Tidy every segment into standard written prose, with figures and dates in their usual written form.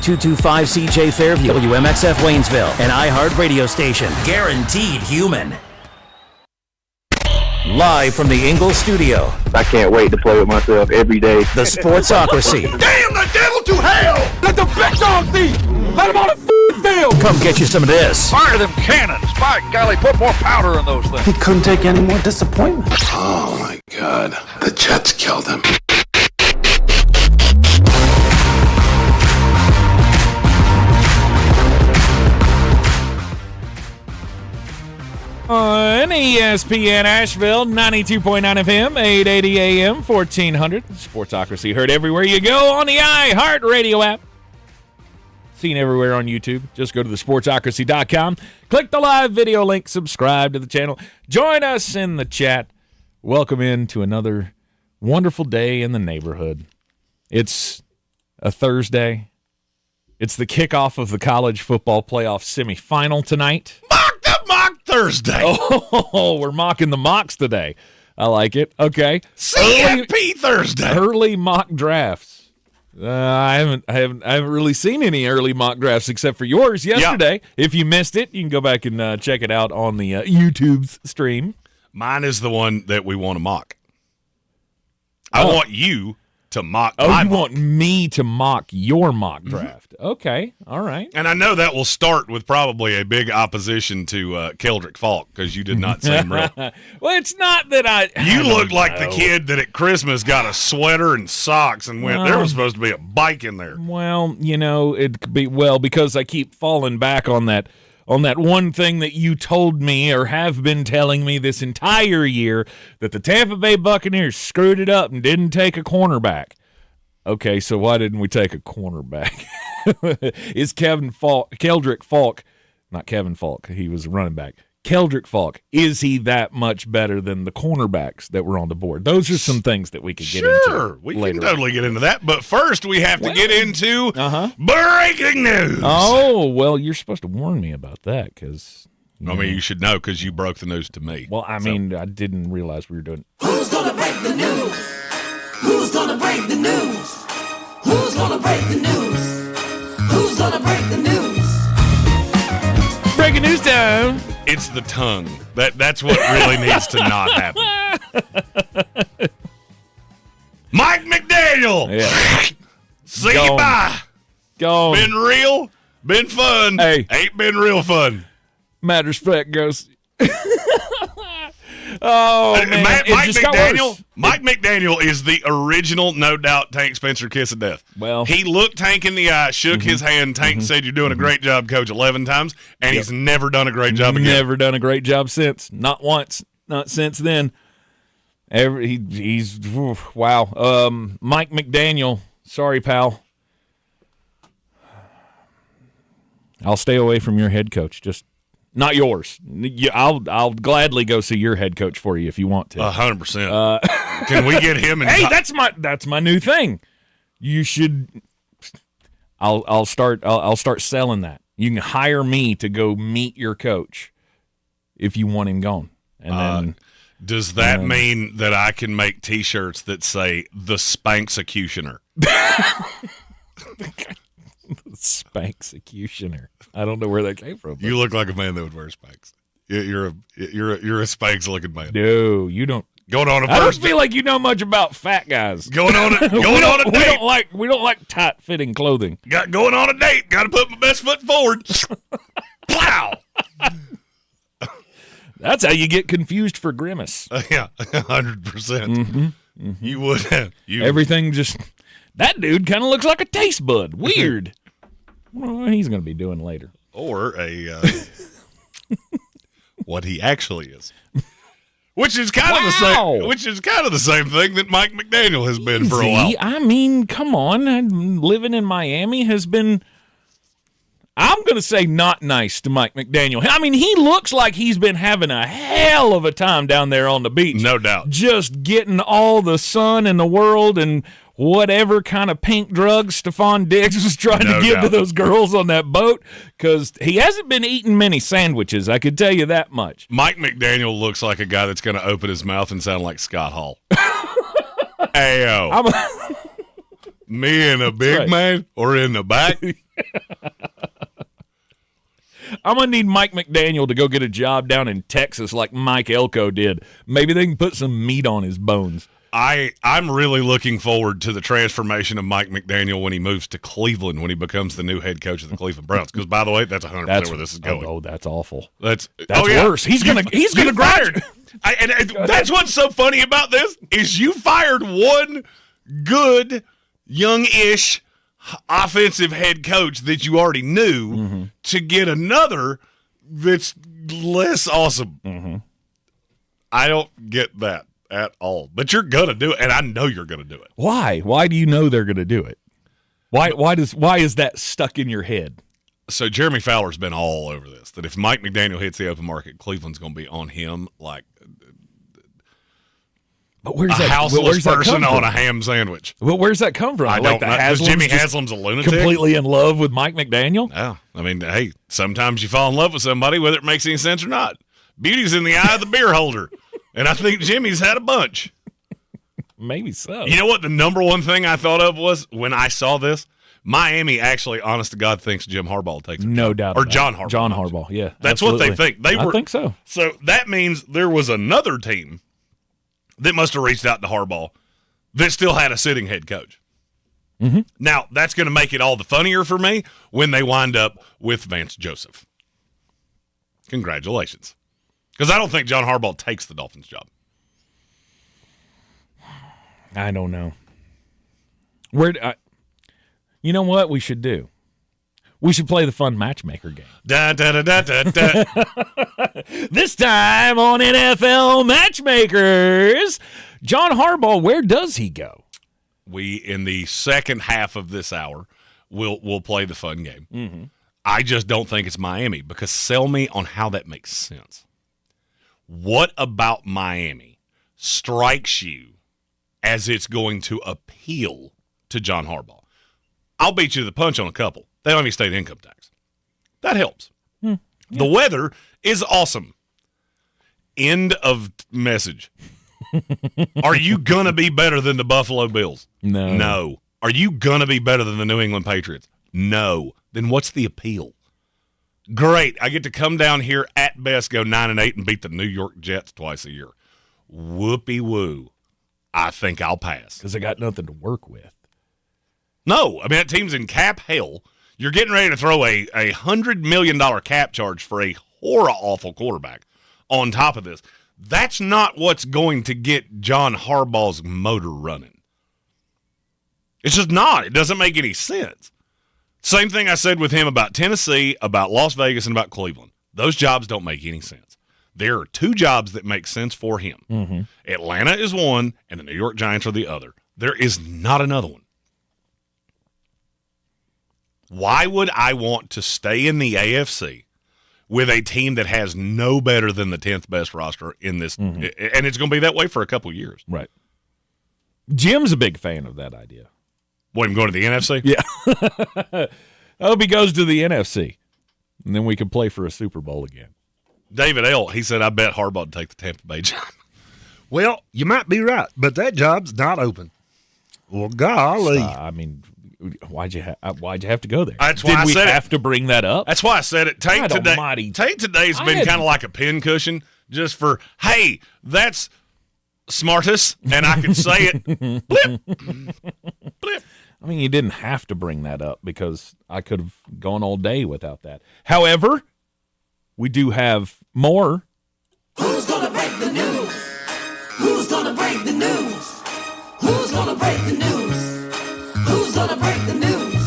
9225 CJ Fairview, WMXF Waynesville, an iHeart radio station. Guaranteed human. Live from the Ingalls studio. I can't wait to play with myself every day. The Sportsocracy. Damn the devil to hell! Let the big dogs eat! Let them on the field! Come get you some of this. Fire them cannons! By golly, put more powder in those things. He couldn't take any more disappointment. Oh my God. The Jets killed him. On ESPN Asheville, 92.9 FM, 880 AM, 1400. Sportsocracy heard everywhere you go on the iHeart Radio app. Seen everywhere on YouTube. Just go to thesportsocracy.com. Click the live video link. Subscribe to the channel. Join us in the chat. Welcome into another wonderful day in the neighborhood. It's a Thursday. It's the kickoff of the College Football Playoff Semifinal tonight. Mock Thursday. Oh, we're mocking the mocks today. I like it. Okay. CFP Thursday. Early mock drafts. I haven't really seen any early mock drafts except for yours yesterday. Yeah. If you missed it, you can go back and check it out on the YouTube's stream. Mine is the one that we want to mock. I want you to mock my mock. You want me to mock your mock draft. Mm-hmm. Okay, all right. And I know that will start with probably a big opposition to Keldrick Falk because you did not seem real. Well, it's not that You look like the kid that at Christmas got a sweater and socks and went, there was supposed to be a bike in there. Well, it could be, because I keep falling back on that one thing that you told me or have been telling me this entire year, that the Tampa Bay Buccaneers screwed it up and didn't take a cornerback. Okay, so why didn't we take a cornerback? Is Keldrick Falk, not Kevin Falk, he was a running back. Keldrick Falk, is he that much better than the cornerbacks that were on the board? Those are some things that we could get into. Sure, we can totally get into that. But first, we have to get into breaking news. Oh, well, you're supposed to warn me about that because... you should know because you broke the news to me. Well, I didn't realize we were doing... Who's going to break the news? Who's going to break the news? Who's going to break the news? Who's going to break the news? Breaking news time. It's the tongue. That's what really needs to not happen. Mike McDaniel. Yeah. See you bye. Gone. Been real. Been fun. Hey. Ain't been real fun. Mad respect goes. Oh, man. Mike McDaniel is the original, no doubt, Tank Spencer kiss of death. Well, he looked Tank in the eye, shook his hand. Tank said, "You're doing a great job, Coach," 11 times, and he's never done a great job again. Never done a great job since. Not once. Not since then. He's wow. Mike McDaniel. Sorry, pal. I'll stay away from your head coach. Just. Not yours. I'll gladly go see your head coach for you if you want to. 100%. Can we get him? Hey, that's my new thing. You should. I'll start selling that. You can hire me to go meet your coach if you want him gone. And then does that mean that I can make T-shirts that say the Spanksecutioner? Spanksecutioner. I don't know where that came from. You look like a man that would wear Spanx. You're a Spanx looking man. No, you don't. Going on a first. I don't feel like you know much about fat guys. Going on a date. We don't like tight fitting clothing. Going on a date. Got to put my best foot forward. Plow. That's how you get confused for Grimace. Yeah, 100%. You would have. Everything just. That dude kind of looks like a taste bud. Weird. What he's going to be doing later. Or what he actually is. Which is kind of the same thing that Mike McDaniel has been for a while. I mean, come on. Living in Miami has been, I'm going to say, not nice to Mike McDaniel. I mean, he looks like he's been having a hell of a time down there on the beach. No doubt. Just getting all the sun in the world and whatever kind of pink drugs Stephon Diggs was trying to give to those girls on that boat, because he hasn't been eating many sandwiches, I could tell you that much. Mike McDaniel looks like a guy that's going to open his mouth and sound like Scott Hall. Ayo. Me in a big man or in the back? I'm going to need Mike McDaniel to go get a job down in Texas like Mike Elko did. Maybe they can put some meat on his bones. I'm really looking forward to the transformation of Mike McDaniel when he moves to Cleveland, when he becomes the new head coach of the Cleveland Browns. Because, by the way, that's 100% where this is going. Oh, that's awful. That's worse. He's gonna fired. That's what's so funny about this is you fired one good, young-ish offensive head coach that you already knew to get another that's less awesome. Mm-hmm. I don't get that at all. But you're going to do it, and I know you're going to do it. Why? Why do you know they're going to do it? Why is that stuck in your head? So Jeremy Fowler's been all over this, that if Mike McDaniel hits the open market, Cleveland's going to be on him like but where's a houseless person on a ham sandwich. Well, where's that come from? I don't know. Because Jimmy Haslam's a lunatic. Completely in love with Mike McDaniel? Yeah. I mean, hey, sometimes you fall in love with somebody, whether it makes any sense or not. Beauty's in the eye of the beer holder. And I think Jimmy's had a bunch. Maybe so. You know what the number one thing I thought of was when I saw this? Miami actually, honest to God, thinks Jim Harbaugh will take the No job. doubt. Or John Harbaugh. John Harbaugh, yeah. That's absolutely. what they think. I think so. So that means there was another team that must have reached out to Harbaugh that still had a sitting head coach. Mm-hmm. Now, that's going to make it all the funnier for me when they wind up with Vance Joseph. Congratulations. Because I don't think John Harbaugh takes the Dolphins job. I don't know. You know what we should do? We should play the fun matchmaker game. Da, da, da, da, da, da. This time on NFL Matchmakers, John Harbaugh, where does he go? We, in the second half of this hour, we'll play the fun game. Mm-hmm. I just don't think it's Miami, because sell me on how that makes sense. What about Miami strikes you as it's going to appeal to John Harbaugh? I'll beat you to the punch on a couple. They don't have any state income tax. That helps. Yeah. The weather is awesome. End of message. Are you going to be better than the Buffalo Bills? No. No. Are you going to be better than the New England Patriots? No. Then what's the appeal? Great. I get to come down here at best, go 9-8, and beat the New York Jets twice a year. Whoopee-woo. I think I'll pass. Because they got nothing to work with. No. I mean, that team's in cap hell. You're getting ready to throw a $100 million cap charge for a horror-awful quarterback on top of this. That's not what's going to get John Harbaugh's motor running. It's just not. It doesn't make any sense. Same thing I said with him about Tennessee, about Las Vegas, and about Cleveland. Those jobs don't make any sense. There are two jobs that make sense for him. Mm-hmm. Atlanta is one, and the New York Giants are the other. There is not another one. Why would I want to stay in the AFC with a team that has no better than the 10th best roster in this? Mm-hmm. And it's going to be that way for a couple of years. Right. Jim's a big fan of that idea. What, him going to the NFC? Yeah. I hope he goes to the NFC, and then we can play for a Super Bowl again. David L., he said, I bet Harbaugh would take the Tampa Bay job. Well, you might be right, but that job's not open. Well, golly. I mean, why'd you have to go there? That's why Did we have to bring that up? That's why I said it. Tate today's been kind of like a pincushion just for, hey, that's smartest, and I can say it. Blip. Blip. I mean, you didn't have to bring that up because I could have gone all day without that. However, we do have more. Who's gonna break the news? Who's gonna break the news? Who's gonna break the news? Who's gonna break the news?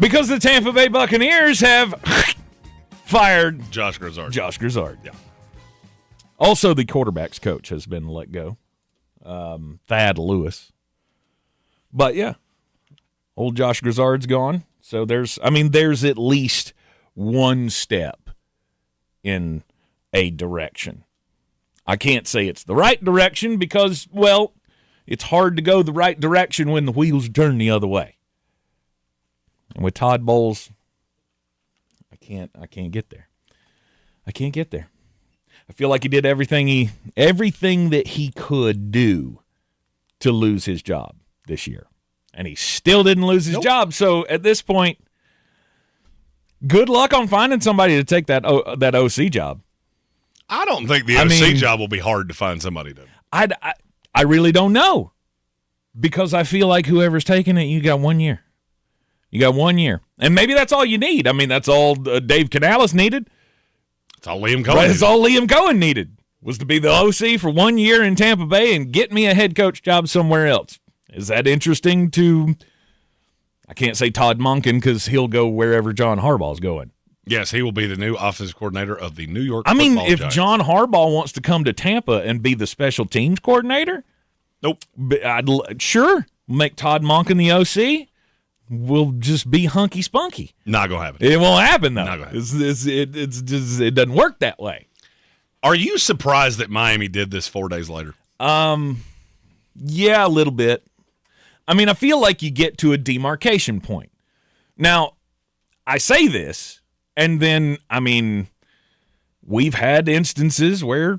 Because the Tampa Bay Buccaneers have fired Josh Grizzard. Yeah. Also, the quarterback's coach has been let go. Thad Lewis. But yeah, old Josh Grizzard's gone. So there's at least one step in a direction. I can't say it's the right direction because, well, it's hard to go the right direction when the wheels turn the other way. And with Todd Bowles, I can't get there. I can't get there. I feel like he did everything that he could do to lose his job this year. and he still didn't lose his job. So at this point, good luck on finding somebody to take that OC job. I don't think the OC job will be hard to find somebody to. I really don't know, because I feel like whoever's taking it, you got 1 year. You got 1 year. And maybe that's all you need. I mean, that's all Dave Canales needed. That's all Liam Cohen needed. That's all Liam Cohen needed, was to be the OC for 1 year in Tampa Bay and get me a head coach job somewhere else. Is that interesting to, I can't say Todd Monken because he'll go wherever John Harbaugh's going. Yes, he will be the new offensive coordinator of the New York if Giants. John Harbaugh wants to come to Tampa and be the special teams coordinator, nope. Sure, make Todd Monken the OC. We'll just be hunky spunky. Not gonna happen. It won't happen though. Not gonna happen. It doesn't work that way. Are you surprised that Miami did this 4 days later? Yeah, a little bit. I mean, I feel like you get to a demarcation point. Now, I say this, and then, I mean, we've had instances where,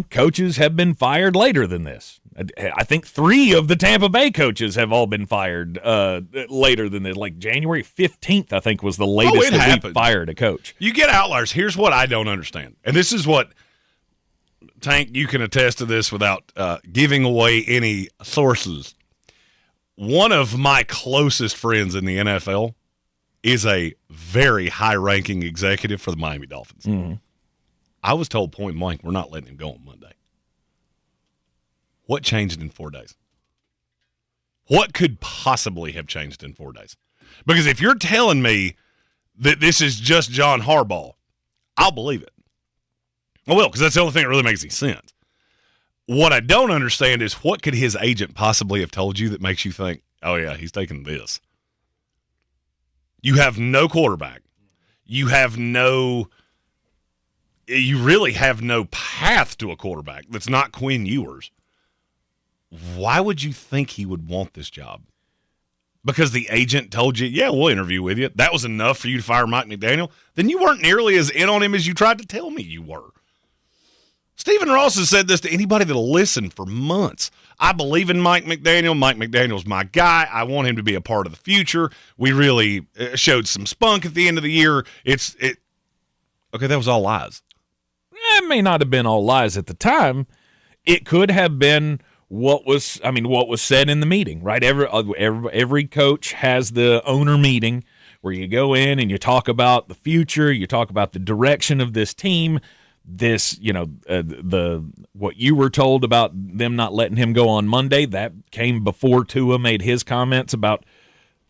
coaches have been fired later than this. I think 3 of the Tampa Bay coaches have all been fired later than this. Like January 15th, I think, was the latest that we fired a coach. You get outliers. Here's what I don't understand. And this is what, Tank, you can attest to this without giving away any sources. One of my closest friends in the NFL is a very high-ranking executive for the Miami Dolphins. Mm-hmm. I was told point blank, we're not letting him go on Monday. What changed in 4 days? What could possibly have changed in 4 days? Because if you're telling me that this is just John Harbaugh, I'll believe it. I will, because that's the only thing that really makes any sense. What I don't understand is what could his agent possibly have told you that makes you think, oh, yeah, he's taking this. You have no quarterback. You really have no path to a quarterback that's not Quinn Ewers. Why would you think he would want this job? Because the agent told you, yeah, we'll interview with you. That was enough for you to fire Mike McDaniel? Then you weren't nearly as in on him as you tried to tell me you were. Stephen Ross has said this to anybody that'll listen for months. I believe in Mike McDaniel. Mike McDaniel's my guy. I want him to be a part of the future. We really showed some spunk at the end of the year. Okay, that was all lies. It may not have been all lies at the time. It could have been what was said in the meeting, right? Every coach has the owner meeting where you go in and you talk about the future, you talk about the direction of this team. This, what you were told about them not letting him go on Monday, that came before Tua made his comments about,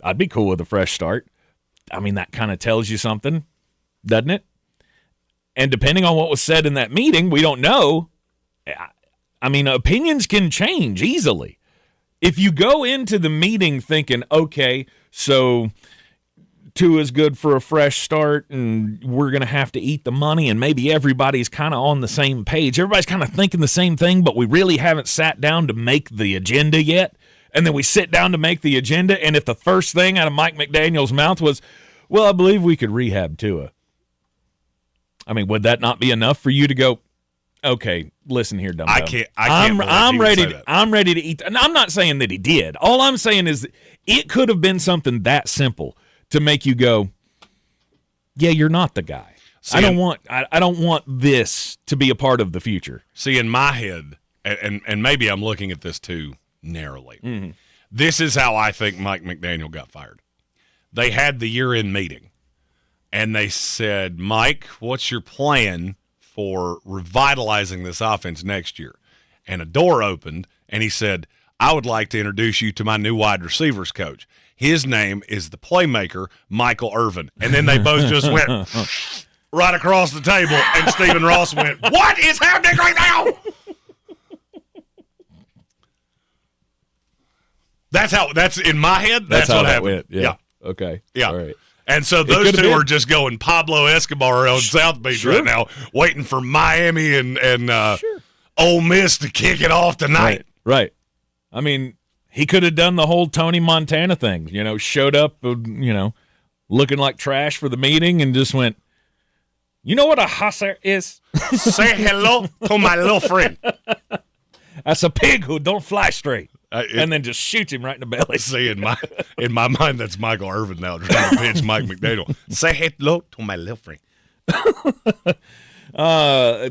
I'd be cool with a fresh start. I mean, that kind of tells you something, doesn't it? And depending on what was said in that meeting, we don't know. I mean, opinions can change easily. If you go into the meeting thinking, okay, so Tua's good for a fresh start, and we're going to have to eat the money, and maybe everybody's kind of on the same page. Everybody's kind of thinking the same thing, but we really haven't sat down to make the agenda yet. And then we sit down to make the agenda, and if the first thing out of Mike McDaniel's mouth was, well, I believe we could rehab Tua. I mean, would that not be enough for you to go, okay, listen here, dumb. I'm ready to eat. And I'm not saying that he did. All I'm saying is that it could have been something that simple to make you go, yeah, you're not the guy. See, I don't want this to be a part of the future. See, in my head, and maybe I'm looking at this too narrowly, mm-hmm. This is how I think Mike McDaniel got fired. They had the year-end meeting, and they said, Mike, what's your plan for revitalizing this offense next year? And a door opened, and he said, I would like to introduce you to my new wide receivers coach. His name is the playmaker, Michael Irvin. And then they both just went right across the table, and Stephen Ross went, what is happening right now? That's in my head, that's what happened. Went. Yeah. Okay. Yeah. All right. And so those two are just going Pablo Escobar on South Beach right now, waiting for Miami and Ole Miss to kick it off tonight. Right. I mean, he could have done the whole Tony Montana thing, showed up, looking like trash for the meeting and just went, you know what a husser is? Say hello to my little friend. That's a pig who don't fly straight. and then just shoots him right in the belly. See, in my mind, that's Michael Irvin now trying to pitch Mike McDaniel. Say hello to my little friend.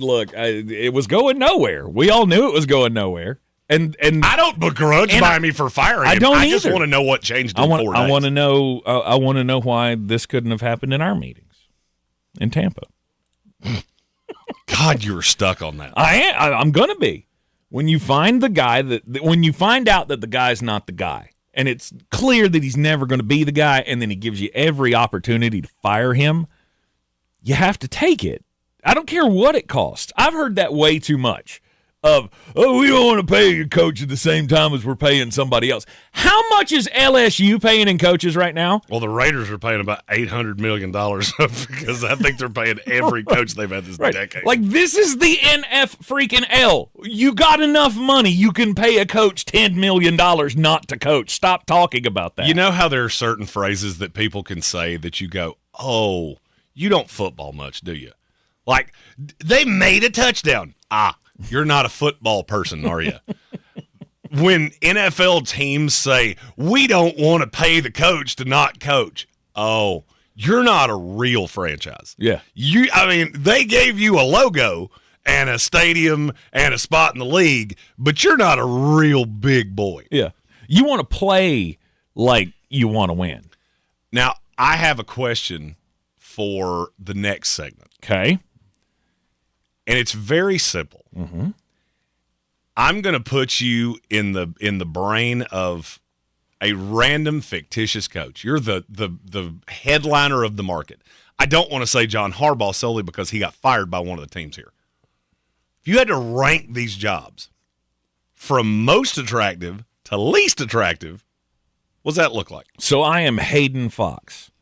Look, it was going nowhere. We all knew it was going nowhere. And I don't begrudge Miami for firing him. I don't just either. want to know what changed in 4 days. I want to know. I want to know why this couldn't have happened in our meetings in Tampa. God, you were stuck on that. I'm gonna be. When you find the guy when you find out that the guy's not the guy, and it's clear that he's never going to be the guy, and then he gives you every opportunity to fire him, you have to take it. I don't care what it costs. I've heard that way too much. We don't want to pay your coach at the same time as we're paying somebody else. How much is LSU paying in coaches right now? Well, the Raiders are paying about $800 million because I think they're paying every coach they've had this decade. Like, this is the NF freaking L. You got enough money, you can pay a coach $10 million not to coach. Stop talking about that. You know how there are certain phrases that people can say that you go, oh, you don't football much, do you? Like, they made a touchdown. You're not a football person, are you? When NFL teams say, we don't want to pay the coach to not coach. Oh, you're not a real franchise. Yeah. They gave you a logo and a stadium and a spot in the league, but you're not a real big boy. Yeah. You want to play like you want to win. Now, I have a question for the next segment. Okay. And it's very simple. Mm-hmm. I'm going to put you in the brain of a random fictitious coach. You're the headliner of the market. I don't want to say John Harbaugh solely because he got fired by one of the teams here. If you had to rank these jobs from most attractive to least attractive, what does that look like? So I am Hayden Fox,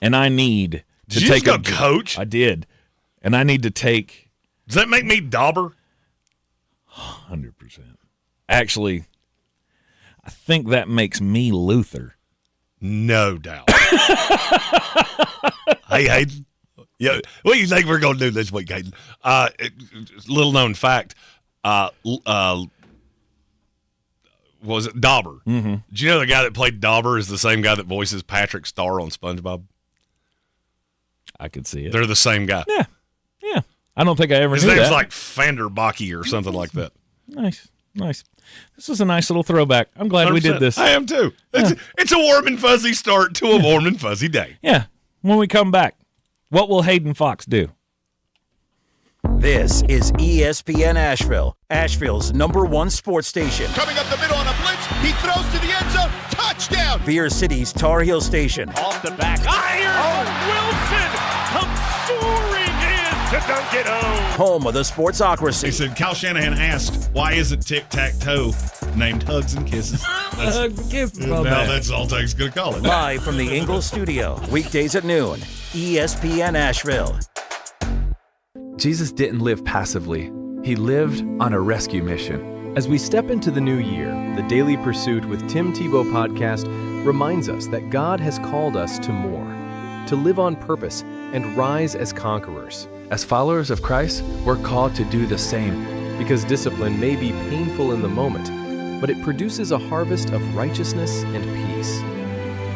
and I need to take a coach. I did, and I need to take. Does that make me Dauber? 100%. Actually, I think that makes me Luther. No doubt. Hey, Hayden. Yeah, what do you think we're going to do this week, Hayden? Little known fact. Was it Dauber? Mm-hmm. Did you know the guy that played Dauber is the same guy that voices Patrick Star on SpongeBob? I could see it. They're the same guy. Yeah. I don't think I ever His knew that. name's like Vanderbaki or something like that. Nice. This is a nice little throwback. I'm glad we did this. I am too. It's a warm and fuzzy start to a warm and fuzzy day. Yeah. When we come back, what will Hayden Fox do? This is ESPN Asheville, Asheville's #1 sports station. Coming up the middle on a blitz, he throws to the end zone, touchdown! Beer City's Tar Heel station. Off the back, Wilson comes soaring in to dunk it home. Home of the Sportsocracy. He said, Kyle Shanahan asked, why isn't tic-tac-toe named Hugs and Kisses? That's all Take's going to call it. Live from the Ingalls studio, weekdays at noon, ESPN Asheville. Jesus didn't live passively. He lived on a rescue mission. As we step into the new year, the Daily Pursuit with Tim Tebow podcast reminds us that God has called us to more, to live on purpose and rise as conquerors. As followers of Christ, we're called to do the same, because discipline may be painful in the moment, but it produces a harvest of righteousness and peace.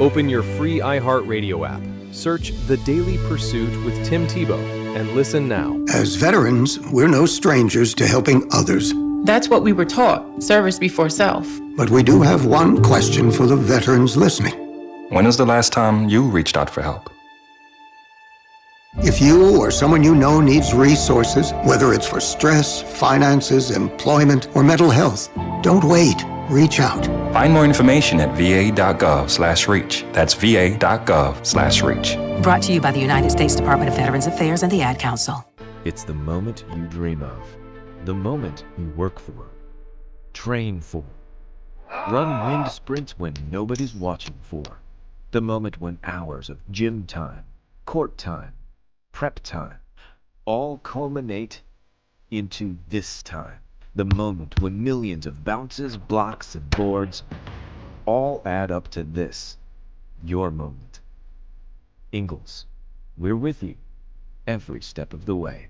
Open your free iHeartRadio app, search The Daily Pursuit with Tim Tebow, and listen now. As veterans, we're no strangers to helping others. That's what we were taught, service before self. But we do have one question for the veterans listening. When was the last time you reached out for help? If you or someone you know needs resources, whether it's for stress, finances, employment, or mental health, don't wait. Reach out. Find more information at va.gov/reach. That's va.gov/reach. Brought to you by the United States Department of Veterans Affairs and the Ad Council. It's the moment you dream of. The moment you work for. Train for. Run wind sprints when nobody's watching for. The moment when hours of gym time, court time, prep time, all culminate into this time. The moment when millions of bounces, blocks, and boards all add up to this. Your moment. Ingalls, we're with you every step of the way.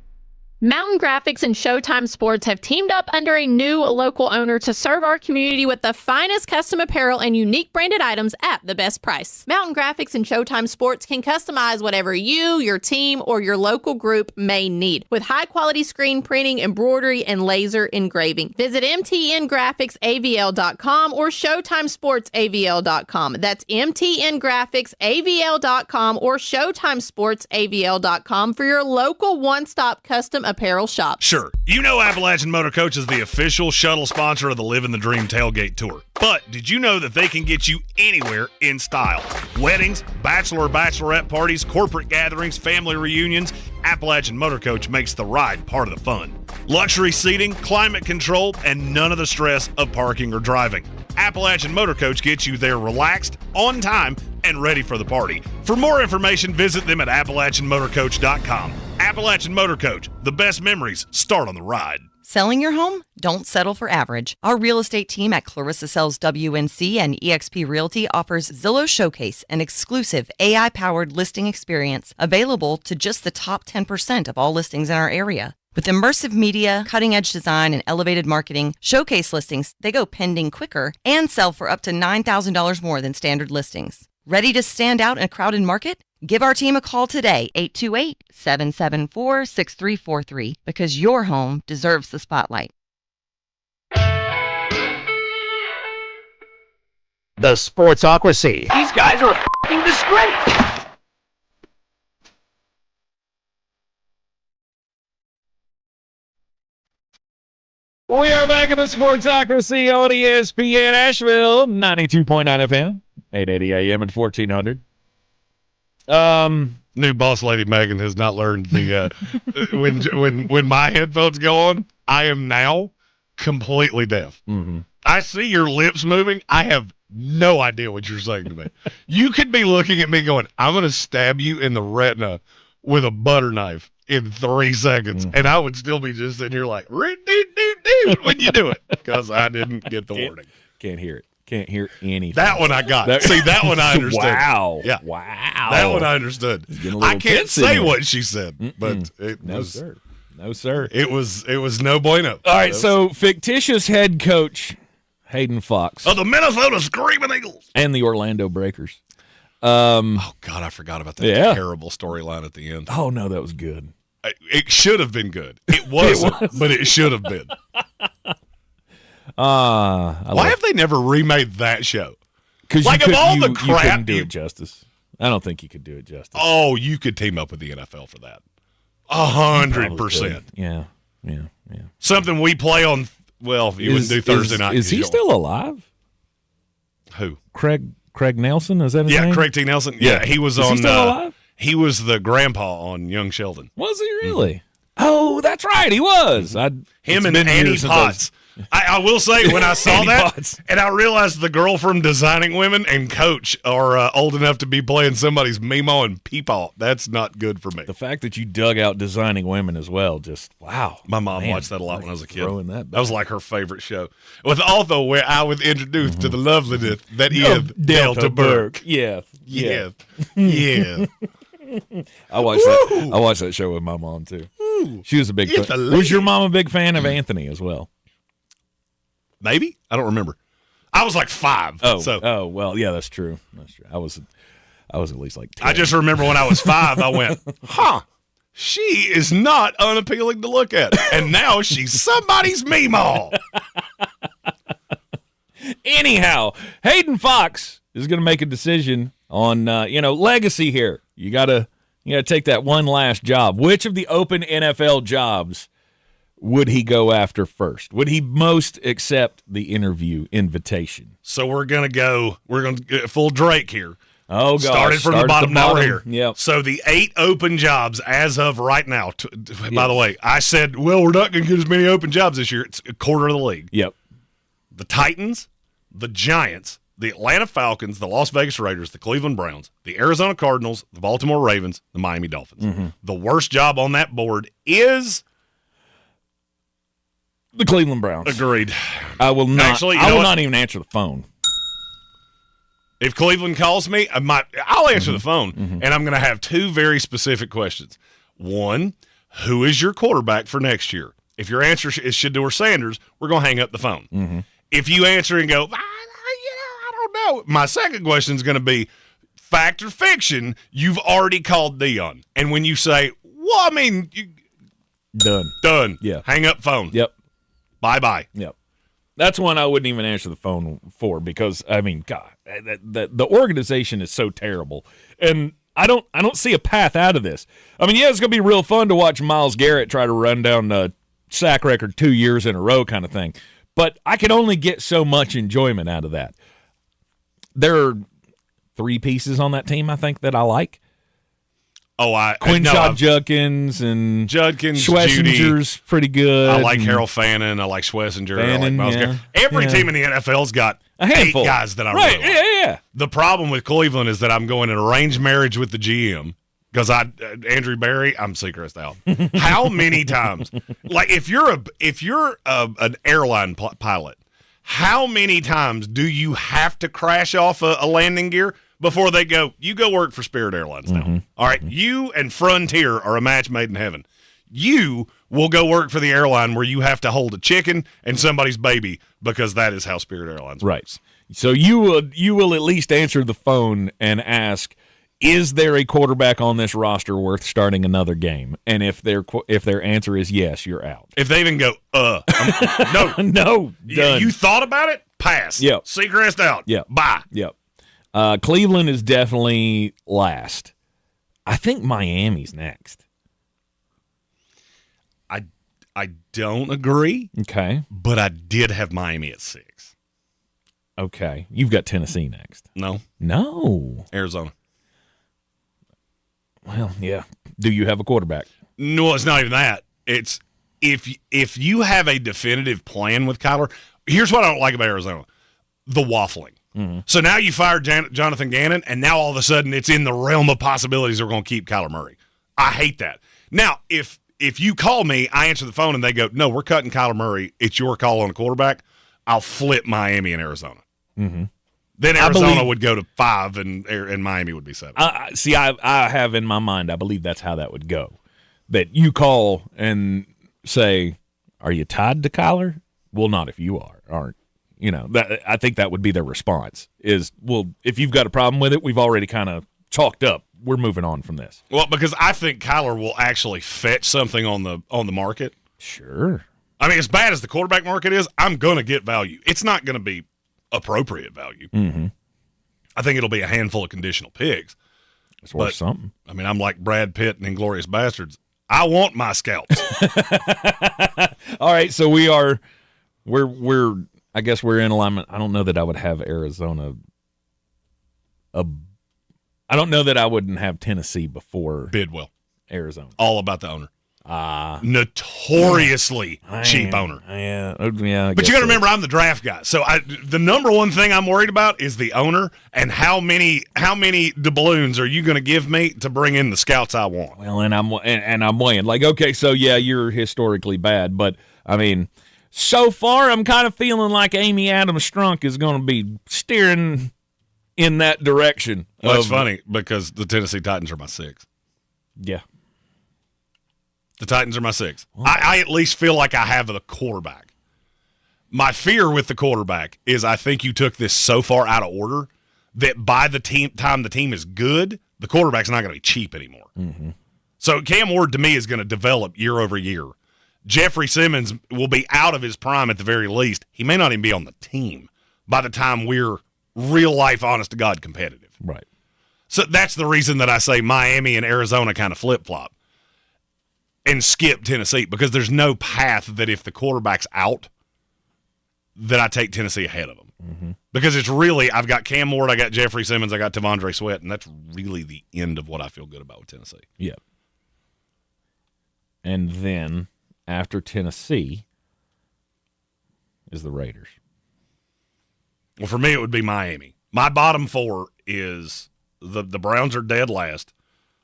Mountain Graphics and Showtime Sports have teamed up under a new local owner to serve our community with the finest custom apparel and unique branded items at the best price. Mountain Graphics and Showtime Sports can customize whatever you, your team, or your local group may need with high-quality screen printing, embroidery, and laser engraving. Visit mtngraphicsavl.com or showtimesportsavl.com. That's mtngraphicsavl.com or showtimesportsavl.com for your local one-stop custom apparel shop. Sure, you know Appalachian Motor Coach is the official shuttle sponsor of the Living the Dream Tailgate Tour. But did you know that they can get you anywhere in style? Weddings, bachelor or bachelorette parties, corporate gatherings, family reunions, Appalachian Motor Coach makes the ride part of the fun. Luxury seating, climate control, and none of the stress of parking or driving. Appalachian Motor Coach gets you there relaxed, on time, and ready for the party. For more information, visit them at AppalachianMotorCoach.com. Appalachian Motor Coach, the best memories start on the ride. Selling your home? Don't settle for average. Our real estate team at Clarissa Sells WNC and eXp Realty offers Zillow Showcase, an exclusive AI-powered listing experience available to just the top 10% of all listings in our area. With immersive media, cutting-edge design, and elevated marketing, Showcase listings, they go pending quicker and sell for up to $9,000 more than standard listings. Ready to stand out in a crowded market? Give our team a call today, 828-774-6343, because your home deserves the spotlight. The Sportsocracy. These guys are a f***ing disgrace. We are back in the Sportsocracy on ESPN Asheville, 92.9 FM, 880 AM and 1400. New boss lady Megan has not learned the when my headphones go on, I am now completely deaf. Mm-hmm. I see your lips moving. I have no idea what you're saying to me. You could be looking at me going, I'm going to stab you in the retina with a butter knife in 3 seconds. And I would still be just sitting here like, when you do it, because I didn't get the warning. Can't hear it. Can't hear anything. That one I got. See, that one I understood. Wow. Yeah. Wow. That one I understood. I can't say what she said, but it no, was, sir. No, sir. It was no bueno. All right, so fictitious head coach Hayden Fox. Oh, the Minnesota Screaming Eagles. And the Orlando Breakers. Oh, God, I forgot about that terrible storyline at the end. Oh, no, that was good. It should have been good. It wasn't, but it should have been. Why have they never remade that show? Because like of all the you crap, couldn't do it justice. I don't think you could do it justice. Oh, you could team up with the NFL for that. 100%. Yeah. Something we play on. Well, you wouldn't do Thursday night. Is he still alive? Who? Craig Nelson? Is that his name? Yeah, Craig T. Nelson. Yeah, he was on. He still alive? He was the grandpa on Young Sheldon. Was he really? Mm-hmm. Oh, that's right. He was. Him and Annie Potts. I will say, when I saw that, and I realized the girl from Designing Women and Coach are old enough to be playing somebody's Mimo and Peepaw. That's not good for me. The fact that you dug out Designing Women as well, just wow. My mom watched that a lot when I was a kid. That was like her favorite show. With also where I was introduced to the loveliness that is Delta Burke. Yeah. I watched that show with my mom too. She was a big fan. Was your mom a big fan of Anthony as well? Maybe. I don't remember. I was like 5. Oh, well, yeah, that's true. I was at least like 10. I just remember when I was 5, I went, she is not unappealing to look at. And now she's somebody's meemaw. Anyhow, Hayden Fox is going to make a decision on, legacy here. You got to take that one last job. Which of the open NFL jobs would he go after first? Would he most accept the interview invitation? So we're going to get full Drake here. Oh, gosh. Started from the bottom, now we're here. Yep. So the 8 open jobs as of right now, by the way, I said, well, we're not going to get as many open jobs this year. It's a quarter of the league. Yep. The Titans, the Giants, the Atlanta Falcons, the Las Vegas Raiders, the Cleveland Browns, the Arizona Cardinals, the Baltimore Ravens, the Miami Dolphins. Mm-hmm. The worst job on that board is the Cleveland Browns. Agreed. I will not. Actually, I will not even answer the phone. If Cleveland calls me, I'll answer the phone, and I'm going to have 2 very specific questions. One, who is your quarterback for next year? If your answer is Shedeur Sanders, we're going to hang up the phone. Mm-hmm. If you answer and go, I don't know, my second question is going to be, fact or fiction, you've already called Dion. And when you say, well, I mean, done. Yeah. Hang up phone. Yep. Bye-bye. Yep. That's one I wouldn't even answer the phone for because, I mean, God, the organization is so terrible. And I don't see a path out of this. I mean, yeah, it's going to be real fun to watch Myles Garrett try to run down the sack record 2 years in a row kind of thing. But I can only get so much enjoyment out of that. There are 3 pieces on that team, I think, that I like. Quinshot Judkins and Schwesinger's Judy. pretty good. I like Harold Fannin. I like Schwesinger. I like Myles Garrett. Every team in the NFL's got a handful. 8 guys that I right. really like. Yeah. The problem with Cleveland is that I'm going in arranged marriage with the GM because Andrew Berry, I'm secret out. How many times? Like if you're an airline pilot, how many times do you have to crash off a landing gear before they go, you go work for Spirit Airlines now? Mm-hmm. All right, you and Frontier are a match made in heaven. You will go work for the airline where you have to hold a chicken and somebody's baby because that is how Spirit Airlines works. Right. So you will at least answer the phone and ask, is there a quarterback on this roster worth starting another game? And if their answer is yes, you're out. If they even go, no. No, done. You thought about it? Pass. Yep. Seacrest out. Yep. Bye. Yep. Cleveland is definitely last. I think Miami's next. I don't agree. Okay. But I did have Miami at 6. Okay. You've got Tennessee next. No. Arizona. Well, yeah. Do you have a quarterback? No, it's not even that. It's if you have a definitive plan with Kyler, here's what I don't like about Arizona. The waffling. Mm-hmm. So now you fired Jonathan Gannon, and now all of a sudden it's in the realm of possibilities they're going to keep Kyler Murray. I hate that. Now, if you call me, I answer the phone, and they go, no, we're cutting Kyler Murray. It's your call on a quarterback. I'll flip Miami and Arizona. Mm-hmm. Then Arizona would go to 5, and Miami would be 7. See, I have in my mind, I believe that's how that would go. That you call and say, are you tied to Kyler? Well, not if you aren't. You know, I think that would be their response is, well, if you've got a problem with it, we've already kind of chalked up. We're moving on from this. Well, because I think Kyler will actually fetch something on the market. Sure. I mean, as bad as the quarterback market is, I'm going to get value. It's not going to be appropriate value. Mm-hmm. I think it'll be a handful of conditional picks. It's worth something. I mean, I'm like Brad Pitt and Inglourious Bastards. I want my scalps. All right, so we're I guess we're in alignment. I don't know that I would have Arizona. I don't know that I wouldn't have Tennessee before Bidwell. Arizona. All about the owner. Notoriously cheap owner. Yeah. But you got to remember, I'm the draft guy. So the number one thing I'm worried about is the owner and how many doubloons are you going to give me to bring in the scouts I want. Well, and I'm weighing like, okay, so yeah, you're historically bad, but I mean, so far I'm kind of feeling like Amy Adams Strunk is going to be steering in that direction. Well, it's funny because the Tennessee Titans are my 6. Yeah. The Titans are my 6. I at least feel like I have the quarterback. My fear with the quarterback is I think you took this so far out of order that by the time the team is good, the quarterback's not going to be cheap anymore. Mm-hmm. So Cam Ward, to me, is going to develop year over year. Jeffrey Simmons will be out of his prime at the very least. He may not even be on the team by the time we're real-life, honest-to-God competitive. Right. So that's the reason that I say Miami and Arizona kind of flip-flop and skip Tennessee, because there's no path that if the quarterback's out that I take Tennessee ahead of them. Mm-hmm. Because it's really, I've got Cam Ward, I got Jeffrey Simmons, I got Tavondre Sweat, and that's really the end of what I feel good about with Tennessee. Yeah. And then after Tennessee is the Raiders. Well, for me, it would be Miami. My bottom 4 is the Browns are dead last,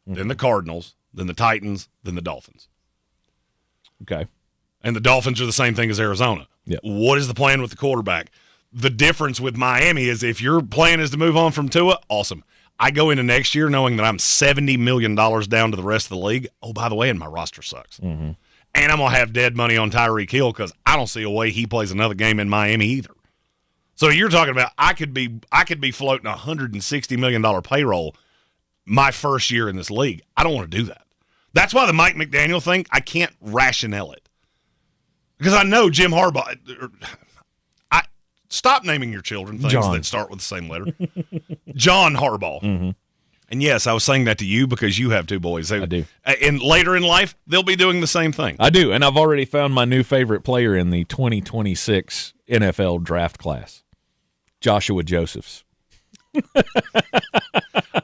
then the Cardinals, then the Titans, then the Dolphins. Okay. And the Dolphins are the same thing as Arizona. Yep. What is the plan with the quarterback? The difference with Miami is if your plan is to move on from Tua, awesome. I go into next year knowing that I'm $70 million down to the rest of the league. Oh, by the way, and my roster sucks. Mm-hmm. And I'm going to have dead money on Tyreek Hill because I don't see a way he plays another game in Miami either. So you're talking about I could be floating a $160 million payroll my first year in this league. I don't want to do that. That's why the Mike McDaniel thing, I can't rationale it. Because I know Jim Harbaugh. Stop naming your children things that start with the same letter. John Harbaugh. Mm-hmm. And yes, I was saying that to you because you have two boys. I do. And later in life, they'll be doing the same thing. I do, and I've already found my new favorite player in the 2026 NFL draft class, Joshua Josephs.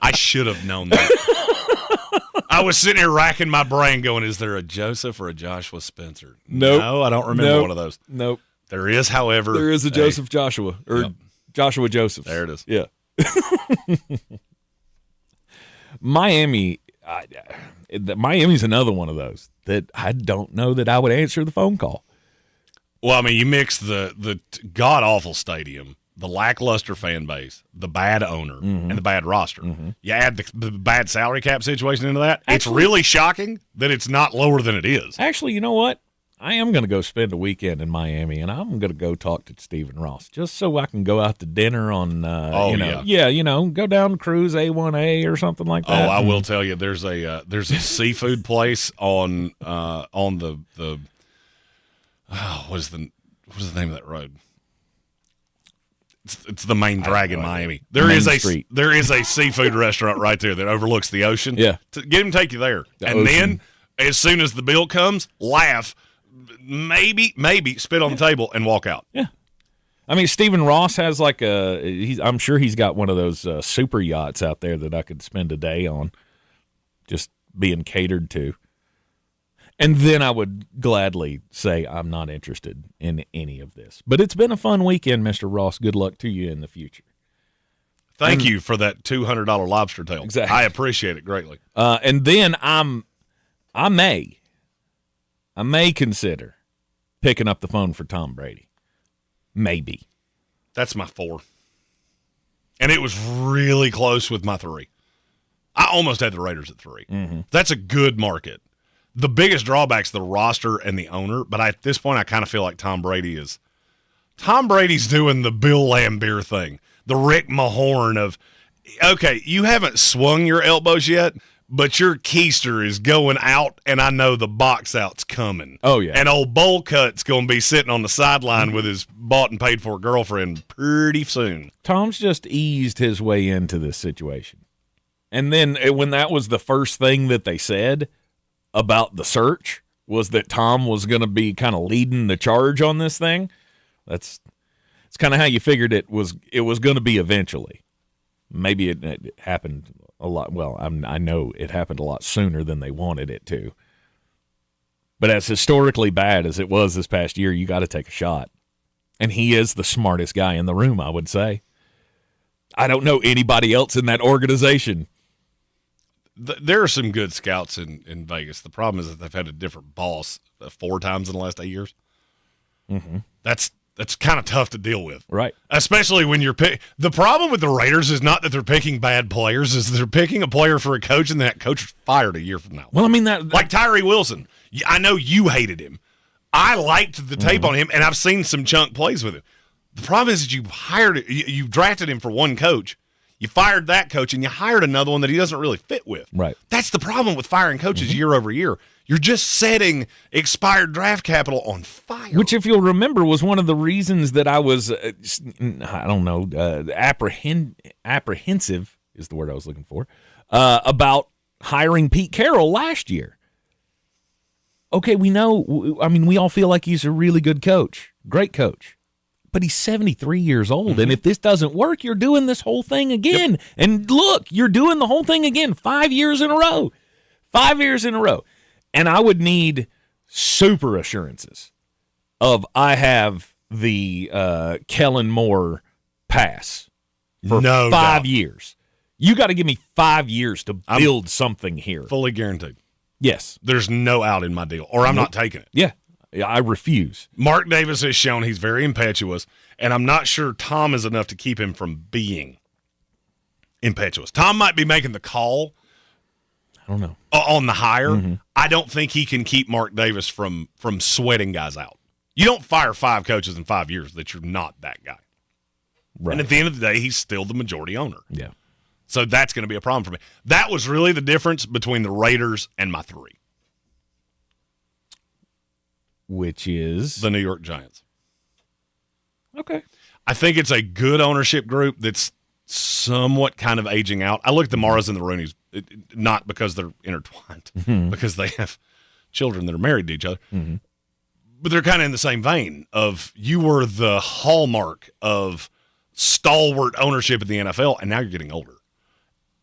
I should have known that. I was sitting here racking my brain going, is there a Joseph or a Joshua Spencer? Nope. No, I don't remember one of those. Nope. There is, however. There is a Joseph Joshua, or Joshua Josephs. There it is. Yeah. Miami's another one of those that I don't know that I would answer the phone call. Well, I mean, you mix the god-awful stadium, the lackluster fan base, the bad owner, and the bad roster. Mm-hmm. You add the bad salary cap situation into that, it's really shocking that it's not lower than it is. Actually, you know what? I am going to go spend a weekend in Miami, and I'm going to go talk to Stephen Ross just so I can go out to dinner on, go down cruise A1A or something like that. Oh, I will tell you, there's a seafood place on the what is the name of that road? It's the main drag in Miami. There is a seafood restaurant right there that overlooks the ocean. Yeah, get him take you there, and ocean. then as soon as the bill comes, laugh. Maybe spit on the table and walk out. Yeah. I mean, Stephen Ross has I'm sure he's got one of those super yachts out there that I could spend a day on just being catered to. And then I would gladly say I'm not interested in any of this. But it's been a fun weekend, Mr. Ross. Good luck to you in the future. Thank you for that $200 lobster tail. Exactly. I appreciate it greatly. And then I may consider picking up the phone for Tom Brady. Maybe. That's my 4. And it was really close with my 3. I almost had the Raiders at 3. Mm-hmm. That's a good market. The biggest drawback's the roster and the owner, but at this point I kind of feel like Tom Brady's doing the Bill Laimbeer thing, the Rick Mahorn of, okay, you haven't swung your elbows yet, but your keister is going out, and I know the box out's coming. Oh, yeah. And old Bowl Cut's going to be sitting on the sideline with his bought and paid for girlfriend pretty soon. Tom's just eased his way into this situation. And then when that was the first thing that they said about the search, was that Tom was going to be kind of leading the charge on this thing, it's kind of how you figured it was going to be eventually. Maybe it happened a lot. Well, I know it happened a lot sooner than they wanted it to. But as historically bad as it was this past year, you got to take a shot. And he is the smartest guy in the room, I would say. I don't know anybody else in that organization. There are some good scouts in Vegas. The problem is that they've had a different boss 4 times in the last 8 years. Mm-hmm. That's kind of tough to deal with. Right. Especially when you're the problem with the Raiders is not that they're picking bad players, is they're picking a player for a coach and that coach is fired a year from now. Well, I mean, like Tyree Wilson. I know you hated him. I liked the tape on him, and I've seen some chunk plays with him. The problem is that you drafted him for one coach, you fired that coach, and you hired another one that he doesn't really fit with. Right. That's the problem with firing coaches year over year. You're just setting expired draft capital on fire. Which, if you'll remember, was one of the reasons that I was, apprehensive is the word I was looking for, about hiring Pete Carroll last year. Okay, we all feel like he's a really good coach, great coach. But he's 73 years old, and if this doesn't work, you're doing this whole thing again. Yep. And look, you're doing the whole thing again 5 years in a row. 5 years in a row. And I would need super assurances of I have the Kellen Moore pass for 5 years. You got to give me 5 years to build something here. Fully guaranteed. Yes. There's no out in my deal, or I'm not taking it. Yeah, I refuse. Mark Davis has shown he's very impetuous, and I'm not sure Tom is enough to keep him from being impetuous. Tom might be making the call. I don't know. On the hire. Mm-hmm. I don't think he can keep Mark Davis from sweating guys out. You don't fire 5 coaches in 5 years that you're not that guy. Right. And at the end of the day, he's still the majority owner. Yeah. So that's going to be a problem for me. That was really the difference between the Raiders and my 3. Which is? The New York Giants. Okay. I think it's a good ownership group that's somewhat kind of aging out. I look at the Maras and the Rooneys, not because they're intertwined, because they have children that are married to each other. Mm-hmm. But they're kind of in the same vein of you were the hallmark of stalwart ownership in the NFL, and now you're getting older.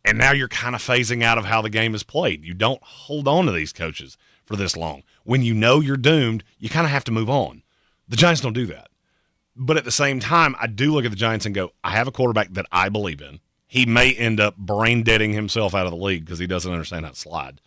And now you're kind of phasing out of how the game is played. You don't hold on to these coaches for this long. When you know you're doomed, you kind of have to move on. The Giants don't do that. But at the same time, I do look at the Giants and go, I have a quarterback that I believe in. He may end up brain-deading himself out of the league because he doesn't understand how to slide.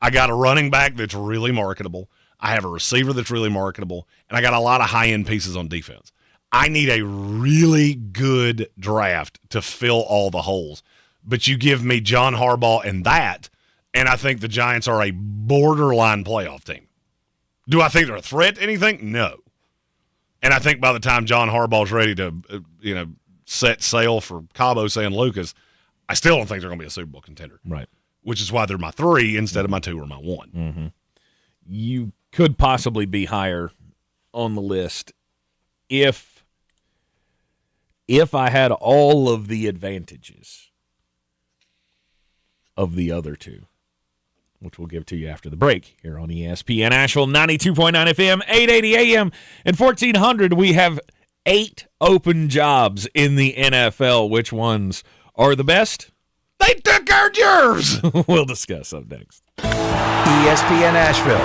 I got a running back that's really marketable. I have a receiver that's really marketable. And I got a lot of high-end pieces on defense. I need a really good draft to fill all the holes. But you give me John Harbaugh and that, and I think the Giants are a borderline playoff team. Do I think they're a threat to anything? No. And I think by the time John Harbaugh's ready to, set sail for Cabo San Lucas, I still don't think they're going to be a Super Bowl contender. Right. Which is why they're my 3 instead of my 2 or my 1. Mm-hmm. You could possibly be higher on the list if I had all of the advantages of the other 2, which we'll give to you after the break here on ESPN Asheville, 92.9 FM, 880 AM, and 1400. We have 8 open jobs in the NFL. Which ones are the best? They took our jurors! We'll discuss up next. ESPN Asheville,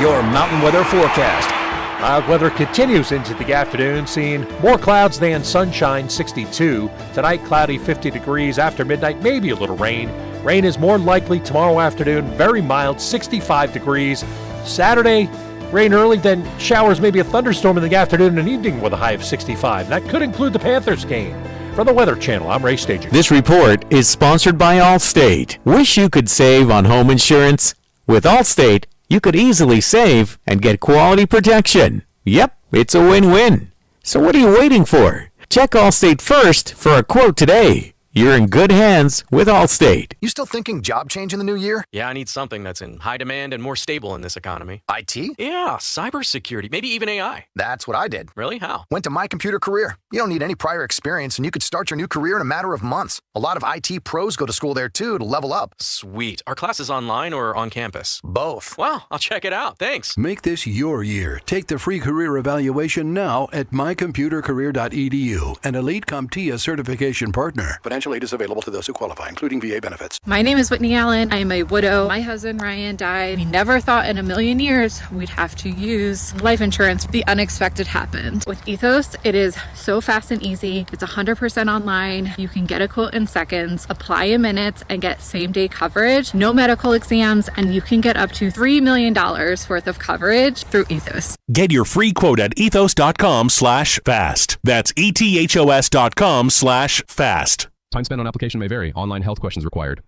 your mountain weather forecast. Mild weather continues into the afternoon, seeing more clouds than sunshine, 62. Tonight, cloudy, 50 degrees. After midnight, maybe a little rain. Rain is more likely tomorrow afternoon, very mild, 65 degrees. Saturday, rain early, then showers, maybe a thunderstorm in the afternoon and evening with a high of 65. That could include the Panthers game. For the Weather Channel, I'm Ray Stager. This report is sponsored by Allstate. Wish you could save on home insurance? With Allstate, you could easily save and get quality protection. Yep, it's a win-win. So what are you waiting for? Check Allstate first for a quote today. You're in good hands with Allstate. You still thinking job change in the new year? Yeah, I need something that's in high demand and more stable in this economy. IT? Yeah, cybersecurity, maybe even AI. That's what I did. Really? How? Went to My Computer Career. You don't need any prior experience, and you could start your new career in a matter of months. A lot of IT pros go to school there, too, to level up. Sweet. Are classes online or on campus? Both. Wow, I'll check it out. Thanks. Make this your year. Take the free career evaluation now at mycomputercareer.edu, an Elite CompTIA certification partner. Financial aid is available to those who qualify, including VA benefits. My name is Whitney Allen. I am a widow. My husband Ryan died. We never thought in a million years we'd have to use life insurance. The unexpected happened. With Ethos, it is so fast and easy. It's 100% online. You can get a quote in seconds, apply in minutes, and get same-day coverage. No medical exams, and you can get up to $3 million worth of coverage through Ethos. Get your free quote at ethos.com/fast. That's ethos.com/fast. Time spent on application may vary. Online health questions required.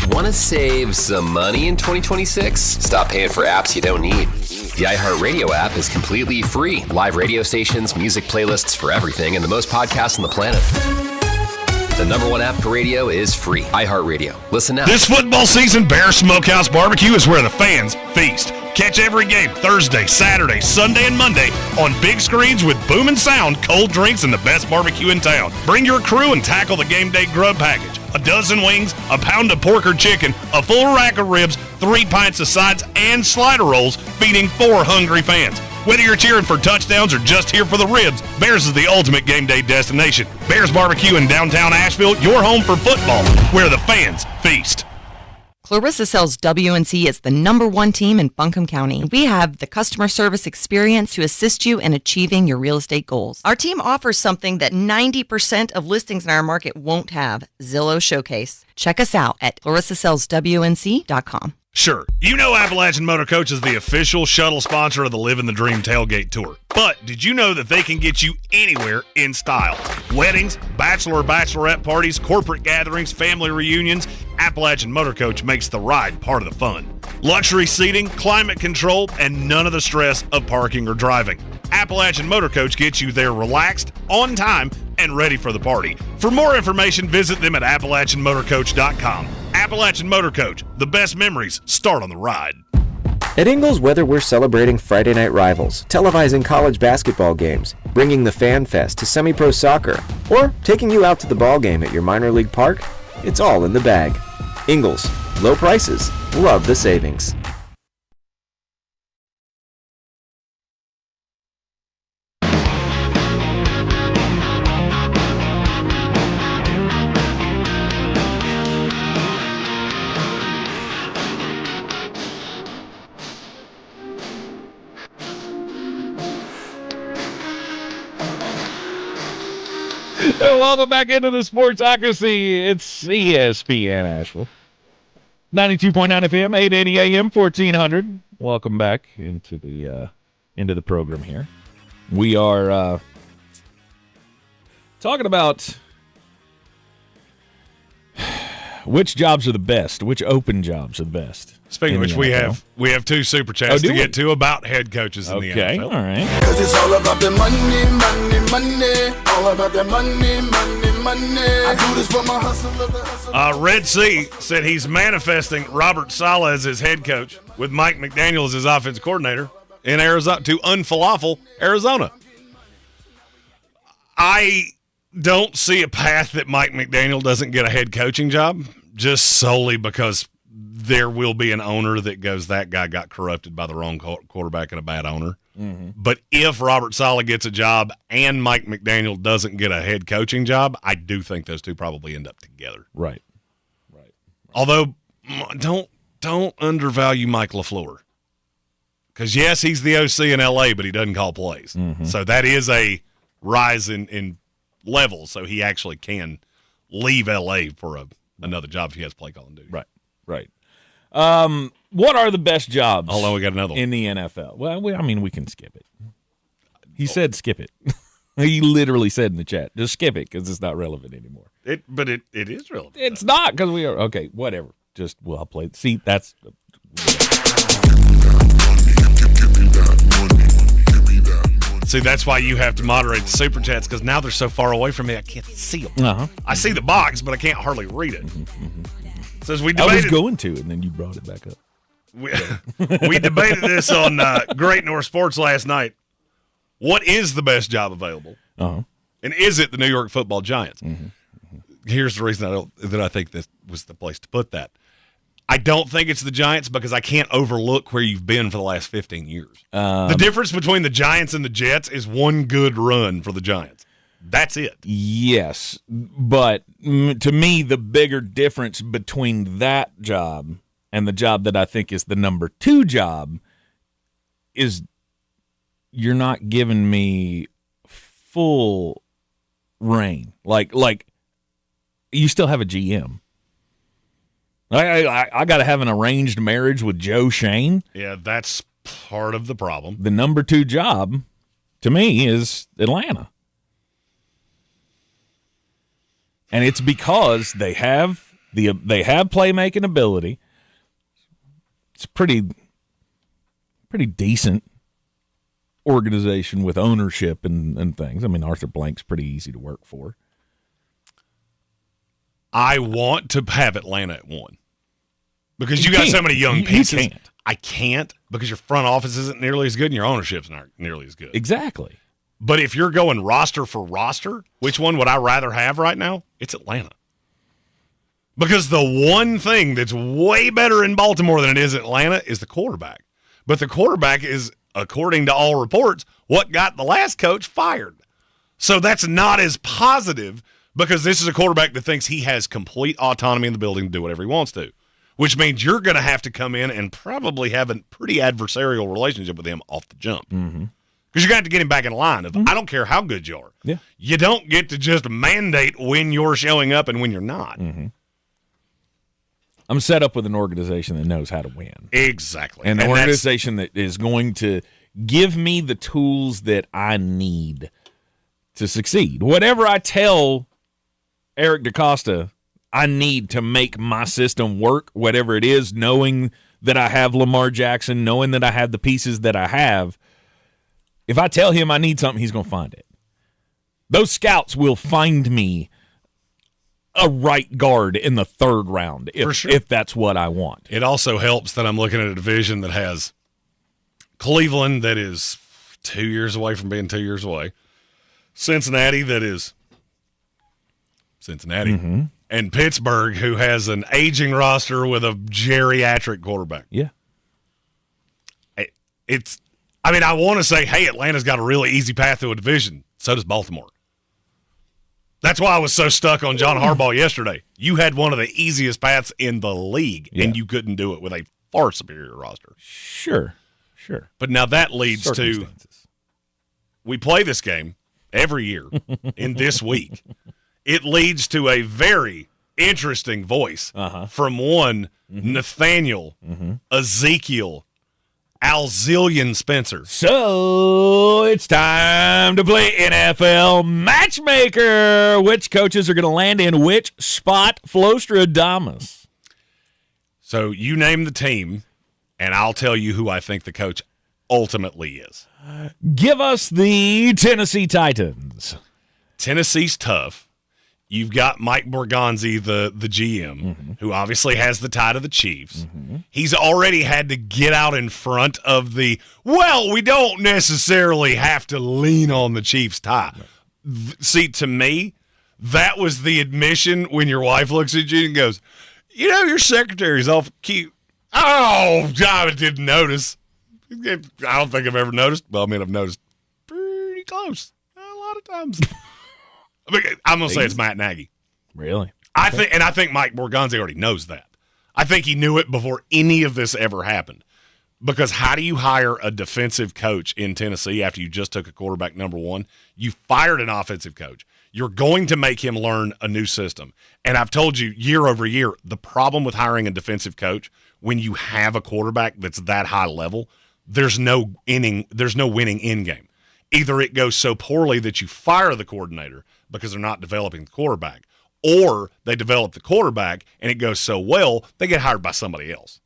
Want to save some money in 2026? Stop paying for apps you don't need. The iHeartRadio app is completely free. Live radio stations, music playlists for everything, and the most podcasts on the planet. The #1 app for radio is free. iHeartRadio. Listen now. This football season, Bear Smokehouse Barbecue is where the fans feast. Catch every game Thursday, Saturday, Sunday, and Monday on big screens with booming sound, cold drinks, and the best barbecue in town. Bring your crew and tackle the game day grub package. A dozen wings, a pound of pork or chicken, a full rack of ribs, 3 pints of sides, and slider rolls, feeding 4 hungry fans. Whether you're cheering for touchdowns or just here for the ribs, Bears is the ultimate game day destination. Bears Barbecue in downtown Asheville, your home for football, where the fans feast. Clarissa sells WNC as the #1 team in Buncombe County. We have the customer service experience to assist you in achieving your real estate goals. Our team offers something that 90% of listings in our market won't have: Zillow Showcase. Check us out at clarissasellswnc.com. Sure, you know Appalachian Motor Coach is the official shuttle sponsor of the Living the Dream Tailgate Tour. But did you know that they can get you anywhere in style? Weddings, bachelorette parties, corporate gatherings, family reunions, Appalachian Motor Coach makes the ride part of the fun. Luxury seating, climate control, and none of the stress of parking or driving. Appalachian Motor Coach gets you there relaxed, on time, and ready for the party. For more information, visit them at AppalachianMotorCoach.com. Appalachian Motor Coach, the best memories start on the ride. At Ingles, whether we're celebrating Friday night rivals, televising college basketball games, bringing the Fan Fest to semi-pro soccer, or taking you out to the ball game at your minor league park, it's all in the bag. Ingles, low prices, love the savings. Welcome back into the Sportsocracy. It's ESPN Asheville. 92.9 FM, 880 AM, 1400. Welcome back into the program here. We are talking about which jobs are the best, which open jobs are the best. Speaking of which, we have two super chats to get to about head coaches in the NFL. Okay, all right. Because it's all about the money, money, money. All about that money, money, money. I do this for my hustle. Red Sea said he's manifesting Robert Saleh as his head coach with Mike McDaniel as his offensive coordinator in Arizona to unfalafel Arizona. I don't see a path that Mike McDaniel doesn't get a head coaching job just solely because there will be an owner that goes, that guy got corrupted by the wrong quarterback and a bad owner. Mm-hmm. But if Robert Saleh gets a job and Mike McDaniel doesn't get a head coaching job, I do think those two probably end up together. Right. Although, don't undervalue Mike LaFleur. Because, yes, he's the OC in L.A., but he doesn't call plays. Mm-hmm. So that is a rise in level, so he actually can leave L.A. for another job if he has play calling duty. Right. What are the best jobs? Hold on, we got another one. In the NFL. Well, we can skip it. He said skip it. He literally said in the chat, just skip it because it's not relevant anymore. But it is relevant. It's not because we are. Okay, whatever. I'll play it. See, that's. See, that's why you have to moderate the super chats because now they're so far away from me I can't see them. Uh-huh. I see the box, but I can't hardly read it. Says we I was debated. going to, and then you brought it back up. We debated this on Great North Sports last night. What is the best job available? Uh-huh. And is it the New York Football Giants? Mm-hmm. Here's the reason I think this was the place to put that. I don't think it's the Giants because I can't overlook where you've been for the last 15 years. The difference between the Giants and the Jets is one good run for the Giants. That's it. Yes, but to me, the bigger difference between that job and the job that I think is the number 2 job is you're not giving me full reign. Like you still have a GM. I got to have an arranged marriage with Joe Shane. Yeah, that's part of the problem. The number 2 job, to me, is Atlanta. And it's because they have playmaking ability. It's a pretty decent organization with ownership and things. I mean, Arthur Blank's pretty easy to work for. I want to have Atlanta at 1 because you got so many young pieces. You can't. I can't because your front office isn't nearly as good and your ownership's not nearly as good. Exactly. But if you're going roster for roster, which one would I rather have right now? It's Atlanta. Because the one thing that's way better in Baltimore than it is Atlanta is the quarterback. But the quarterback is, according to all reports, what got the last coach fired. So that's not as positive because this is a quarterback that thinks he has complete autonomy in the building to do whatever he wants to, which means you're going to have to come in and probably have a pretty adversarial relationship with him off the jump. Mm-hmm. Because you're going to have to get him back in line. I don't care how good you are. Yeah. You don't get to just mandate when you're showing up and when you're not. Mm-hmm. I'm set up with an organization that knows how to win. Exactly. And an organization that is going to give me the tools that I need to succeed. Whatever I tell Eric DaCosta I need to make my system work, whatever it is, knowing that I have Lamar Jackson, knowing that I have the pieces that I have, if I tell him I need something, he's going to find it. Those scouts will find me a right guard in the third round if that's what I want. It also helps that I'm looking at a division that has Cleveland that is 2 years away from being 2 years away, Cincinnati that is Cincinnati, and Pittsburgh, who has an aging roster with a geriatric quarterback. Yeah. I want to say, hey, Atlanta's got a really easy path to a division. So does Baltimore. That's why I was so stuck on John Harbaugh yesterday. You had one of the easiest paths in the league, and you couldn't do it with a far superior roster. Sure. But now that leads to we play this game every year in this week. It leads to a very interesting voice from one Nathaniel Ezekiel Alzillion Spencer. So it's time to play NFL Matchmaker. Which coaches are going to land in which spot? Flostradamus. So you name the team, and I'll tell you who I think the coach ultimately is. Give us the Tennessee Titans. Tennessee's tough. You've got Mike Borgonzi, the GM, who obviously has the tie to the Chiefs. He's already had to get out in front of we don't necessarily have to lean on the Chiefs tie. See, to me, that was the admission when your wife looks at you and goes, your secretary's awful cute. Oh, I didn't notice. I don't think I've ever noticed. Well, I've noticed pretty close a lot of times. I'm going to say it's Matt Nagy. Really? I think Mike Borgonzi already knows that. I think he knew it before any of this ever happened. Because how do you hire a defensive coach in Tennessee after you just took a quarterback number one? You fired an offensive coach. You're going to make him learn a new system. And I've told you year over year, the problem with hiring a defensive coach when you have a quarterback that's that high level, there's no winning end game. Either it goes so poorly that you fire the coordinator because they're not developing the quarterback, or they develop the quarterback and it goes so well, they get hired by somebody else.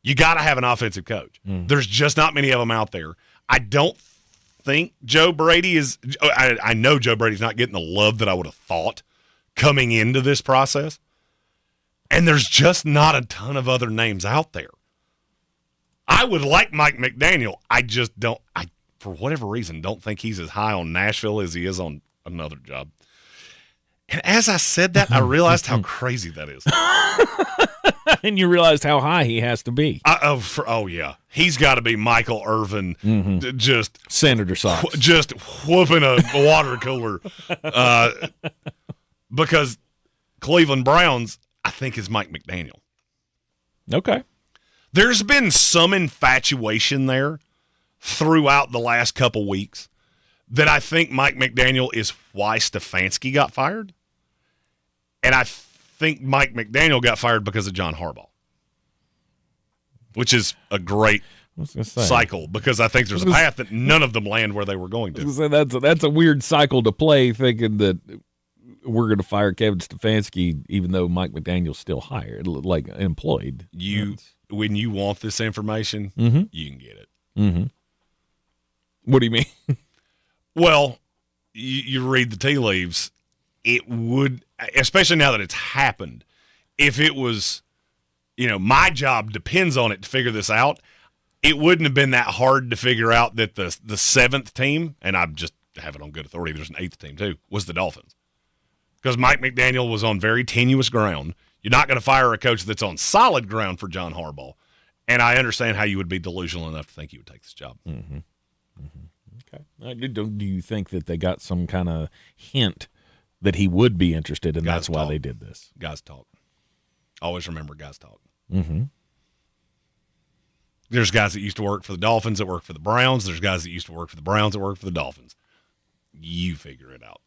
You got to have an offensive coach. There's just not many of them out there. I don't think Joe Brady is – I know Joe Brady's not getting the love that I would have thought coming into this process, and there's just not a ton of other names out there. I would like Mike McDaniel. I just don't – for whatever reason, don't think he's as high on Nashville as he is on another job. And as I said that, I realized how crazy that is. And you realized how high he has to be. Yeah. He's got to be Michael Irvin, just Senator Socks. Just whooping a water cooler. Because Cleveland Browns, I think, is Mike McDaniel. Okay. There's been some infatuation there throughout the last couple weeks that I think Mike McDaniel is why Stefanski got fired. And I think Mike McDaniel got fired because of John Harbaugh, which is a great cycle because I think there's a path that none of them land where they were going to. That's a weird cycle to play, thinking that we're going to fire Kevin Stefanski even though Mike McDaniel's still hired, like employed. When you want this information, you can get it. What do you mean? Well, you read the tea leaves. It would, especially now that it's happened, if it was, my job depends on it to figure this out, it wouldn't have been that hard to figure out that the seventh team, and I just have it on good authority, there's an eighth team too, was the Dolphins. Because Mike McDaniel was on very tenuous ground. You're not going to fire a coach that's on solid ground for John Harbaugh. And I understand how you would be delusional enough to think he would take this job. Okay. Do you think that they got some kind of hint that he would be interested, and that's why they did this? Guys talk. Always remember guys talk. There's guys that used to work for the Dolphins that work for the Browns. There's guys that used to work for the Browns that work for the Dolphins. You figure it out.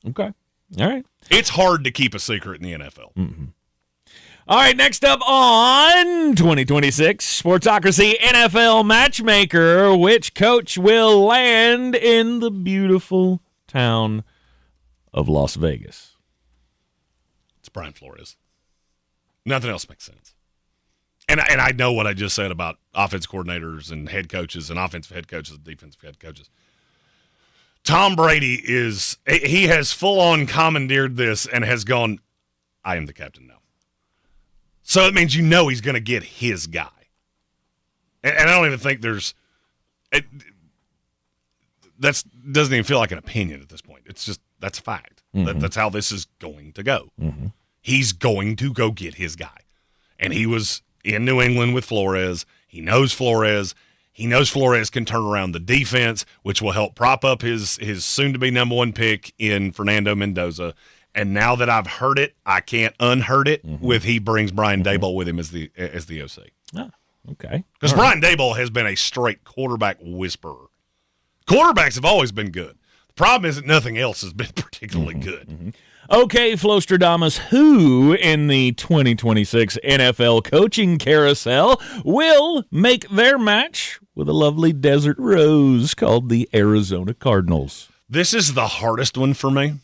Okay. All right. It's hard to keep a secret in the NFL. All right, next up on 2026 Sportsocracy NFL Matchmaker, which coach will land in the beautiful town of Las Vegas? It's Brian Flores. Nothing else makes sense. And I know what I just said about offensive coordinators and head coaches and offensive head coaches and defensive head coaches. Tom Brady he has full-on commandeered this and has gone, I am the captain now. So it means he's going to get his guy. And I don't even think that doesn't even feel like an opinion at this point. It's just, that's a fact. Mm-hmm. That's how this is going to go. Mm-hmm. He's going to go get his guy. And he was in New England with Flores. He knows Flores. He knows Flores can turn around the defense, which will help prop up his soon-to-be number one pick in Fernando Mendoza. And now that I've heard it, I can't unheard it with he brings Brian Daboll with him as the OC. Oh, okay. Because Brian Daboll has been a straight quarterback whisperer. Quarterbacks have always been good. The problem is that nothing else has been particularly good. Mm-hmm. Okay, Flostradamus, who in the 2026 NFL coaching carousel will make their match with a lovely desert rose called the Arizona Cardinals? This is the hardest one for me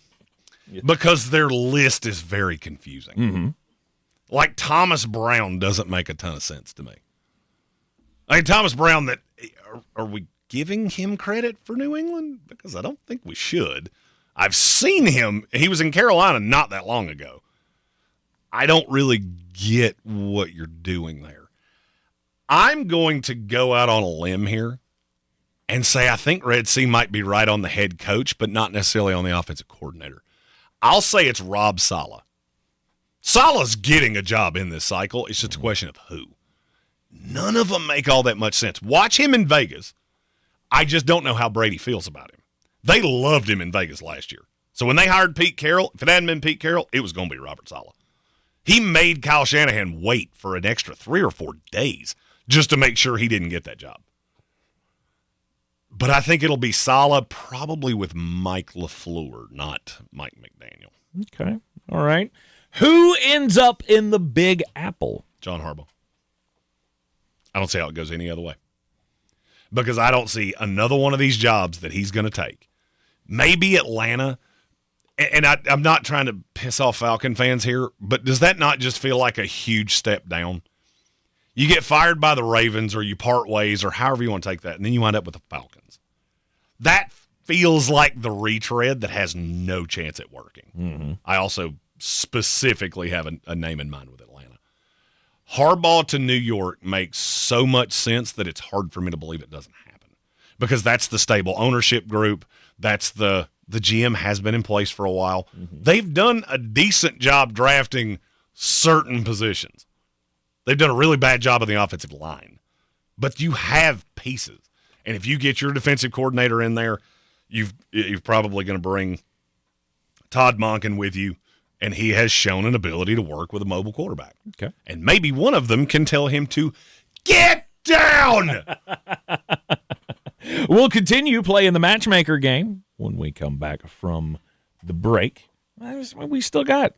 because their list is very confusing. Mm-hmm. Like Thomas Brown doesn't make a ton of sense to me. I mean, Thomas Brown, are we giving him credit for New England? Because I don't think we should. I've seen him. He was in Carolina not that long ago. I don't really get what you're doing there. I'm going to go out on a limb here and say I think Red Sea might be right on the head coach, but not necessarily on the offensive coordinator. I'll say it's Rob Saleh. Saleh's getting a job in this cycle. It's just a question of who. None of them make all that much sense. Watch him in Vegas. I just don't know how Brady feels about him. They loved him in Vegas last year. So when they hired Pete Carroll, if it hadn't been Pete Carroll, it was going to be Robert Saleh. He made Kyle Shanahan wait for an extra 3 or 4 days just to make sure he didn't get that job. But I think it'll be Saleh, probably with Mike LaFleur, not Mike McDaniel. Okay. All right. Who ends up in the Big Apple? John Harbaugh. I don't see how it goes any other way. Because I don't see another one of these jobs that he's going to take. Maybe Atlanta, and I'm not trying to piss off Falcon fans here, but does that not just feel like a huge step down? You get fired by the Ravens or you part ways or however you want to take that, and then you wind up with the Falcons. That feels like the retread that has no chance at working. Mm-hmm. I also specifically have a name in mind with Atlanta. Harbaugh to New York makes so much sense that it's hard for me to believe it doesn't happen. Because that's the stable ownership group. That's the GM has been in place for a while. Mm-hmm. They've done a decent job drafting certain positions. They've done a really bad job on the offensive line. But you have pieces. And if you get your defensive coordinator in there, you're probably going to bring Todd Monken with you. And he has shown an ability to work with a mobile quarterback. Okay. And maybe one of them can tell him to get down. We'll continue playing the matchmaker game when we come back from the break. We still got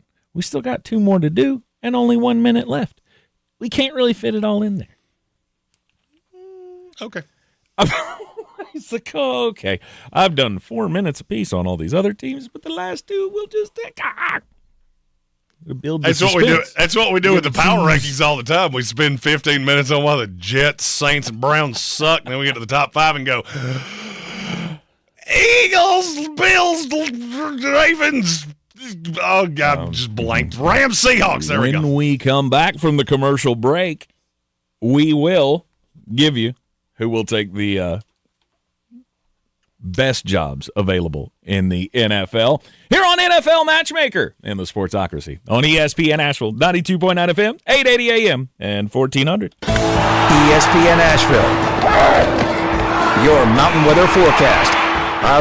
2 more to do and only 1 minute left. We can't really fit it all in there. Okay. It's like, oh, okay. I've done 4 minutes apiece on all these other teams, but the last 2 we'll just take. Build the suspense. That's what we do with the power rankings all the time. We spend 15 minutes on why the Jets, Saints, and Browns suck, and then we get to the top 5 and go, Eagles, Bills, Ravens. Oh, God, just blanked. Rams, Seahawks. There we go. When we come back from the commercial break, we will give you who will take the best jobs available in the NFL here on NFL Matchmaker in the Sportsocracy on ESPN Asheville, 92.9 FM, 880 AM, and 1400. ESPN Asheville, your mountain weather forecast.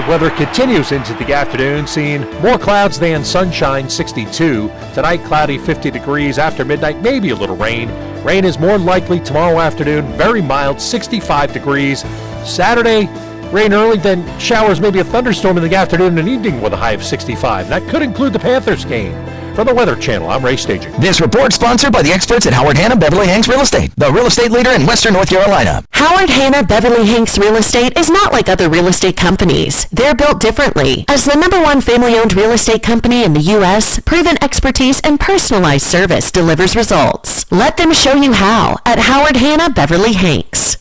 Weather continues into the afternoon, seeing more clouds than sunshine, 62. Tonight, cloudy, 50 degrees. After midnight, maybe a little rain. Rain is more likely tomorrow afternoon, very mild, 65 degrees. Saturday, rain early, then showers, maybe a thunderstorm in the afternoon and evening with a high of 65. That could include the Panthers game. For the Weather Channel, I'm Ray Staging. This report sponsored by the experts at Howard Hanna Beverly Hanks Real Estate, the real estate leader in Western North Carolina. Howard Hanna Beverly Hanks Real Estate is not like other real estate companies. They're built differently. As the #1 family-owned real estate company in the U.S., proven expertise and personalized service delivers results. Let them show you how at Howard Hanna Beverly Hanks.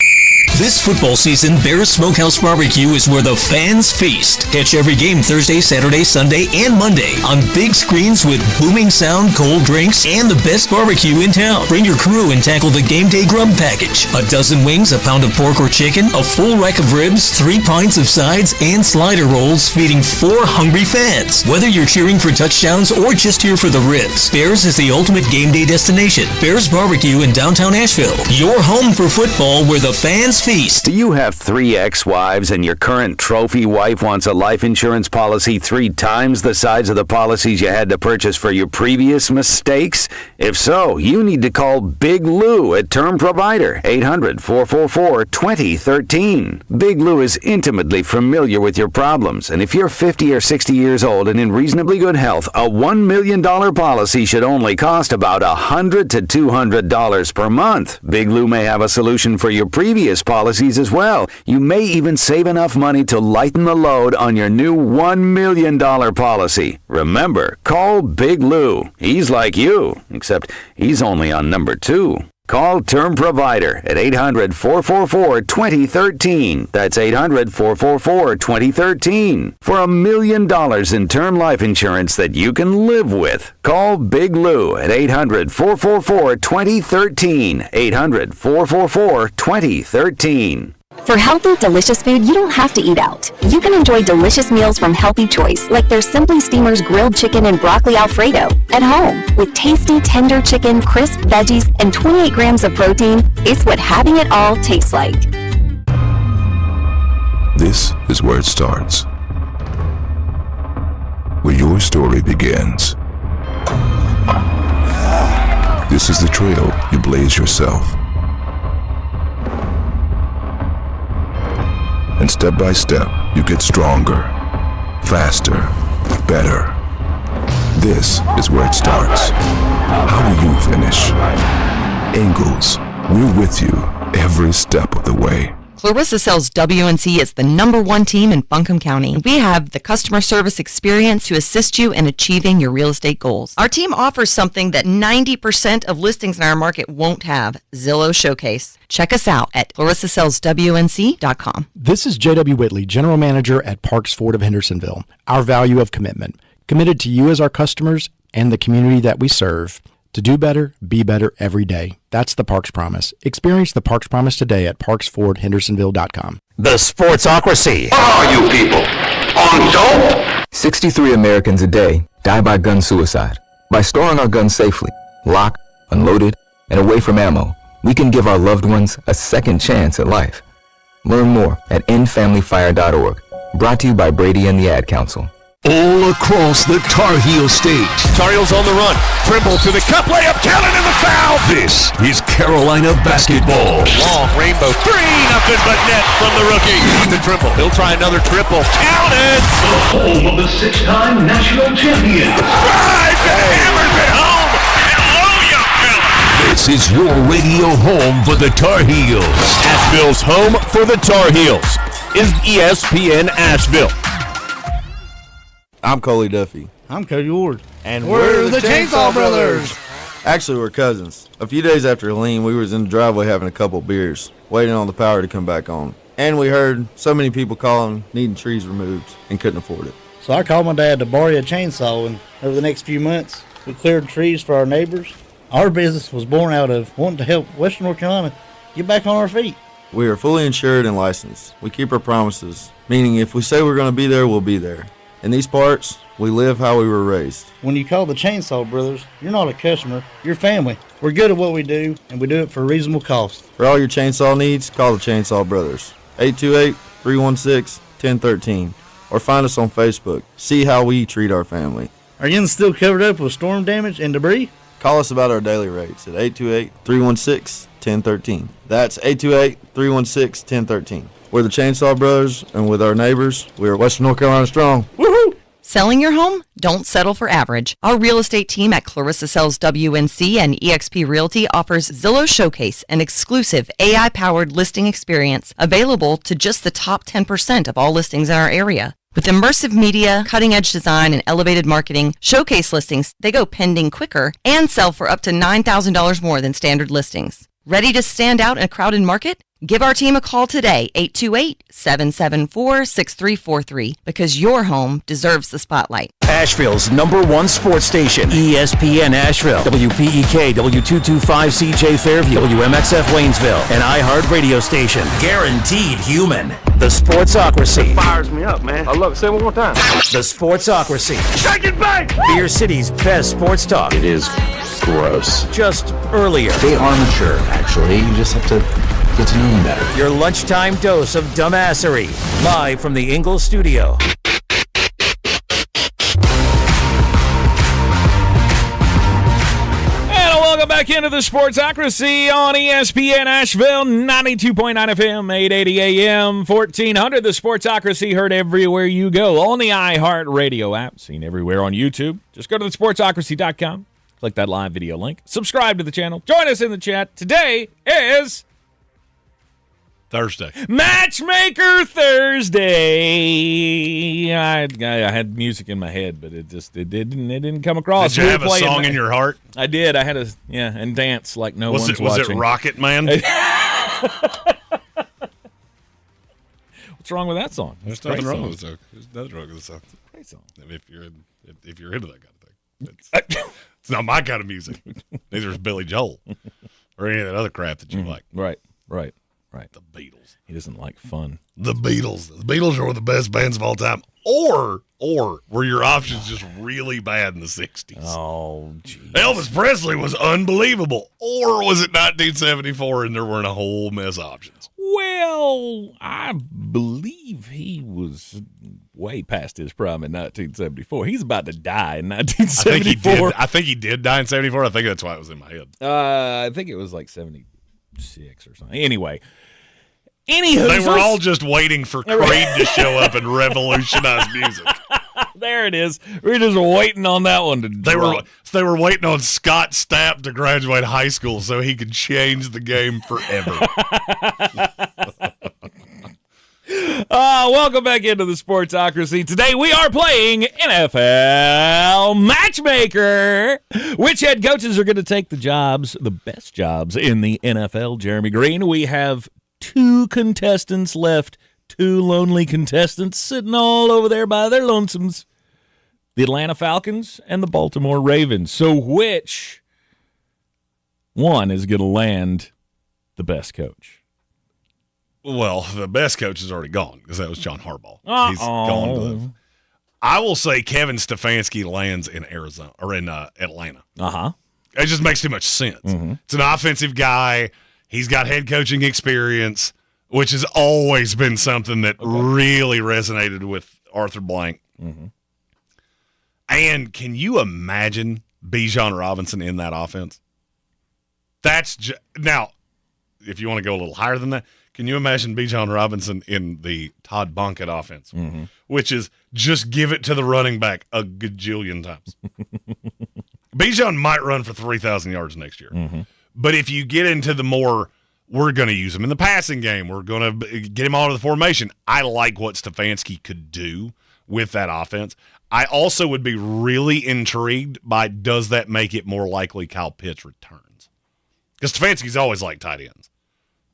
This football season, Bears Smokehouse Barbecue is where the fans feast. Catch every game Thursday, Saturday, Sunday, and Monday on big screens with booming sound, cold drinks, and the best barbecue in town. Bring your crew and tackle the game day grub package. A dozen wings, a pound of pork or chicken, a full rack of ribs, 3 pints of sides, and slider rolls feeding 4 hungry fans. Whether you're cheering for touchdowns or just here for the ribs, Bears is the ultimate game day destination. Bears Barbecue in downtown Asheville. Your home for football where the fans feast. Do you have 3 ex-wives and your current trophy wife wants a life insurance policy 3 times the size of the policies you had to purchase for your previous mistakes? If so, you need to call Big Lou at Term Provider, 800-444-2013. Big Lou is intimately familiar with your problems, and if you're 50 or 60 years old and in reasonably good health, a $1 million policy should only cost about $100 to $200 per month. Big Lou may have a solution for your previous policies as well. You may even save enough money to lighten the load on your new $1 million policy. Remember, call Big Lou. He's like you, except he's only on number 2. Call Term Provider at 800-444-2013. That's 800-444-2013. For $1 million in term life insurance that you can live with. Call Big Lou at 800-444-2013. 800-444-2013. For healthy, delicious food, you don't have to eat out. You can enjoy delicious meals from Healthy Choice, like their Simply Steamers grilled chicken and broccoli Alfredo, at home. With tasty, tender chicken, crisp veggies, and 28 grams of protein, it's what having it all tastes like. This is where it starts. Where your story begins. This is the trail you blaze yourself. And step by step, you get stronger, faster, better. This is where it starts. How will you finish? Ingalls, we're with you every step of the way. Clarissa Sells WNC is the #1 team in Buncombe County. We have the customer service experience to assist you in achieving your real estate goals. Our team offers something that 90% of listings in our market won't have, Zillow Showcase. Check us out at clarissasellswnc.com. This is J.W. Whitley, General Manager at Parks Ford of Hendersonville. Our value of commitment. Committed to you as our customers and the community that we serve. To do better, be better every day. That's the Parks Promise. Experience the Parks Promise today at parksfordhendersonville.com. The Sportsocracy. What are you people? On dope? 63 Americans a day die by gun suicide. By storing our guns safely, locked, unloaded, and away from ammo, we can give our loved ones a second chance at life. Learn more at endfamilyfire.org. Brought to you by Brady and the Ad Council. All across the Tar Heel stage. Tar Heels on the run. Trimble to the cup, layup, counted in the foul. This is Carolina basketball. Long rainbow, 3-0 but net from the rookie. The Trimble, he'll try another triple. Counted. The home of the 6-time national champion. Drives and hammers it home. And low, young fella. This is your radio home for the Tar Heels. Asheville's home for the Tar Heels is ESPN Asheville. I'm Coley Duffy. I'm Cody Ward. And we're the Chainsaw Brothers. Actually, we're cousins. A few days after Helene, we was in the driveway having a couple beers, waiting on the power to come back on. And we heard so many people calling, needing trees removed, and couldn't afford it. So I called my dad to borrow a chainsaw, and over the next few months, we cleared trees for our neighbors. Our business was born out of wanting to help Western North Carolina get back on our feet. We are fully insured and licensed. We keep our promises, meaning if we say we're going to be there, we'll be there. In these parts, we live how we were raised. When you call the Chainsaw Brothers, you're not a customer, you're family. We're good at what we do, and we do it for a reasonable cost. For all your chainsaw needs, call the Chainsaw Brothers. 828-316-1013. Or find us on Facebook. See how we treat our family. Are you still covered up with storm damage and debris? Call us about our daily rates at 828-316-1013. That's 828-316-1013. We're the Chainsaw Brothers, and with our neighbors, we are Western North Carolina strong. Woohoo! Selling your home? Don't settle for average. Our real estate team at Clarissa Sells WNC and eXp Realty offers Zillow Showcase, an exclusive AI-powered listing experience available to just the top 10% of all listings in our area. With immersive media, cutting-edge design, and elevated marketing, Showcase listings, they go pending quicker and sell for up to $9,000 more than standard listings. Ready to stand out in a crowded market? Give our team a call today, 828-774-6343, because your home deserves the spotlight. Asheville's #1 sports station, ESPN Asheville, WPEK, W225CJ Fairview, WMXF Waynesville, an iHeart radio station. Guaranteed human. The Sportsocracy. That fires me up, man. I love it. Say it one more time. The Sportsocracy. Shake it back! Beer City's best sports talk. It is gross. Just earlier. They are mature, actually. You just have to get to know them better. Your lunchtime dose of dumbassery. Live from the Ingalls studio. Welcome back into the Sportsocracy on ESPN Asheville, 92.9 FM, 880 AM, 1400. The Sportsocracy heard everywhere you go on the iHeart Radio app, seen everywhere on YouTube. Just go to thesportsocracy.com, click that live video link, subscribe to the channel, join us in the chat. Today is Thursday. Matchmaker Thursday. I had music in my head, but it didn't come across. Did you have a song in your heart? I did. I had and dance like no one's watching. Was it Rocket Man? What's wrong with that song? There's nothing wrong with it. There's nothing wrong with the song. It's a great song. If you're into that kind of thing, it's not my kind of music. Neither is Billy Joel or any of that other crap that you like. Right. The Beatles. He doesn't like fun. The Beatles. The Beatles are one of the best bands of all time. Or were your options just really bad in the 60s? Oh, geez. Elvis Presley was unbelievable. Or was it 1974 and there weren't a whole mess of options? Well, I believe he was way past his prime in 1974. He's about to die in 1974. I think he did die in 74. I think that's why it was in my head. I think it was like 76 or something. Anyway. Anywho, they were all just waiting for Creed to show up and revolutionize music. There it is. We're just waiting on that one to drop. They were waiting on Scott Stapp to graduate high school so he could change the game forever. Welcome back into the Sportsocracy. Today we are playing NFL Matchmaker. Which head coaches are going to take the jobs, the best jobs in the NFL? Jeremy Green, we have 2 contestants left, 2 lonely contestants sitting all over there by their lonesomes. The Atlanta Falcons and the Baltimore Ravens. So which one is going to land the best coach? Well, the best coach is already gone because that was John Harbaugh. He's gone. I will say Kevin Stefanski lands in Arizona or in Atlanta. It just makes too much sense. It's an offensive guy. He's got head coaching experience, which has always been something that really resonated with Arthur Blank. And can you imagine Bijan Robinson in that offense? Now, if you want to go a little higher than that, can you imagine Bijan Robinson in the Todd Bonkett offense, which is just give it to the running back a gajillion times? Bijan might run for 3,000 yards next year. But if you get into the more, we're going to use him in the passing game, we're going to get him out of the formation. I like what Stefanski could do with that offense. I also would be really intrigued by, does that make it more likely Kyle Pitts returns? Because Stefanski's always liked tight ends.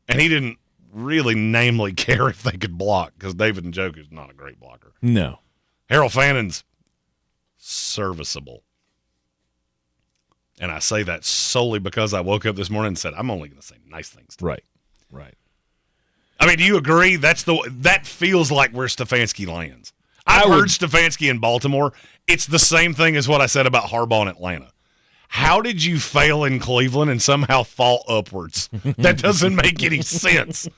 And he didn't really namely care if they could block because David Njoku's not a great blocker. No. Harold Fannon's serviceable. And I say that solely because I woke up this morning and said, I'm only going to say nice things today. Right. I mean, do you agree? That feels like where Stefanski lands. I've heard Stefanski in Baltimore. It's the same thing as what I said about Harbaugh in Atlanta. How did you fail in Cleveland and somehow fall upwards? That doesn't make any sense.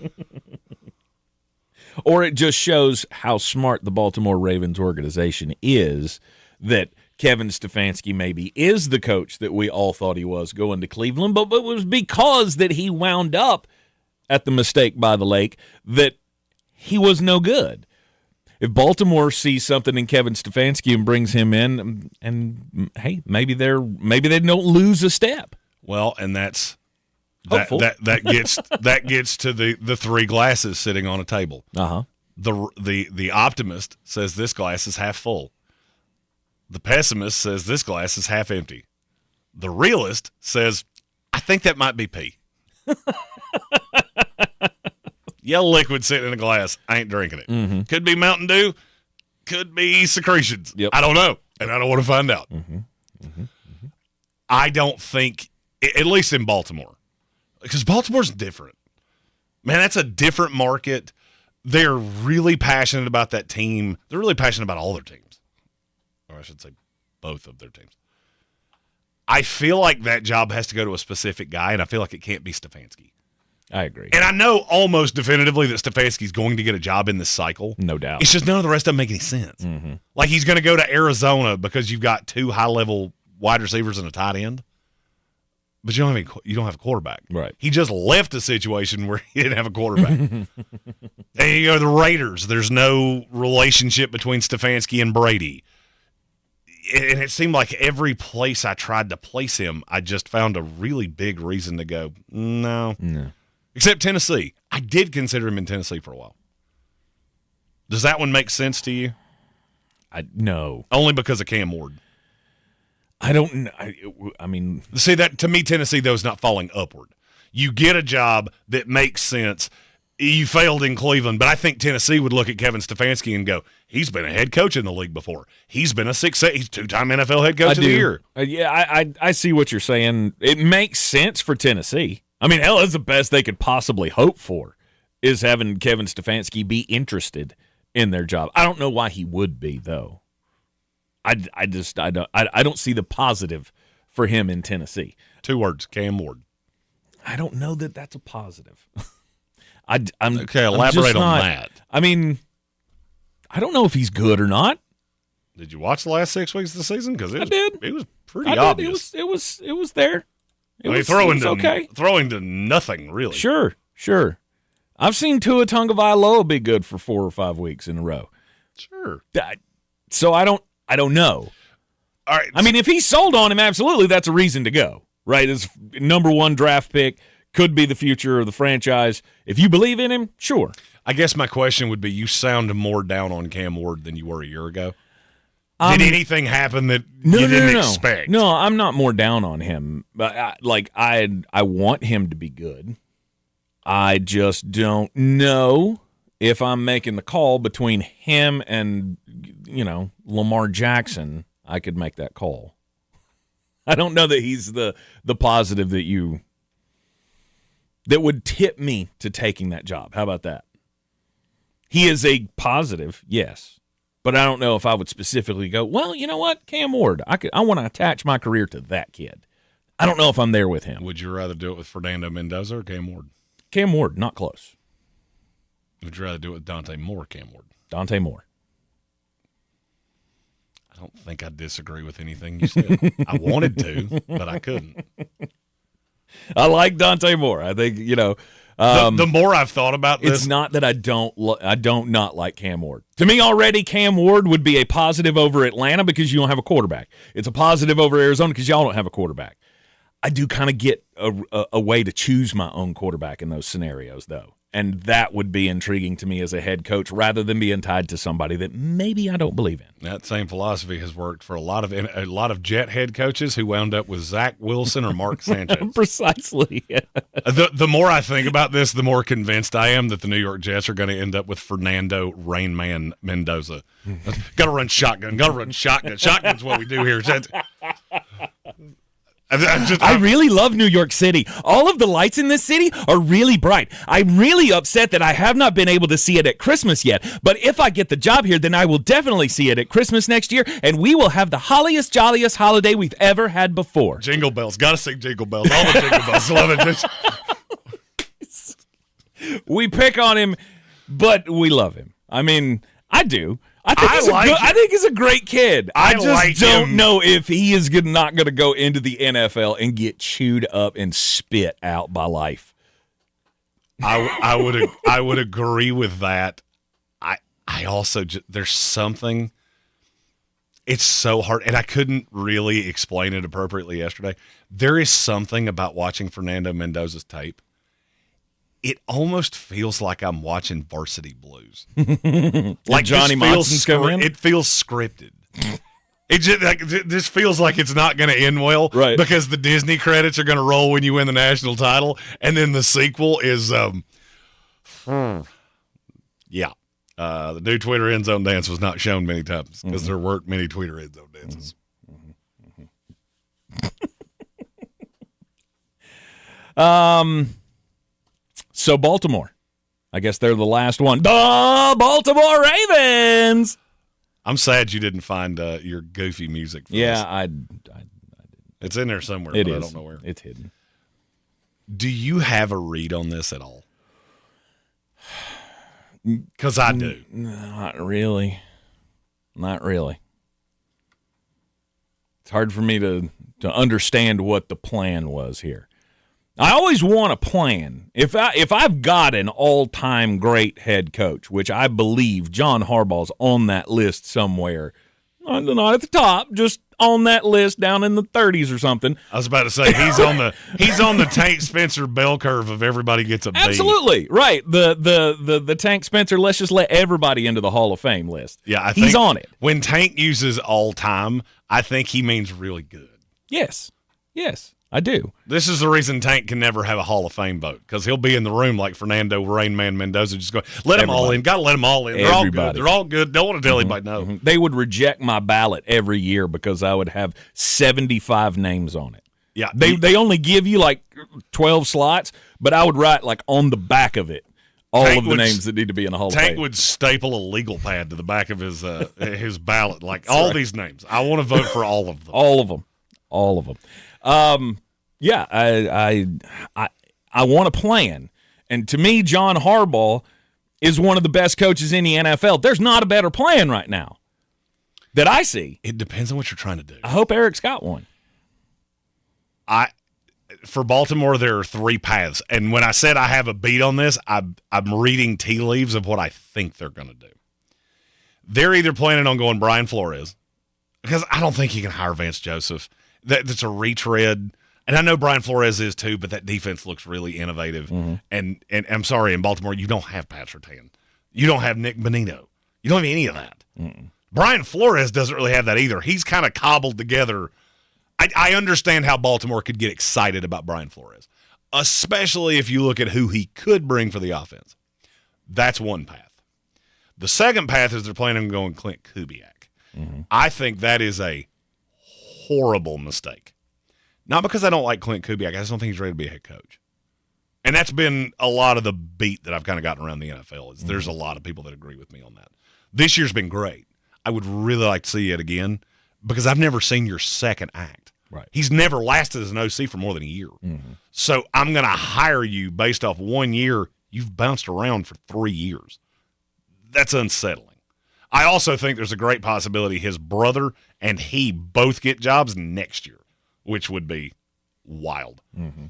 Or it just shows how smart the Baltimore Ravens organization is, that Kevin Stefanski maybe is the coach that we all thought he was going to Cleveland, but it was because that he wound up at the mistake by the lake that he was no good. if Baltimore sees something in Kevin Stefanski and brings him in, and hey, maybe they don't lose a step. Well, and that gets to the three glasses sitting on a table. The optimist says this glass is half full. The pessimist says this glass is half empty. The realist says, I think that might be pee. Yellow liquid sitting in a glass. I ain't drinking it. Mm-hmm. Could be Mountain Dew. Could be secretions. I don't know, and I don't want to find out. I don't think, at least in Baltimore, because Baltimore's different. Man, that's a different market. They're really passionate about that team. They're really passionate about all their teams. Or I should say both of their teams. I feel like that job has to go to a specific guy, and I feel like it can't be Stefanski. I agree. And I know almost definitively that Stefanski's going to get a job in this cycle. No doubt. It's just none of the rest doesn't make any sense. Like he's going to go to Arizona because you've got two high-level wide receivers and a tight end, but you don't have a quarterback. Right. He just left a situation where he didn't have a quarterback. And you go to the Raiders. There's no relationship between Stefanski and Brady. And it seemed like every place I tried to place him, I just found a really big reason to go, no. Except Tennessee. I did consider him in Tennessee for a while. Does that one make sense to you? No. Only because of Cam Ward. I don't. I mean, see that to me, Tennessee though is not falling upward. You get a job that makes sense. You failed in Cleveland, but I think Tennessee would look at Kevin Stefanski and go, he's been a head coach in the league before. He's been he's two-time NFL head coach of the year. I see what you're saying. It makes sense for Tennessee. I mean, hell, that's the best they could possibly hope for, is having Kevin Stefanski be interested in their job. I don't know why he would be, though. I don't see the positive for him in Tennessee. 2 words, Cam Ward. I don't know that that's a positive. Elaborate on that. I mean, I don't know if he's good or not. Did you watch the last 6 weeks of the season? Because it was pretty I obvious. It was there. Throwing to nothing, really. Sure. I've seen Tua Tagovailoa be good for 4 or 5 weeks in a row. Sure. So I don't know. All right. I mean, if he's sold on him, absolutely, that's a reason to go. Right? As number 1 draft pick, could be the future of the franchise. If you believe in him, sure. I guess my question would be, you sound more down on Cam Ward than you were a year ago. Did anything happen that you didn't expect? No, I'm not more down on him. But I want him to be good. I just don't know if I'm making the call between him and, Lamar Jackson. I could make that call. I don't know that he's the positive that would tip me to taking that job. How about that? He is a positive, yes. But I don't know if I would specifically go, well, you know what, Cam Ward, I want to attach my career to that kid. I don't know if I'm there with him. Would you rather do it with Fernando Mendoza or Cam Ward? Cam Ward, not close. Would you rather do it with Dante Moore or Cam Ward? Dante Moore. I don't think I disagree with anything you said. I wanted to, but I couldn't. I like Dante Moore. I think, the more I've thought about this, it's not that I don't not like Cam Ward. To me, already Cam Ward would be a positive over Atlanta because you don't have a quarterback. It's a positive over Arizona because y'all don't have a quarterback. I do kind of get a way to choose my own quarterback in those scenarios, though, and that would be intriguing to me as a head coach rather than being tied to somebody that maybe I don't believe in. That same philosophy has worked for a lot of Jet head coaches who wound up with Zach Wilson or Mark Sanchez. Precisely. The more I think about this, the more convinced I am that the New York Jets are going to end up with Fernando Rain Man Mendoza. Got to run shotgun. Shotgun's what we do here. I really love New York City. All of the lights in this city are really bright. I'm really upset that I have not been able to see it at Christmas yet. But if I get the job here, then I will definitely see it at Christmas next year, and we will have the holliest, jolliest holiday we've ever had before. Jingle bells. Got to sing jingle bells. All the jingle bells. Love it. We pick on him, but we love him. I mean, I do. I think he's a great kid. I just don't know if he is not going to go into the NFL and get chewed up and spit out by life. I would agree with that. I I also there's something. It's so hard, and I couldn't really explain it appropriately yesterday. There is something about watching Fernando Mendoza's tape. It almost feels like I'm watching Varsity Blues. Like Johnny Monson's coming in? It feels scripted. It just this feels like it's not going to end well, right? Because the Disney credits are going to roll when you win the national title, and then the sequel is, yeah. The new Twitter end zone dance was not shown many times because there weren't many Twitter end zone dances. So Baltimore, I guess they're the last one. The Baltimore Ravens. I'm sad you didn't find your goofy music. For this. I it's in there somewhere. It but is. I don't know where. It's hidden. Do you have a read on this at all? Because I do. Not really. Not really. It's hard for me to understand what the plan was here. I always want a plan. If I've got an all-time great head coach, which I believe John Harbaugh's on that list somewhere, not at the top, just on that list down in the 30s or something. I was about to say he's on the Tank Spencer bell curve of everybody gets a B. Absolutely right. The Tank Spencer. Let's just let everybody into the Hall of Fame list. Yeah, I he's think on it. When Tank uses all time, I think he means really good. Yes, I do. This is the reason Tank can never have a Hall of Fame vote, because he'll be in the room like Fernando Rainman Mendoza, just going, let them all in. Got to let them all in. They're all good. They're all good. Don't want to tell anybody no. Mm-hmm. They would reject my ballot every year because I would have 75 names on it. Yeah, they only give you like 12 slots, but I would write like on the back of it all of the names that need to be in the Hall of Fame. Tank would staple a legal pad to the back of his his ballot, like all these names. I want to vote for all of them. All of them. Yeah, I want a plan. And to me, John Harbaugh is one of the best coaches in the NFL. There's not a better plan right now that I see. It depends on what you're trying to do. I hope Eric's got one. For Baltimore, there are three paths. And when I said I have a beat on this, I'm reading tea leaves of what I think they're going to do. They're either planning on going Brian Flores, because I don't think he can hire Vance Joseph. That's a retread. And I know Brian Flores is too, but that defense looks really innovative. Mm-hmm. And I'm sorry, in Baltimore, you don't have Pat Surtain. You don't have Nick Bonino. You don't have any of that. Mm-mm. Brian Flores doesn't really have that either. He's kind of cobbled together. I understand how Baltimore could get excited about Brian Flores, especially if you look at who he could bring for the offense. That's one path. The second path is they're planning on going Clint Kubiak. Mm-hmm. I think that is a horrible mistake. Not because I don't like Clint Kubiak. I just don't think he's ready to be a head coach. And that's been a lot of the beat that I've kind of gotten around the NFL. Is there's a lot of people that agree with me on that. This year's been great. I would really like to see it again because I've never seen your second act. Right. He's never lasted as an OC for more than a year. Mm-hmm. So I'm going to hire you based off 1 year. You've bounced around for 3 years. That's unsettling. I also think there's a great possibility his brother and he both get jobs next year, which would be wild. Mm-hmm.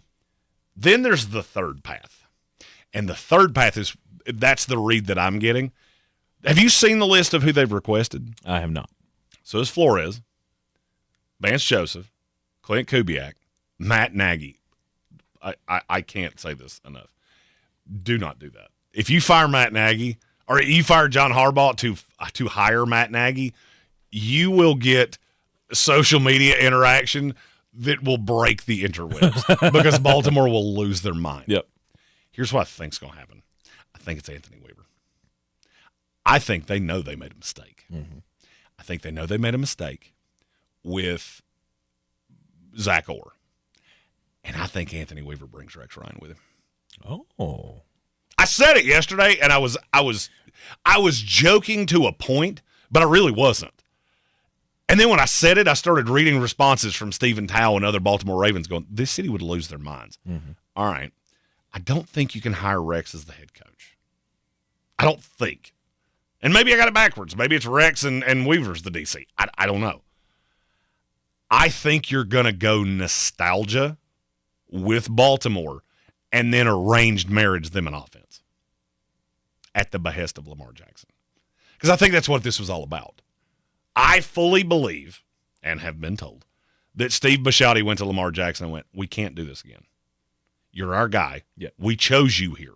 Then there's the third path. And the third path that's the read that I'm getting. Have you seen the list of who they've requested? I have not. So it's Flores, Vance Joseph, Clint Kubiak, Matt Nagy. I can't say this enough. Do not do that. If you fire Matt Nagy, or you fire John Harbaugh to hire Matt Nagy, you will get social media interaction that will break the interwebs because Baltimore will lose their mind. Yep. Here's what I think's going to happen. I think it's Anthony Weaver. I think they know they made a mistake. Mm-hmm. I think they know they made a mistake with Zach Orr. And I think Anthony Weaver brings Rex Ryan with him. Oh. I said it yesterday, and I was joking to a point, but I really wasn't. And then when I said it, I started reading responses from Stephen Towle and other Baltimore Ravens going, this city would lose their minds. Mm-hmm. All right. I don't think you can hire Rex as the head coach. I don't think. And maybe I got it backwards. Maybe it's Rex and Weaver's the DC. I don't know. I think you're going to go nostalgia with Baltimore and then arranged marriage them an offense at the behest of Lamar Jackson. Because I think that's what this was all about. I fully believe, and have been told, that Steve Bisciotti went to Lamar Jackson and went, we can't do this again. You're our guy. Yep. We chose you here.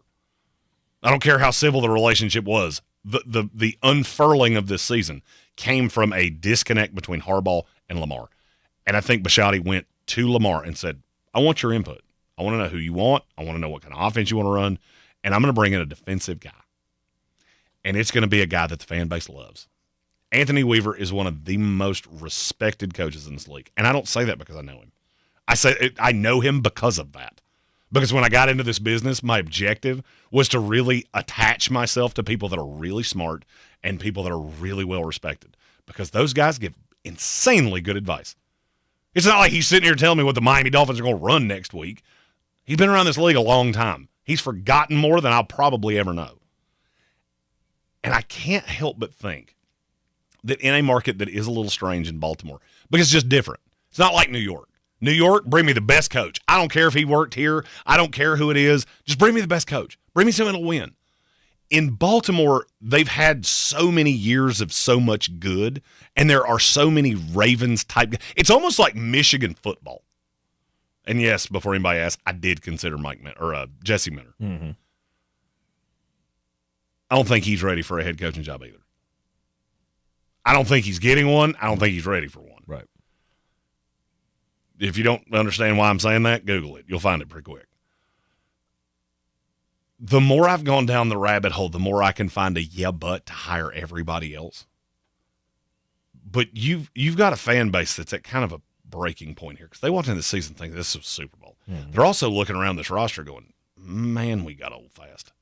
I don't care how civil the relationship was. The unfurling of this season came from a disconnect between Harbaugh and Lamar. And I think Bisciotti went to Lamar and said, I want your input. I want to know who you want. I want to know what kind of offense you want to run. And I'm going to bring in a defensive guy. And it's going to be a guy that the fan base loves. Anthony Weaver is one of the most respected coaches in this league. And I don't say that because I know him. I know him because of that. Because when I got into this business, my objective was to really attach myself to people that are really smart and people that are really well respected. Because those guys give insanely good advice. It's not like he's sitting here telling me what the Miami Dolphins are going to run next week. He's been around this league a long time. He's forgotten more than I'll probably ever know. And I can't help but think that in a market that is a little strange in Baltimore, because it's just different. It's not like New York. New York, bring me the best coach. I don't care if he worked here. I don't care who it is. Just bring me the best coach. Bring me someone that'll win. In Baltimore, they've had so many years of so much good, and there are so many Ravens type. It's almost like Michigan football. And yes, before anybody asks, I did consider Jesse Minter. Mm-hmm. I don't think he's ready for a head coaching job either. I don't think he's getting one. I don't think he's ready for one. Right. If you don't understand why I'm saying that, Google it. You'll find it pretty quick. The more I've gone down the rabbit hole, the more I can find a but to hire everybody else. But you've got a fan base that's at kind of a breaking point here because they walked into the season thinking this is Super Bowl. Mm-hmm. They're also looking around this roster going, man, we got old fast.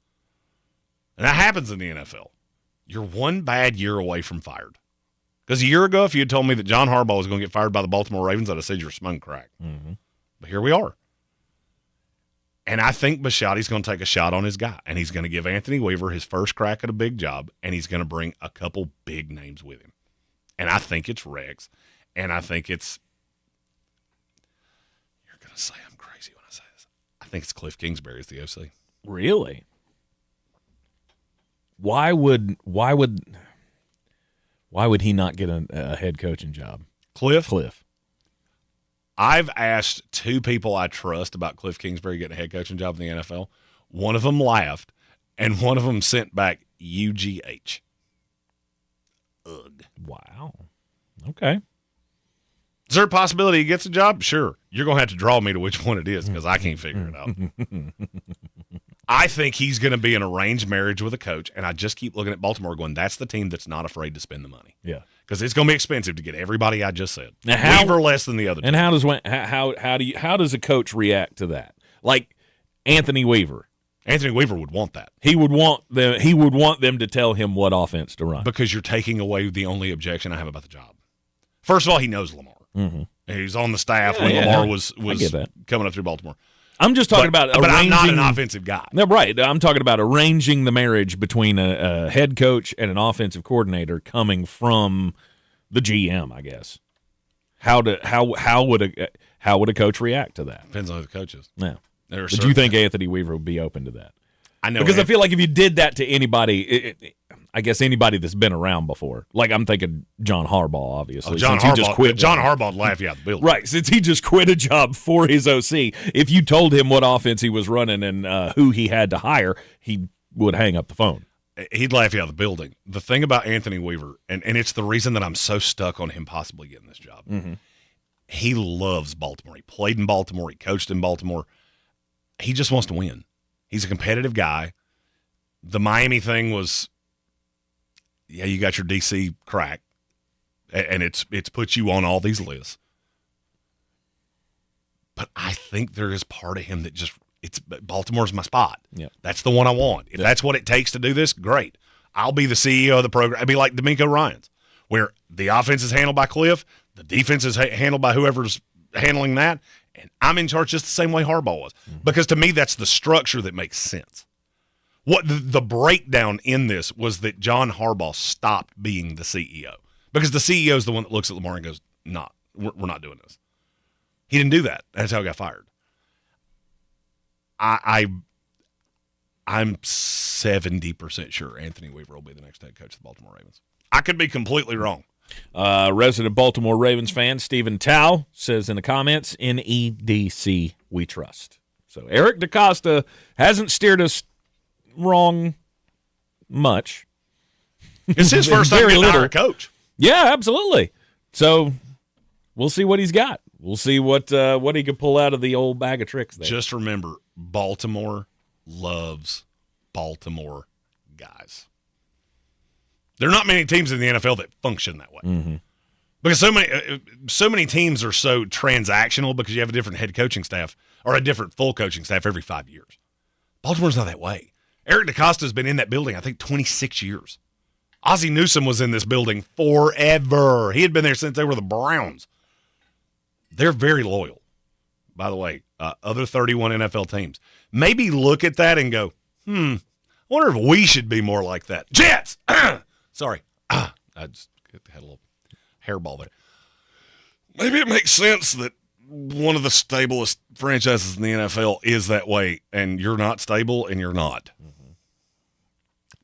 And that happens in the NFL. You're one bad year away from fired. Because a year ago, if you had told me that John Harbaugh was going to get fired by the Baltimore Ravens, I'd have said you're smoking crack. Mm-hmm. But here we are. And I think Bisciotti's going to take a shot on his guy, and he's going to give Anthony Weaver his first crack at a big job, and he's going to bring a couple big names with him. And I think it's Rex, and I think it's – you're going to say I'm crazy when I say this. I think it's Cliff Kingsbury as the OC. Really? Why would he not get a head coaching job? Cliff. I've asked two people I trust about Cliff Kingsbury getting a head coaching job in the NFL. One of them laughed, and one of them sent back UGH. Ugh. Wow. Okay. Is there a possibility he gets a job? Sure. You're going to have to draw me to which one it is because I can't figure it out. I think he's going to be an arranged marriage with a coach, and I just keep looking at Baltimore going, that's the team that's not afraid to spend the money. Yeah. Because it's going to be expensive to get everybody I just said. Now Weaver less than the other two. And how does a coach react to that? Like Anthony Weaver. Anthony Weaver would want that. He would want them to tell him what offense to run. Because you're taking away the only objection I have about the job. First of all, he knows Lamar. Mm-hmm. He's on the staff when Lamar was coming up through Baltimore. I'm just talking about arranging. But I'm not an offensive guy. No, right. I'm talking about arranging the marriage between a head coach and an offensive coordinator coming from the GM, I guess. How would a coach react to that? Depends on who the coach is. Yeah. But do you think Anthony Weaver would be open to that? I know. Because I feel like if you did that to anybody, I guess anybody that's been around before. Like I'm thinking John Harbaugh, obviously. John Harbaugh would laugh you out the building. Right. Since he just quit a job for his OC, if you told him what offense he was running and who he had to hire, he would hang up the phone. He'd laugh you out of the building. The thing about Anthony Weaver, and it's the reason that I'm so stuck on him possibly getting this job, he loves Baltimore. He played in Baltimore. He coached in Baltimore. He just wants to win. He's a competitive guy. The Miami thing was, you got your DC crack, and it's put you on all these lists. But I think there is part of him that just, Baltimore's my spot. Yeah. That's the one I want. If that's what it takes to do this, great. I'll be the CEO of the program. I'd be like D'Amico Ryans, where the offense is handled by Cliff, the defense is handled by whoever's handling that, and I'm in charge just the same way Harbaugh was. Because to me, that's the structure that makes sense. What the breakdown in this was that John Harbaugh stopped being the CEO. Because the CEO is the one that looks at Lamar and goes, we're not doing this. He didn't do that. That's how he got fired. I I'm 70% sure Anthony Weaver will be the next head coach of the Baltimore Ravens. I could be completely wrong. Resident Baltimore Ravens fan Stephen Tao says in the comments, NEDC, we trust. So Eric DaCosta hasn't steered us wrong much. It's his first time being a coach. Yeah, absolutely. So we'll see what he's got. We'll see what he can pull out of the old bag of tricks there. Just remember, Baltimore loves Baltimore guys. There are not many teams in the NFL that function that way. Mm-hmm. Because so many teams are so transactional because you have a different head coaching staff or a different full coaching staff every 5 years. Baltimore's not that way. Eric DaCosta's been in that building, I think, 26 years. Ozzie Newsome was in this building forever. He had been there since they were the Browns. They're very loyal, by the way, other 31 NFL teams. Maybe look at that and go, I wonder if we should be more like that. Jets! Sorry. I just had a little hairball there. Maybe it makes sense that one of the stablest franchises in the NFL is that way, and you're not stable, and you're not.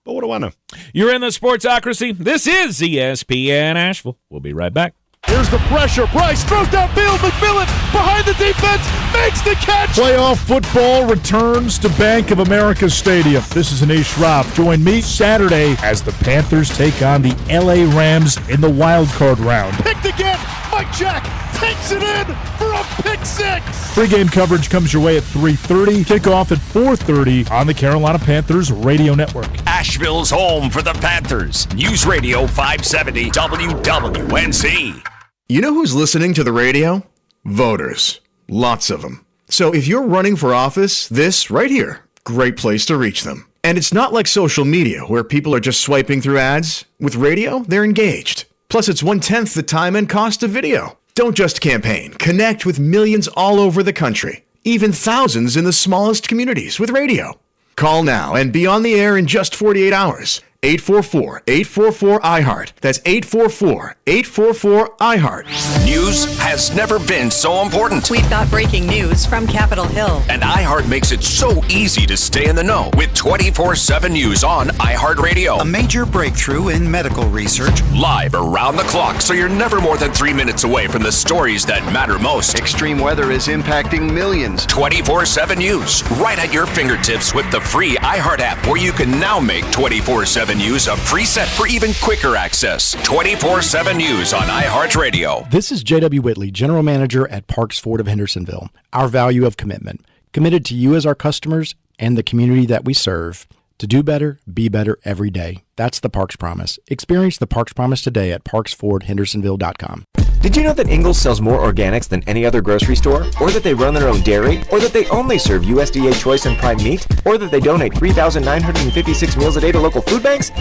But what do I know? You're in the Sportsocracy. This is ESPN Asheville. We'll be right back. Here's the pressure. Bryce throws downfield. McMillan behind the defense makes the catch. Playoff football returns to Bank of America Stadium. This is Anish Shroff. Join me Saturday as the Panthers take on the LA Rams in the wild card round. Picked again. Mike Jack takes it in for a pick six. Pre-game coverage comes your way at 3:30. Kickoff at 4:30 on the Carolina Panthers radio network. Asheville's home for the Panthers. News Radio 570 WWNC. You know who's listening to the radio? Voters. Lots of them. So if you're running for office, this right here, great place to reach them. And it's not like social media where people are just swiping through ads. With radio, they're engaged. Plus, it's 1/10 the time and cost of video. Don't just campaign. Connect with millions all over the country, even thousands in the smallest communities with radio. Call now and be on the air in just 48 hours. 844-844-iHeart. That's 844-844-iHeart. News has never been so important. We've got breaking news from Capitol Hill. And iHeart makes it so easy to stay in the know with 24/7 news on iHeartRadio. A major breakthrough in medical research. Live around the clock, so you're never more than 3 minutes away from the stories that matter most. Extreme weather is impacting millions. 24/7 news, right at your fingertips with the free iHeart app, where you can now make 24/7 News a preset for even quicker access. 24/7 News on iHeartRadio. This is J.W. Whitley, General Manager at Parks Ford of Hendersonville. Our value of commitment. Committed to you as our customers and the community that we serve. To do better, be better every day. That's the Parks Promise. Experience the Parks Promise today at parksfordhendersonville.com. Did you know that Ingles sells more organics than any other grocery store? Or that they run their own dairy? Or that they only serve USDA Choice and Prime meat? Or that they donate 3,956 meals a day to local food banks?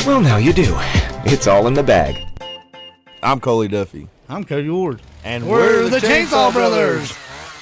Well, now you do. It's all in the bag. I'm Coley Duffy. I'm Cody Ward. And we're the Chainsaw Brothers.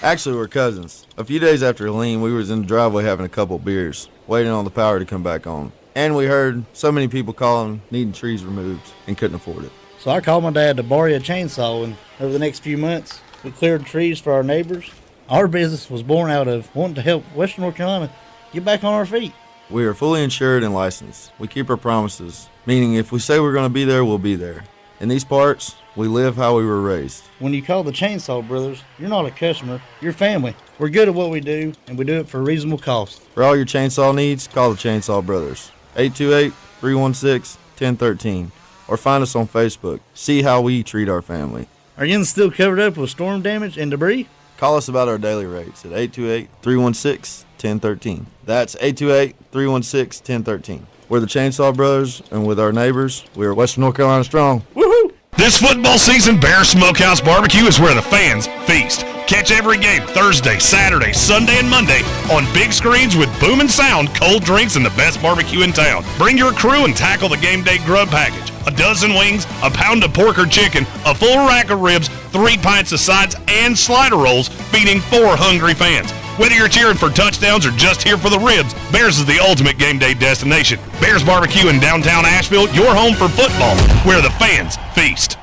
Actually, we're cousins. A few days after Helene, we was in the driveway having a couple beers, waiting on the power to come back on. And we heard so many people calling, needing trees removed, and couldn't afford it. So I called my dad to borrow a chainsaw, and over the next few months, we cleared trees for our neighbors. Our business was born out of wanting to help Western North Carolina get back on our feet. We are fully insured and licensed. We keep our promises, meaning if we say we're going to be there, we'll be there. In these parts, we live how we were raised. When you call the Chainsaw Brothers, you're not a customer, you're family. We're good at what we do, and we do it for a reasonable cost. For all your chainsaw needs, call the Chainsaw Brothers. 828-316-1013. Or find us on Facebook. See how we treat our family. Are you still covered up with storm damage and debris? Call us about our daily rates at 828-316-1013. That's 828-316-1013. We're the Chainsaw Brothers, and with our neighbors, we are Western North Carolina strong. Woohoo! This football season, Bear Smokehouse Barbecue is where the fans feast. Catch every game Thursday, Saturday, Sunday, and Monday on big screens with booming sound, cold drinks, and the best barbecue in town. Bring your crew and tackle the game day grub package. A dozen wings, a pound of pork or chicken, a full rack of ribs, 3 pints of sides, and slider rolls, feeding 4 hungry fans. Whether you're cheering for touchdowns or just here for the ribs, Bears is the ultimate game day destination. Bears Barbecue in downtown Asheville, your home for football, where the fans feast.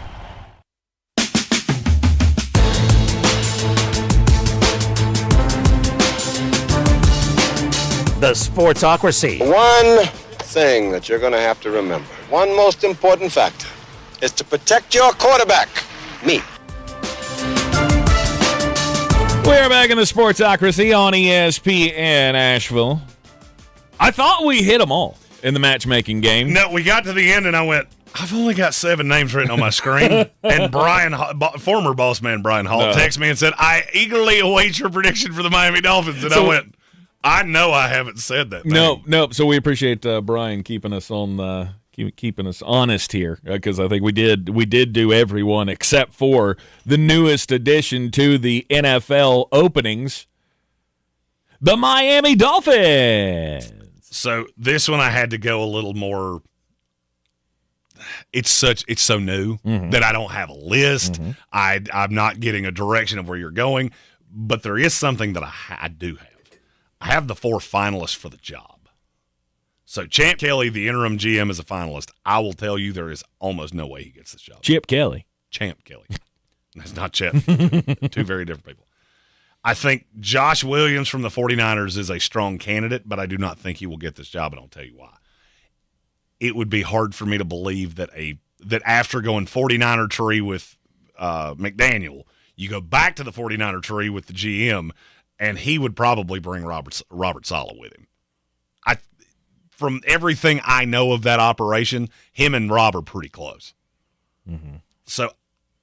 the Sportsocracy. One thing that you're going to have to remember, one most important factor, is to protect your quarterback, me. We're back in the Sportsocracy on ESPN Asheville. I thought we hit them all in the matchmaking game. No, we got to the end, and I went, I've only got 7 names written on my screen. And former boss man Brian Hall texted me and said, I eagerly await your prediction for the Miami Dolphins. And I went, I know I haven't said that name. Nope. So we appreciate Brian keeping us on keeping us honest here, because I think we did do everyone except for the newest addition to the NFL openings, the Miami Dolphins. So this one I had to go a little more. It's so new that I don't have a list. I'm not getting a direction of where you're going, but there is something that I do have. I have the 4 finalists for the job. So Champ Kelly, the interim GM, is a finalist. I will tell you there is almost no way he gets this job. Chip Kelly. Champ Kelly. That's not Chip. 2 very different people. I think Josh Williams from the 49ers is a strong candidate, but I do not think he will get this job, and I'll tell you why. It would be hard for me to believe that after going 49er tree with McDaniel, you go back to the 49er tree with the GM, and he would probably bring Robert Saleh with him. From everything I know of that operation, him and Rob are pretty close. So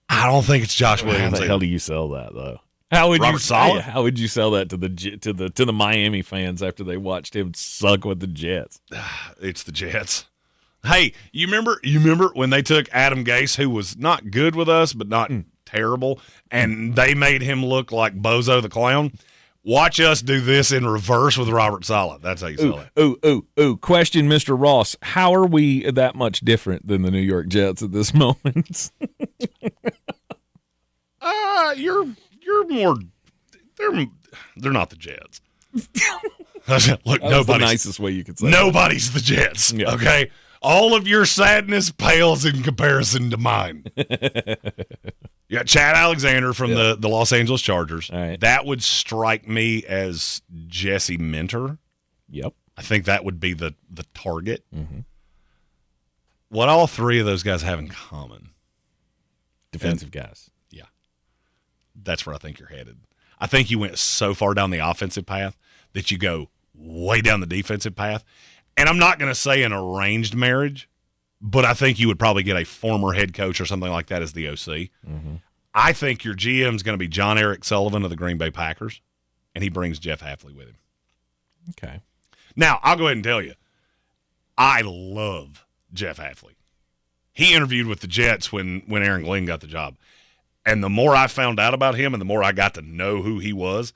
I don't think it's Josh Williams. How the hell do you sell that, though? How would Robert Saleh? How would you sell that to the Miami fans after they watched him suck with the Jets? It's the Jets. Hey, you remember when they took Adam Gase, who was not good with us, but not terrible, and they made him look like Bozo the Clown? Watch us do this in reverse with Robert Saleh. That's how you sell it. Ooh. Question, Mr. Ross. How are we that much different than the New York Jets at this moment? You're more. They're not the Jets. Look, nobody's the nicest way you could say. Nobody's the Jets. Yeah. Okay, all of your sadness pales in comparison to mine. You got Chad Alexander from the Los Angeles Chargers. Right. That would strike me as Jesse Minter. Yep. I think that would be the target. What all 3 of those guys have in common? Defensive guys. Yeah. That's where I think you're headed. I think you went so far down the offensive path that you go way down the defensive path. And I'm not going to say an arranged marriage, but I think you would probably get a former head coach or something like that as the OC. I think your GM is going to be John Eric Sullivan of the Green Bay Packers, and he brings Jeff Hafley with him. Okay. Now, I'll go ahead and tell you, I love Jeff Hafley. He interviewed with the Jets when Aaron Glenn got the job. And the more I found out about him and the more I got to know who he was,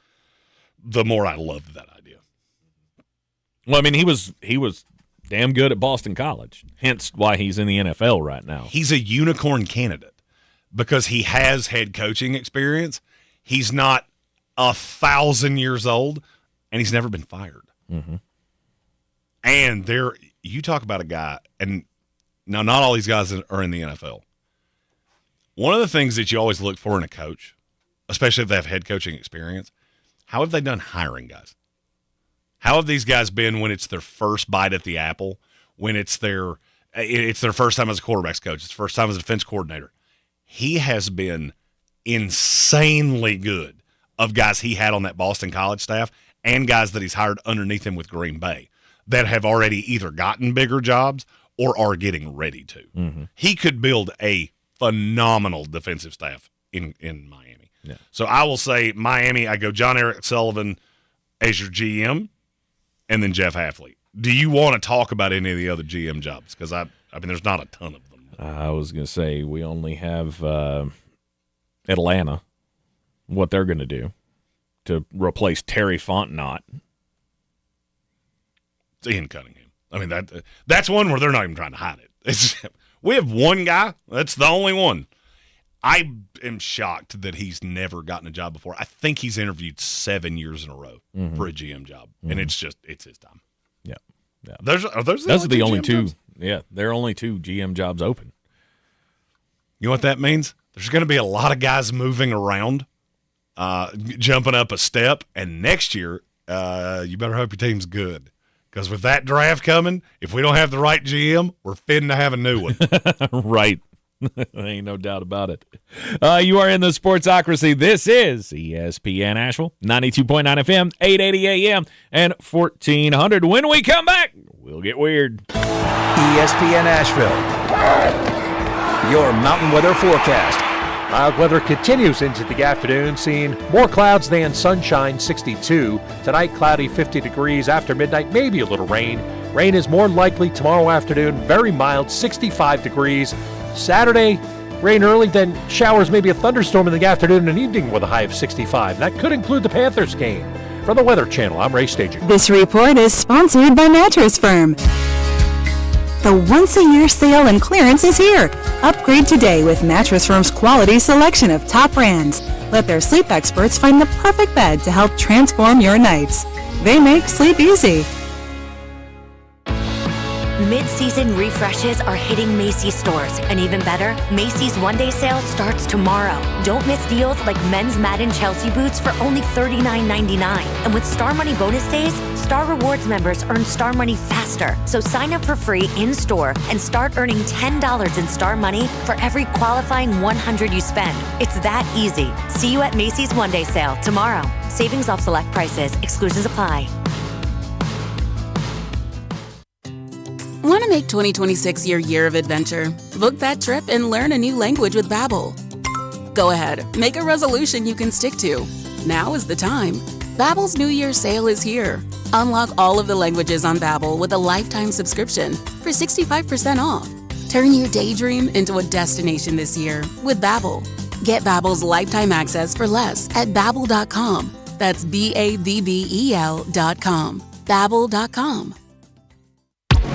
the more I loved that idea. Well, I mean, he was damn good at Boston College, hence why he's in the NFL right now. He's a unicorn candidate because he has head coaching experience. He's not 1,000 years old, and he's never been fired. And you talk about a guy, and now not all these guys are in the NFL. One of the things that you always look for in a coach, especially if they have head coaching experience, how have they done hiring guys? How have these guys been when it's their first bite at the apple, when it's their first time as a quarterback's coach, it's first time as a defense coordinator? He has been insanely good of guys he had on that Boston College staff and guys that he's hired underneath him with Green Bay that have already either gotten bigger jobs or are getting ready to. He could build a phenomenal defensive staff in Miami. Yeah. So I will say Miami, I go John Eric Sullivan as your GM, and then Jeff Hafley. Do you want to talk about any of the other GM jobs? Because I mean, there's not a ton of them. I was going to say we only have Atlanta, what they're going to do to replace Terry Fontenot. It's Ian Cunningham. I mean, that's one where they're not even trying to hide it. We have one guy. That's the only one. I am shocked that he's never gotten a job before. I think he's interviewed 7 years in a row for a GM job, and it's his time. Yeah. Those are the only two. jobs? Yeah, there are only 2 GM jobs open. You know what that means? There's going to be a lot of guys moving around, jumping up a step, and next year, you better hope your team's good. Because with that draft coming, if we don't have the right GM, we're fitting to have a new one. Right. Ain't no doubt about it. You are in the Sportsocracy. This is ESPN Asheville, 92.9 FM, 880 AM, and 1400. When we come back, we'll get weird. ESPN Asheville, your mountain weather forecast. Mild weather continues into the afternoon, seeing more clouds than sunshine, 62. Tonight, cloudy, 50 degrees. After midnight, maybe a little rain. Rain is more likely tomorrow afternoon, very mild, 65 degrees. Saturday, rain early, then showers, maybe a thunderstorm in the afternoon and evening with a high of 65. That could include the Panthers game. From the Weather Channel, I'm Ray Staging. This report is sponsored by Mattress Firm. The once-a-year sale and clearance is here. Upgrade today with Mattress Firm's quality selection of top brands. Let their sleep experts find the perfect bed to help transform your nights. They make sleep easy. Mid-season refreshes are hitting Macy's stores. And even better, Macy's one-day sale starts tomorrow. Don't miss deals like men's Madden Chelsea boots for only $39.99. And with Star Money bonus days, Star Rewards members earn Star Money faster. So sign up for free in-store and start earning $10 in Star Money for every qualifying $100 you spend. It's that easy. See you at Macy's one-day sale tomorrow. Savings off select prices. Exclusions apply. Want to make 2026 your year of adventure? Book that trip and learn a new language with Babbel. Go ahead, make a resolution you can stick to. Now is the time. Babbel's New Year sale is here. Unlock all of the languages on Babbel with a lifetime subscription for 65% off. Turn your daydream into a destination this year with Babbel. Get Babbel's lifetime access for less at Babbel.com. That's Babbel.com. Babbel.com.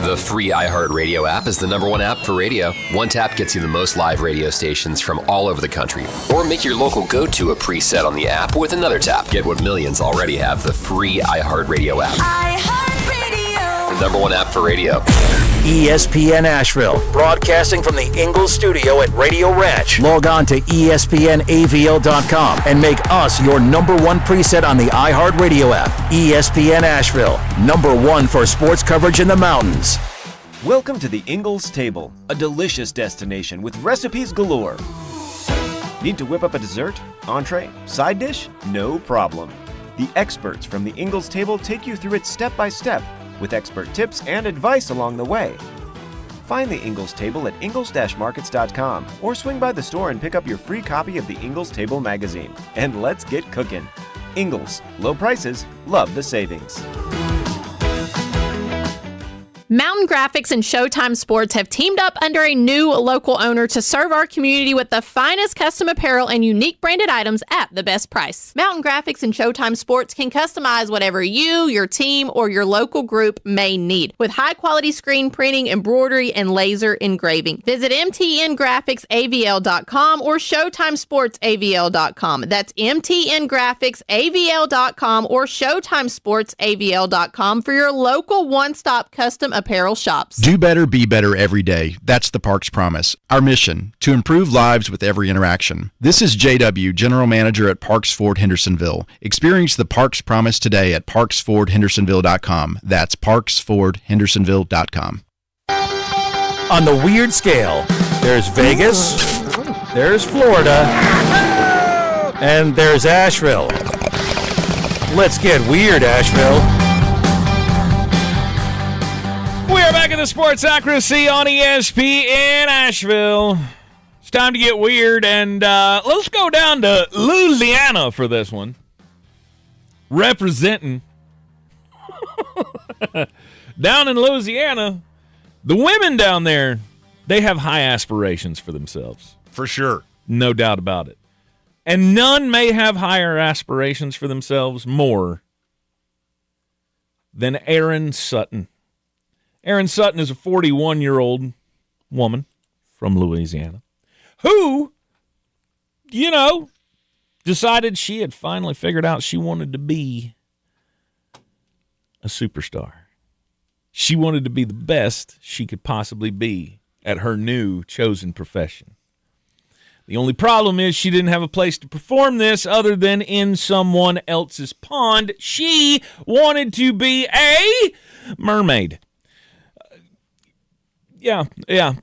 The free iHeartRadio app is the #1 app for radio. One tap gets you the most live radio stations from all over the country. Or make your local go-to a preset on the app with another tap. Get what millions already have, the free iHeartRadio app. iHeartRadio. The #1 app for radio. ESPN Asheville, broadcasting from the Ingalls studio at Radio Ranch. Log on to ESPNAVL.com and make us your #1 preset on the iHeartRadio app. ESPN Asheville, #1 for sports coverage in the mountains. Welcome to the Ingalls Table, a delicious destination with recipes galore. Need to whip up a dessert, entree, side dish? No problem. The experts from the Ingalls Table take you through it step by step, with expert tips and advice along the way. Find the Ingalls Table at ingles-markets.com or swing by the store and pick up your free copy of the Ingalls Table magazine. And let's get cooking. Ingalls, low prices, love the savings. Mountain Graphics and Showtime Sports have teamed up under a new local owner to serve our community with the finest custom apparel and unique branded items at the best price. Mountain Graphics and Showtime Sports can customize whatever you, your team, or your local group may need with high-quality screen printing, embroidery, and laser engraving. Visit mtngraphicsavl.com or showtimesportsavl.com. That's mtngraphicsavl.com or showtimesportsavl.com for your local one-stop custom apparel shops. Do better, be better every day. That's the Parks Promise. Our mission, to improve lives with every interaction. This is JW, General Manager at Parks Ford Hendersonville. Experience the Parks Promise today at parksfordhendersonville.com. That's parksfordhendersonville.com. On the weird scale, there's Vegas, there's Florida, and there's Asheville. Let's get weird, Asheville. We're back in the Sportsocracy on ESPN Asheville. It's time to get weird, and let's go down to Louisiana for this one. Representing down in Louisiana, the women down there, they have high aspirations for themselves. For sure. No doubt about it. And none may have higher aspirations for themselves more than Erin Sutton. Erin Sutton is a 41-year-old woman from Louisiana who, decided she had finally figured out she wanted to be a superstar. She wanted to be the best she could possibly be at her new chosen profession. The only problem is she didn't have a place to perform this other than in someone else's pond. She wanted to be a mermaid. Yeah.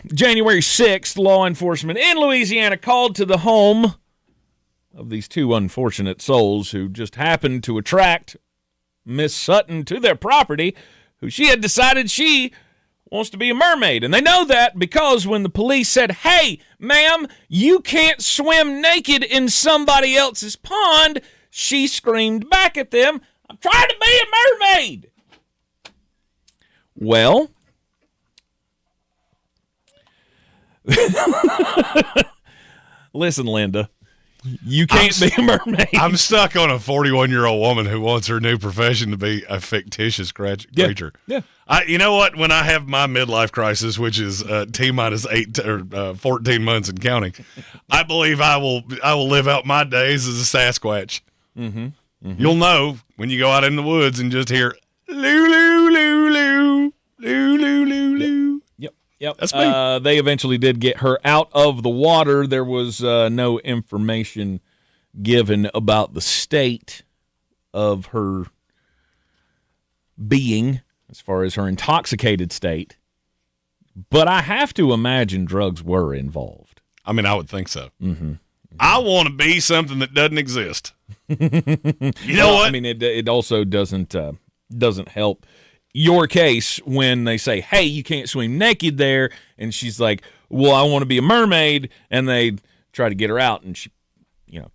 January 6th, law enforcement in Louisiana called to the home of these two unfortunate souls who just happened to attract Miss Sutton to their property, who she had decided she wants to be a mermaid. And they know that because when the police said, "Hey, ma'am, you can't swim naked in somebody else's pond," she screamed back at them, "I'm trying to be a mermaid." Well, listen, Linda, you can't be a mermaid. I'm stuck on a 41-year-old woman who wants her new profession to be a fictitious creature. Yeah. You know what? When I have my midlife crisis, which is T-minus 14 months and counting, I believe I will live out my days as a Sasquatch. Mm-hmm. Mm-hmm. You'll know when you go out in the woods and just hear loo loo loo loo loo loo loo loo. Yep. That's me. They eventually did get her out of the water. There was no information given about the state of her being as far as her intoxicated state. But I have to imagine drugs were involved. I mean, I would think so. Mm-hmm. I want to be something that doesn't exist. You know what? I mean, it also doesn't help your case when they say, "Hey, you can't swim naked there," and she's like, "Well, I want to be a mermaid," and they try to get her out, and she,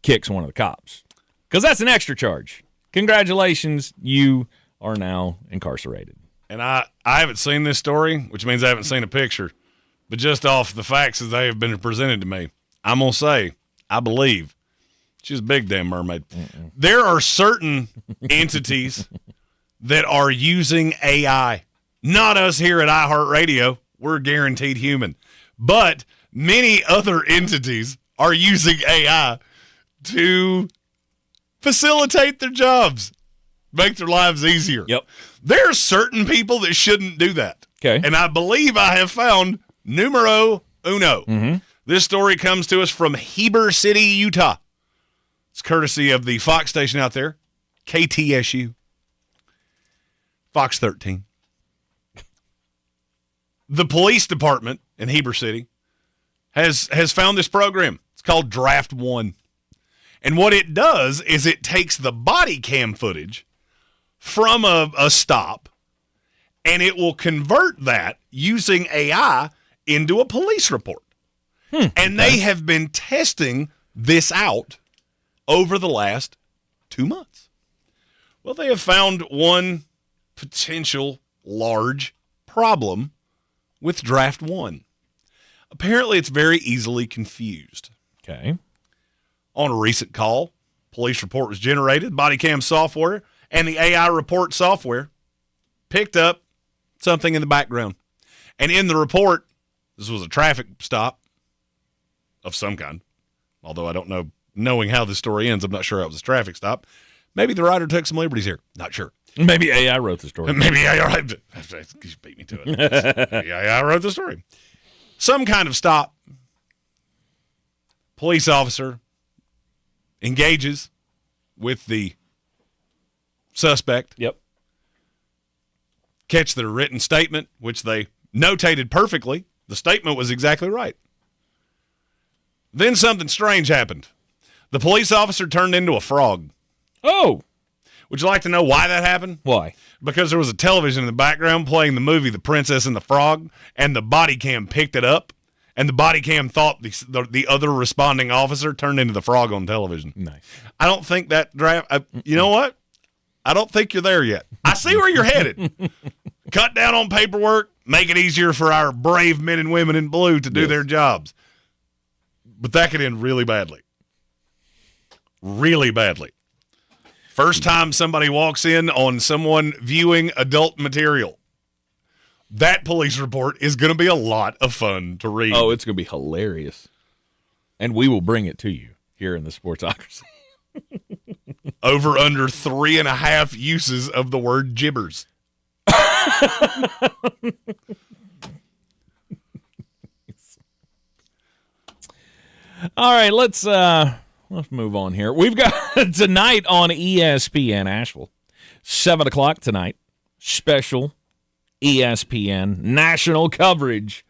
kicks one of the cops because that's an extra charge. Congratulations, you are now incarcerated. And I haven't seen this story, which means I haven't seen a picture, but just off the facts as they have been presented to me, I'm gonna say I believe she's a big damn mermaid. Mm-mm. There are certain entities that are using AI. Not us here at iHeartRadio. We're guaranteed human. But many other entities are using AI to facilitate their jobs, make their lives easier. Yep. There are certain people that shouldn't do that. Okay. And I believe I have found numero uno. Mm-hmm. This story comes to us from Heber City, Utah. It's courtesy of the Fox station out there, KTSU. Fox 13. The police department in Heber City has found this program. It's called Draft One. And what it does is it takes the body cam footage from a stop, and it will convert that using AI into a police report. And they have been testing this out over the last 2 months. Well, they have found one potential large problem with Draft One. Apparently, it's very easily confused. Okay. On a recent call, police report was generated, body cam software, and the AI report software picked up something in the background. And in the report, this was a traffic stop of some kind. Although I don't know, knowing how this story ends, I'm not sure it was a traffic stop. Maybe the writer took some liberties here. Not sure. Maybe AI wrote the story. Maybe AI you beat me to it. Maybe AI wrote the story. Some kind of stop. Police officer engages with the suspect. Yep. Catch their written statement, which they notated perfectly. The statement was exactly right. Then something strange happened. The police officer turned into a frog. Oh. Would you like to know why that happened? Why? Because there was a television in the background playing the movie The Princess and the Frog, and the body cam picked it up, and the body cam thought the other responding officer turned into the frog on television. Nice. I don't think that draft... you know what? I don't think you're there yet. I see where you're headed. Cut down on paperwork, make it easier for our brave men and women in blue to do their jobs. But that could end really badly. Really badly. First time somebody walks in on someone viewing adult material. That police report is going to be a lot of fun to read. Oh, it's going to be hilarious. And we will bring it to you here in the Sportsocracy. Over under 3.5 uses of the word gibbers. All right, let's move on here. We've got tonight on ESPN Asheville, 7 o'clock tonight, special ESPN national coverage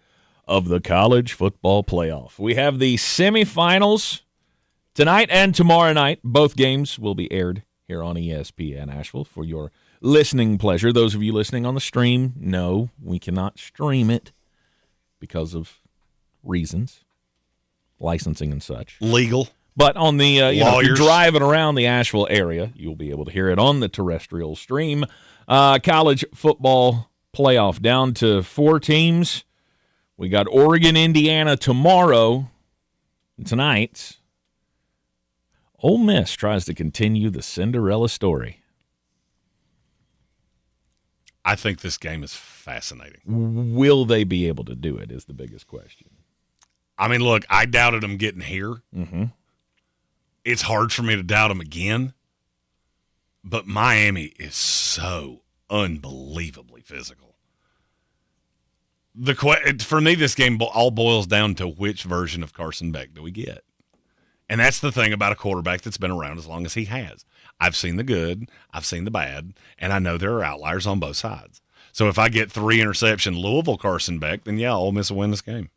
of the College Football Playoff. We have the semifinals tonight and tomorrow night. Both games will be aired here on ESPN Asheville for your listening pleasure. Those of you listening on the stream, no, we cannot stream it because of reasons, licensing and such. Legal. But on the, if you're driving around the Asheville area, you'll be able to hear it on the terrestrial stream. College Football Playoff down to 4 teams. We got Oregon, Indiana tomorrow. Tonight, Ole Miss tries to continue the Cinderella story. I think this game is fascinating. Will they be able to do it is the biggest question. I mean, look, I doubted them getting here. Mm-hmm. It's hard for me to doubt them again. But Miami is so unbelievably physical. For me, this game all boils down to which version of Carson Beck do we get? And that's the thing about a quarterback that's been around as long as he has. I've seen the good, I've seen the bad, and I know there are outliers on both sides. So if I get 3 interception Louisville Carson Beck, then yeah, Ole Miss will win this game.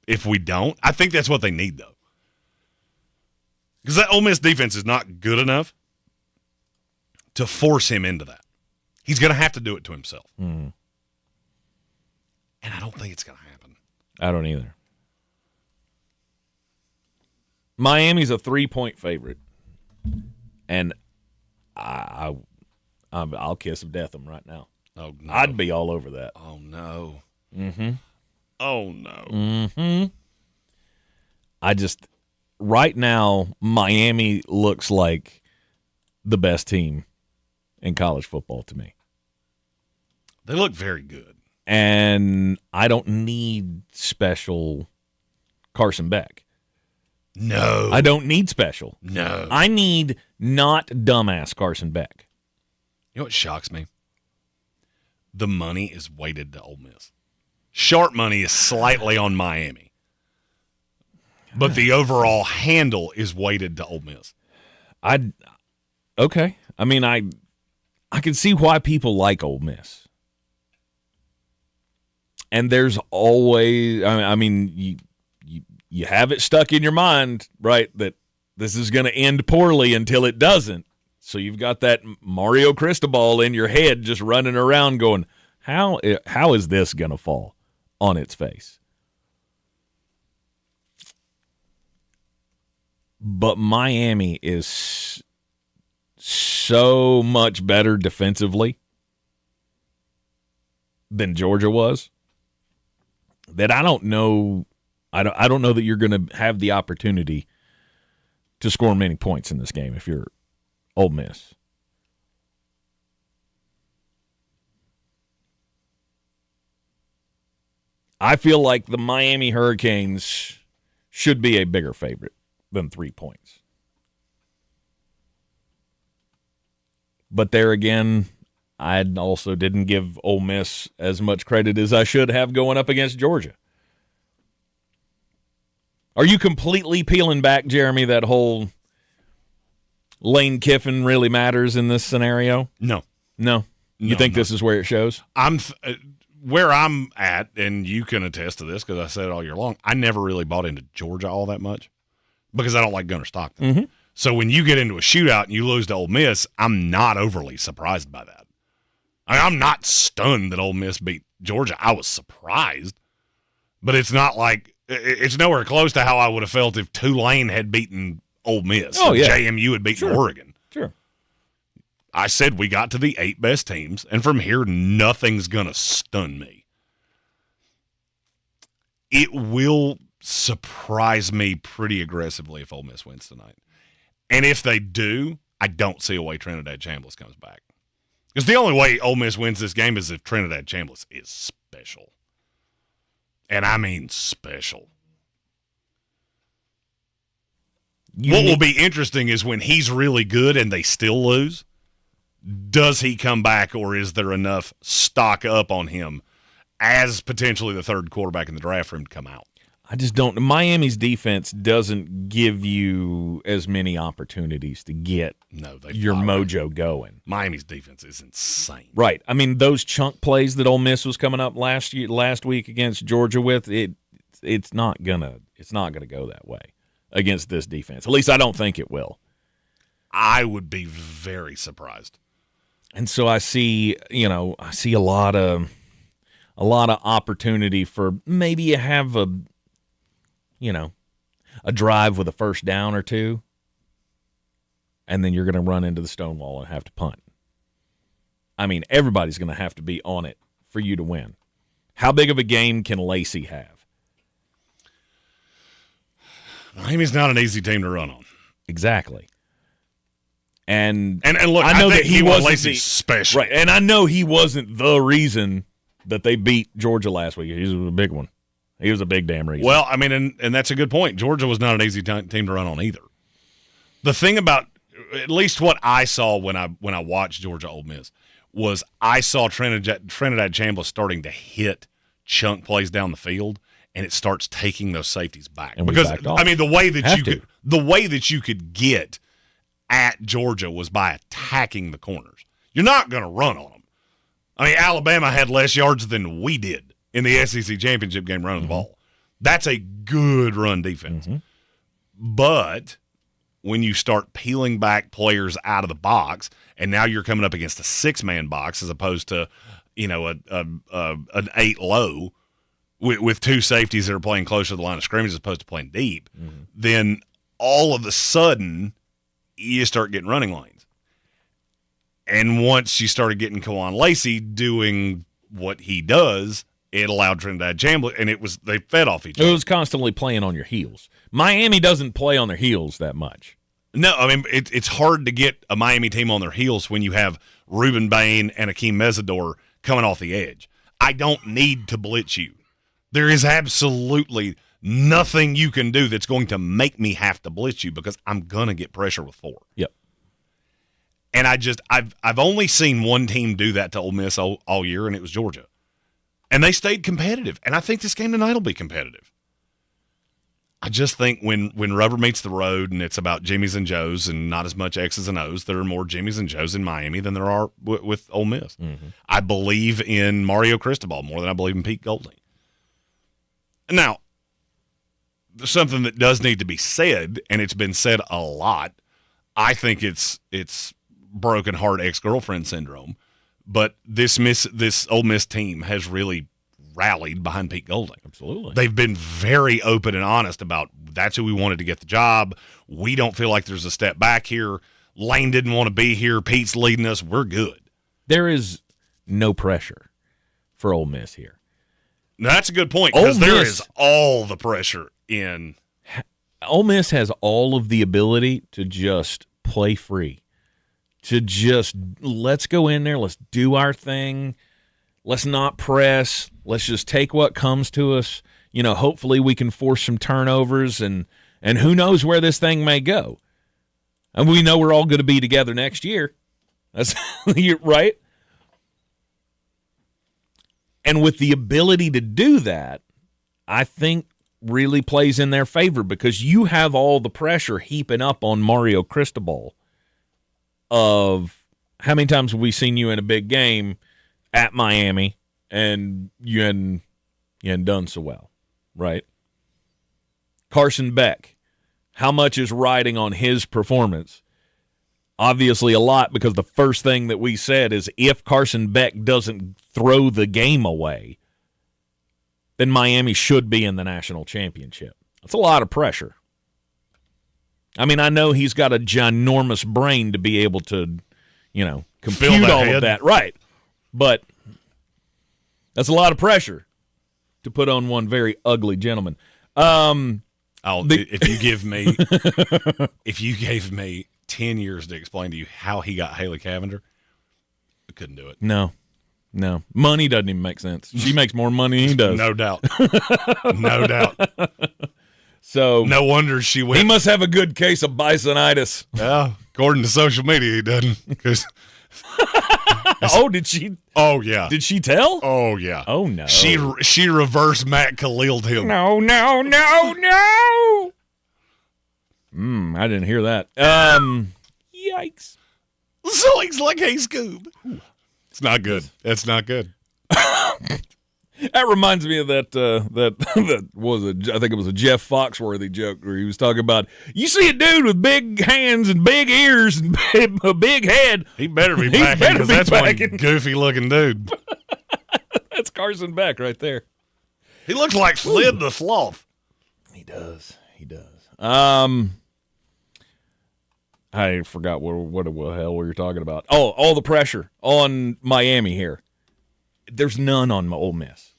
If we don't, I think that's what they need, though. Because that Ole Miss defense is not good enough to force him into that. He's going to have to do it to himself. Mm. And I don't think it's going to happen. I don't either. Miami's a 3-point favorite. And I'll kiss of death them right now. Oh, no. I'd be all over that. Oh, no. Mm-hmm. Oh, no. Mm-hmm. Right now, Miami looks like the best team in college football to me. They look very good. And I don't need special Carson Beck. No. I don't need special. No. I need not dumbass Carson Beck. You know what shocks me? The money is weighted to Ole Miss. Sharp money is slightly on Miami. But the overall handle is weighted to Ole Miss. Okay. I mean, I can see why people like Ole Miss. And there's always, I mean, you have it stuck in your mind, right, that this is going to end poorly until it doesn't. So you've got that Mario Cristobal in your head just running around going, how is this going to fall on its face? But Miami is so much better defensively than Georgia was that I don't know. I don't know that you're going to have the opportunity to score many points in this game if you're Ole Miss. I feel like the Miami Hurricanes should be a bigger favorite than 3 points. But there again, I also didn't give Ole Miss as much credit as I should have going up against Georgia. Are you completely peeling back, Jeremy, that whole Lane Kiffin really matters in this scenario? No. You think this is where it shows? Where I'm at, and you can attest to this because I said it all year long, I never really bought into Georgia all that much because I don't like Gunnar Stockton. Mm-hmm. So when you get into a shootout and you lose to Ole Miss, I'm not overly surprised by that. I'm not stunned that Ole Miss beat Georgia. I was surprised, but it's not like it's nowhere close to how I would have felt if Tulane had beaten Ole Miss. Oh, yeah. JMU had beaten Oregon. Sure. I said we got to the 8 best teams, and from here, nothing's going to stun me. It will surprise me pretty aggressively if Ole Miss wins tonight. And if they do, I don't see a way Trinidad Chambliss comes back. Because the only way Ole Miss wins this game is if Trinidad Chambliss is special. And I mean special. What will be interesting is when he's really good and they still lose, does he come back or is there enough stock up on him as potentially the third quarterback in the draft for him to come out? I just don't. Miami's defense doesn't give you as many opportunities to get your mojo going. Miami's defense is insane. Right. I mean, those chunk plays that Ole Miss was coming up last week against Georgia with, it's not gonna go that way against this defense. At least I don't think it will. I would be very surprised. And so I see a lot of opportunity for maybe you have a drive with a first down or two, and then you're going to run into the stone wall and have to punt. I mean, everybody's going to have to be on it for you to win. How big of a game can Lacey have? Miami's not an easy team to run on. Exactly. And look, I know that he wasn't Lacey's special. Right, and I know he wasn't the reason that they beat Georgia last week. He was a big one. He was a big damn reason. Well, I mean, and that's a good point. Georgia was not an easy team to run on either. The thing about, at least what I saw when I watched Georgia Ole Miss, was I saw Trinidad Chambliss starting to hit chunk plays down the field, and it starts taking those safeties back. And because backed off. I mean, the way that you could get at Georgia was by attacking the corners. You're not going to run on them. I mean, Alabama had less yards than we did in the SEC championship game running the ball. That's a good run defense. But when you start peeling back players out of the box, and now you're coming up against a 6-man box as opposed to, an 8 low with two safeties that are playing closer to the line of scrimmage as opposed to playing deep, then all of a sudden you start getting running lanes. And once you started getting Kawan Lacey doing what he does, it allowed Trinidad Chambliss, and they fed off each other. It was constantly playing on your heels. Miami doesn't play on their heels that much. No, I mean, it's hard to get a Miami team on their heels when you have Ruben Bain and Akeem Mesidor coming off the edge. I don't need to blitz you. There is absolutely nothing you can do that's going to make me have to blitz you because I'm going to get pressure with 4. Yep. And I've only seen one team do that to Ole Miss all year, and it was Georgia. And they stayed competitive. And I think this game tonight will be competitive. I just think when rubber meets the road and it's about Jimmys and Joes and not as much X's and O's, there are more Jimmys and Joes in Miami than there are with Ole Miss. I believe in Mario Cristobal more than I believe in Pete Golding. Now, there's something that does need to be said, and it's been said a lot. I think it's broken heart ex-girlfriend syndrome, but this Ole Miss team has really rallied behind Pete Golding. Absolutely. They've been very open and honest about that's who we wanted to get the job. We don't feel like there's a step back here. Lane didn't want to be here. Pete's leading us. We're good. There is no pressure for Ole Miss here. Now, that's a good point because there is all the pressure in. Ole Miss has all of the ability to just play free, to just let's go in there, let's do our thing, let's not press, let's just take what comes to us. Hopefully we can force some turnovers, and who knows where this thing may go. And we know we're all going to be together next year. That's right. And with the ability to do that, I think really plays in their favor because you have all the pressure heaping up on Mario Cristobal of how many times have we seen you in a big game at Miami and you hadn't done so well, right? Carson Beck, how much is riding on his performance? Obviously a lot, because the first thing that we said is if Carson Beck doesn't throw the game away, then Miami should be in the national championship. That's a lot of pressure. I mean, I know he's got a ginormous brain to be able to, compute all of that. Right. But that's a lot of pressure to put on one very ugly gentleman. If you gave me 10 years to explain to you how he got Haley Cavender, I couldn't do it. No. Money doesn't even make sense. She makes more money than he does. No doubt. No doubt. So no wonder she went. He must have a good case of bisonitis. Yeah, according to social media, he doesn't. Because Oh, did she? Oh, yeah. Did she tell? Oh, yeah. Oh, no. She reverse Matt Khalil'd him. No. I didn't hear that. Yikes. So he's like, hey, Scoob. It's not good. That's not good. That reminds me of that was I think it was a Jeff Foxworthy joke where he was talking about, you see a dude with big hands and big ears and a big head. He better be packing because that's one goofy-looking dude. That's Carson Beck right there. He looks like Slid the Sloth. He does. I forgot what the hell we were talking about. Oh, all the pressure on Miami here. There's none on Ole Miss.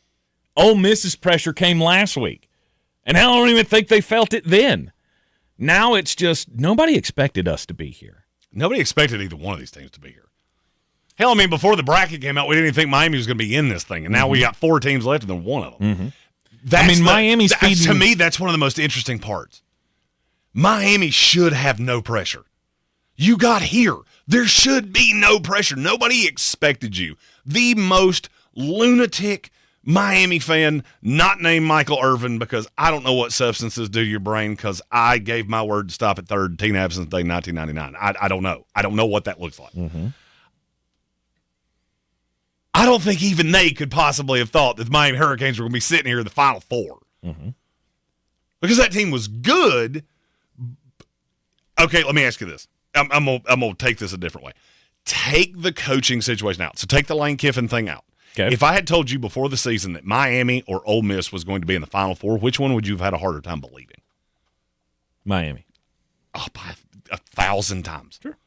Ole Miss's pressure came last week, and I don't even think they felt it then. Now it's just nobody expected us to be here. Nobody expected either one of these teams to be here. Hell, I mean, before the bracket came out, we didn't even think Miami was going to be in this thing, and now we got 4 teams left and then one of them. Miami's feeding. To me, that's one of the most interesting parts. Miami should have no pressure. You got here. There should be no pressure. Nobody expected you. The most lunatic Miami fan, not named Michael Irvin, because I don't know what substances do to your brain, because I gave my word to stop at third, teen absence day 1999. I don't know. I don't know what that looks like. I don't think even they could possibly have thought that the Miami Hurricanes were going to be sitting here in the Final Four. Because that team was good. Okay, let me ask you this. I'm gonna take this a different way. Take the coaching situation out. So take the Lane Kiffin thing out. Okay. If I had told you before the season that Miami or Ole Miss was going to be in the Final Four, which one would you have had a harder time believing? Miami. Oh, by 1,000 times. Sure.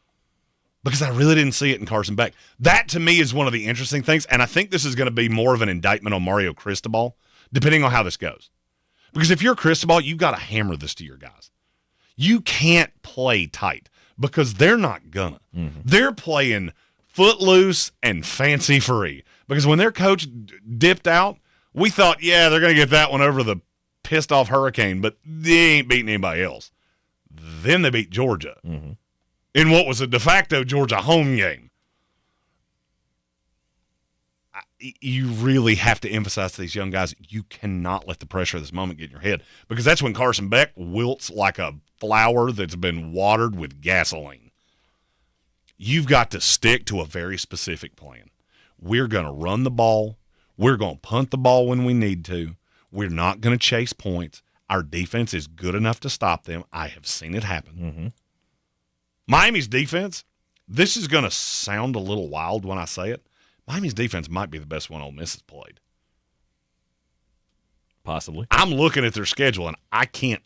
Because I really didn't see it in Carson Beck. That, to me, is one of the interesting things, and I think this is going to be more of an indictment on Mario Cristobal, depending on how this goes. Because if you're Cristobal, you've got to hammer this to your guys. You can't play tight. Because they're not gonna. They're playing footloose and fancy free. Because when their coach dipped out, we thought, yeah, they're going to get that one over the pissed off Hurricane, but they ain't beating anybody else. Then they beat Georgia in what was a de facto Georgia home game. You really have to emphasize to these young guys, you cannot let the pressure of this moment get in your head. Because that's when Carson Beck wilts like a flower that's been watered with gasoline. You've got to stick to a very specific plan. We're going to run the ball. We're going to punt the ball when we need to. We're not going to chase points. Our defense is good enough to stop them. I have seen it happen. Miami's defense, this is going to sound a little wild when I say it. Miami's defense might be the best one Ole Miss has played. Possibly. I'm looking at their schedule, and I can't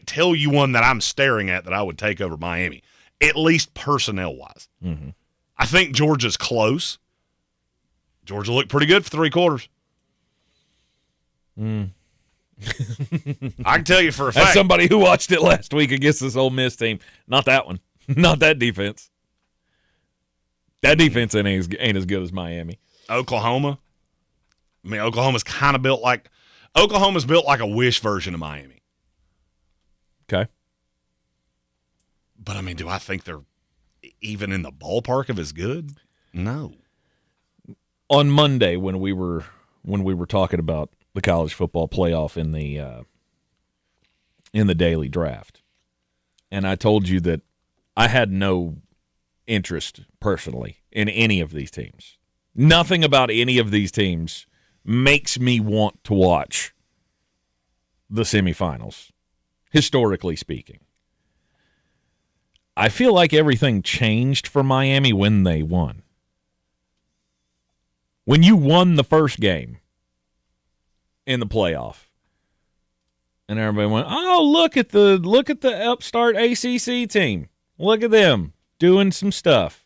tell you one that I'm staring at that I would take over Miami, at least personnel-wise. I think Georgia's close. Georgia looked pretty good for 3 quarters. I can tell you for a fact. As somebody who watched it last week against this Ole Miss team, not that one. Not that defense. That defense ain't as good as Miami. Oklahoma. I mean, Oklahoma's kind of built like – Oklahoma's built like a Wish version of Miami. Okay. But, I mean, do I think they're even in the ballpark of as good? No. On Monday when we were talking about the college football playoff in the daily draft, and I told you that I had no interest personally in any of these teams. Nothing about any of these teams makes me want to watch the semifinals, historically speaking. I feel like everything changed for Miami when they won. When you won the first game in the playoff, and everybody went, "Oh, look at the upstart ACC team. Look at them doing some stuff,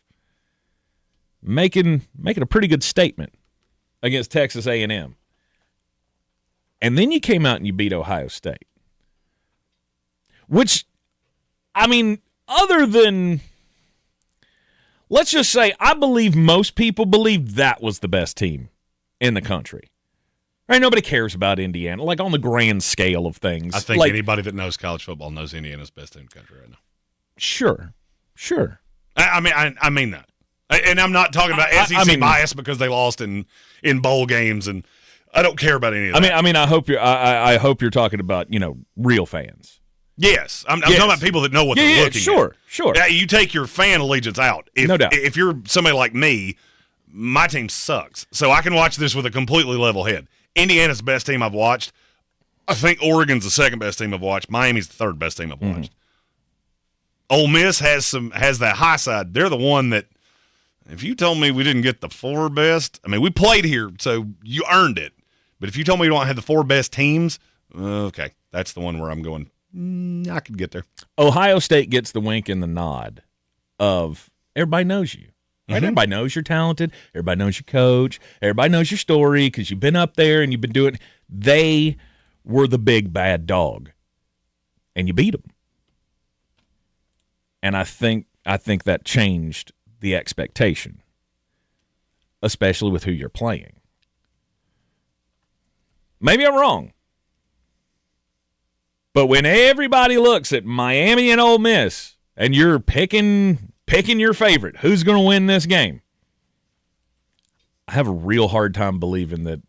making a pretty good statement against Texas A&M." And then you came out and you beat Ohio State, which, I mean, other than, let's just say, I believe most people believe that was the best team in the country. Right? Nobody cares about Indiana, like on the grand scale of things. I think anybody that knows college football knows Indiana's best team in the country right now. Sure. I mean that. And I'm not talking about SEC bias because they lost in bowl games, and I don't care about any of that. I mean, I hope you're talking about real fans. Yes, I'm talking about people that know what they're looking at. Sure. Yeah, you take your fan allegiance out. No doubt. If you're somebody like me, my team sucks, so I can watch this with a completely level head. Indiana's the best team I've watched. I think Oregon's the second best team I've watched. Miami's the third best team I've watched. Ole Miss has that high side. They're the one that, if you told me we didn't get the 4 best, I mean, we played here, so you earned it. But if you told me you don't have the 4 best teams, okay, that's the one where I'm going, I could get there. Ohio State gets the wink and the nod of everybody knows you. Right? Mm-hmm. Everybody knows you're talented. Everybody knows your coach. Everybody knows your story because you've been up there and you've been doing. They were the big bad dog, and you beat them. And I think that changed the expectation, especially with who you're playing. Maybe I'm wrong. But when everybody looks at Miami and Ole Miss and you're picking your favorite, who's going to win this game? I have a real hard time believing that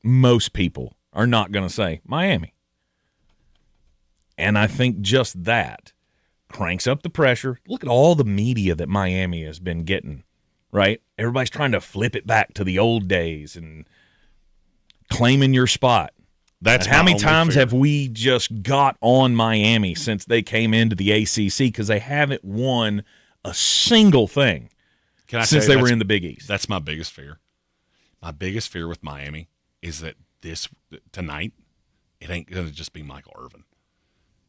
most people are not going to say Miami. And I think just that cranks up the pressure. Look at all the media that Miami has been getting, right? Everybody's trying to flip it back to the old days and claiming your spot. That's how many times have we just got on Miami since they came into the ACC because they haven't won a single thing since they were in the Big East. That's my biggest fear. My biggest fear with Miami is that tonight, it ain't going to just be Michael Irvin.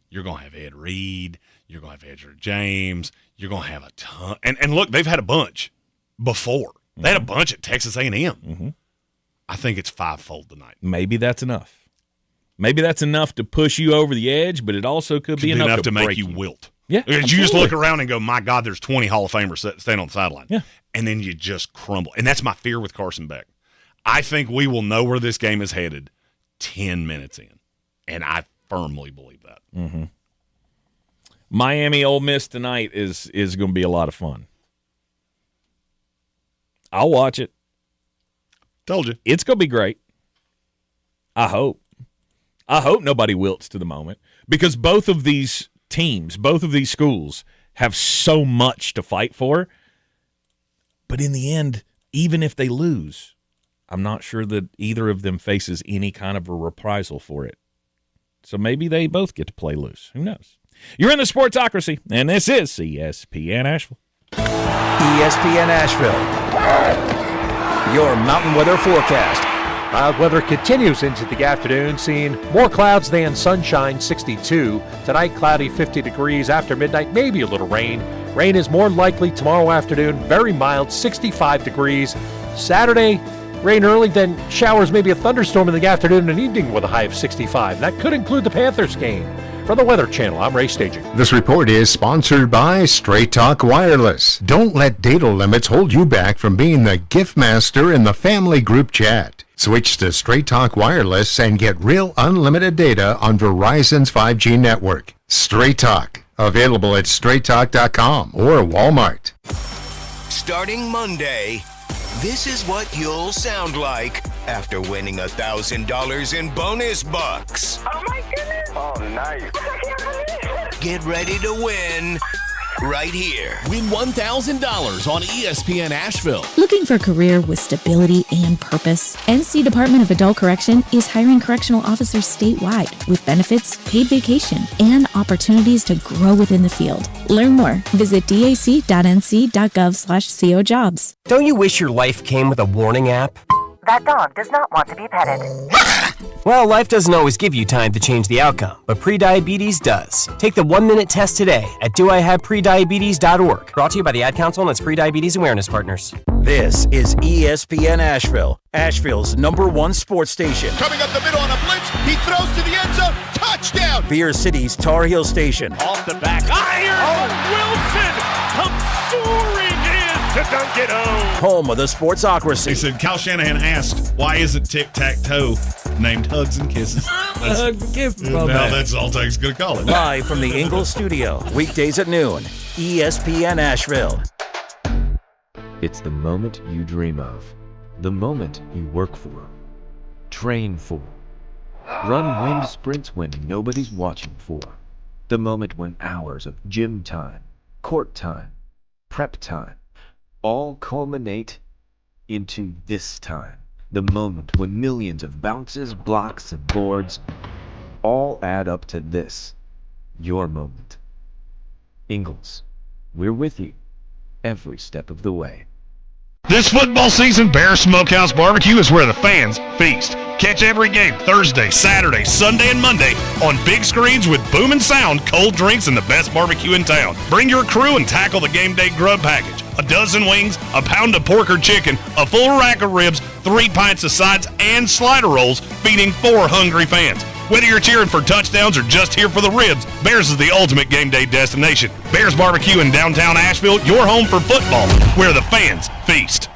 You're going to have Ed Reed. You're going to have Edger James. You're going to have a ton. And look, they've had a bunch before. Mm-hmm. They had a bunch at Texas A&M. Mm-hmm. I think it's fivefold tonight. Maybe that's enough. Maybe that's enough to push you over the edge, but it also could be enough to make you wilt. Yeah, you just look around and go, my God, there's 20 Hall of Famers standing on the sideline. Yeah. And then you just crumble. And that's my fear with Carson Beck. I think we will know where this game is headed 10 minutes in. And I firmly believe that. Mm-hmm. Miami Ole Miss tonight is going to be a lot of fun. I'll watch it. Told you. It's going to be great. I hope nobody wilts to the moment because both of these teams, both of these schools have so much to fight for. But in the end, even if they lose, I'm not sure that either of them faces any kind of a reprisal for it. So maybe they both get to play loose. Who knows? You're in the Sportsocracy, and this is ESPN Asheville. ESPN Asheville, your mountain weather forecast. Mild weather continues into the afternoon, seeing more clouds than sunshine, 62. Tonight, cloudy, 50 degrees. After midnight, maybe a little rain. Rain is more likely tomorrow afternoon, very mild, 65 degrees. Saturday, rain early, then showers, maybe a thunderstorm in the afternoon and evening with a high of 65. That could include the Panthers game. For the Weather Channel, I'm Ray Staging. This report is sponsored by Straight Talk Wireless. Don't let data limits hold you back from being the gift master in the family group chat. Switch to Straight Talk Wireless and get real unlimited data on Verizon's 5G network. Straight Talk, available at straighttalk.com or Walmart. Starting Monday, this is what you'll sound like after winning $1,000 in bonus bucks. Oh my goodness! Oh, nice. I can't believe it. Get ready to win right here. Win $1,000 on ESPN Asheville. Looking for a career with stability and purpose? NC Department of Adult Correction is hiring correctional officers statewide with benefits, paid vacation, and opportunities to grow within the field. Learn more. Visit dac.nc.gov/cojobs. Don't you wish your life came with a warning app? That dog does not want to be petted. Well, life doesn't always give you time to change the outcome, but prediabetes does. Take the 1-minute test today at doihaveprediabetes.org. Brought to you by the Ad Council and its Prediabetes Awareness Partners. This is ESPN Asheville, Asheville's #1 sports station. Coming up the middle on a blitz, he throws to the end zone, touchdown! Beer City's Tar Heel Station. Off the back, Wilson comes soaring in to to dunk it home. Home of the Sportsocracy. He said, Kyle Shanahan asked, why isn't tic-tac-toe named Hugs and Kisses? Hugs and Kisses. Now that's all Take's going to call it. Live from the Ingalls studio, weekdays at noon. ESPN Asheville. It's the moment you dream of. The moment you work for. Train for. Run wind sprints when nobody's watching for. The moment when hours of gym time, court time, prep time, all culminate into this time. The moment when millions of bounces, blocks, and boards all add up to this. Your moment. Ingalls, we're with you every step of the way. This football season, Bear Smokehouse Barbecue is where the fans feast. Catch every game Thursday, Saturday, Sunday, and Monday on big screens with booming sound, cold drinks, and the best barbecue in town. Bring your crew and tackle the game day grub package. A dozen wings, a pound of pork or chicken, a full rack of ribs, 3 pints of sides, and slider rolls, feeding 4 hungry fans. Whether you're cheering for touchdowns or just here for the ribs, Bears is the ultimate game day destination. Bears Barbecue in downtown Asheville, your home for football, where the fans feast.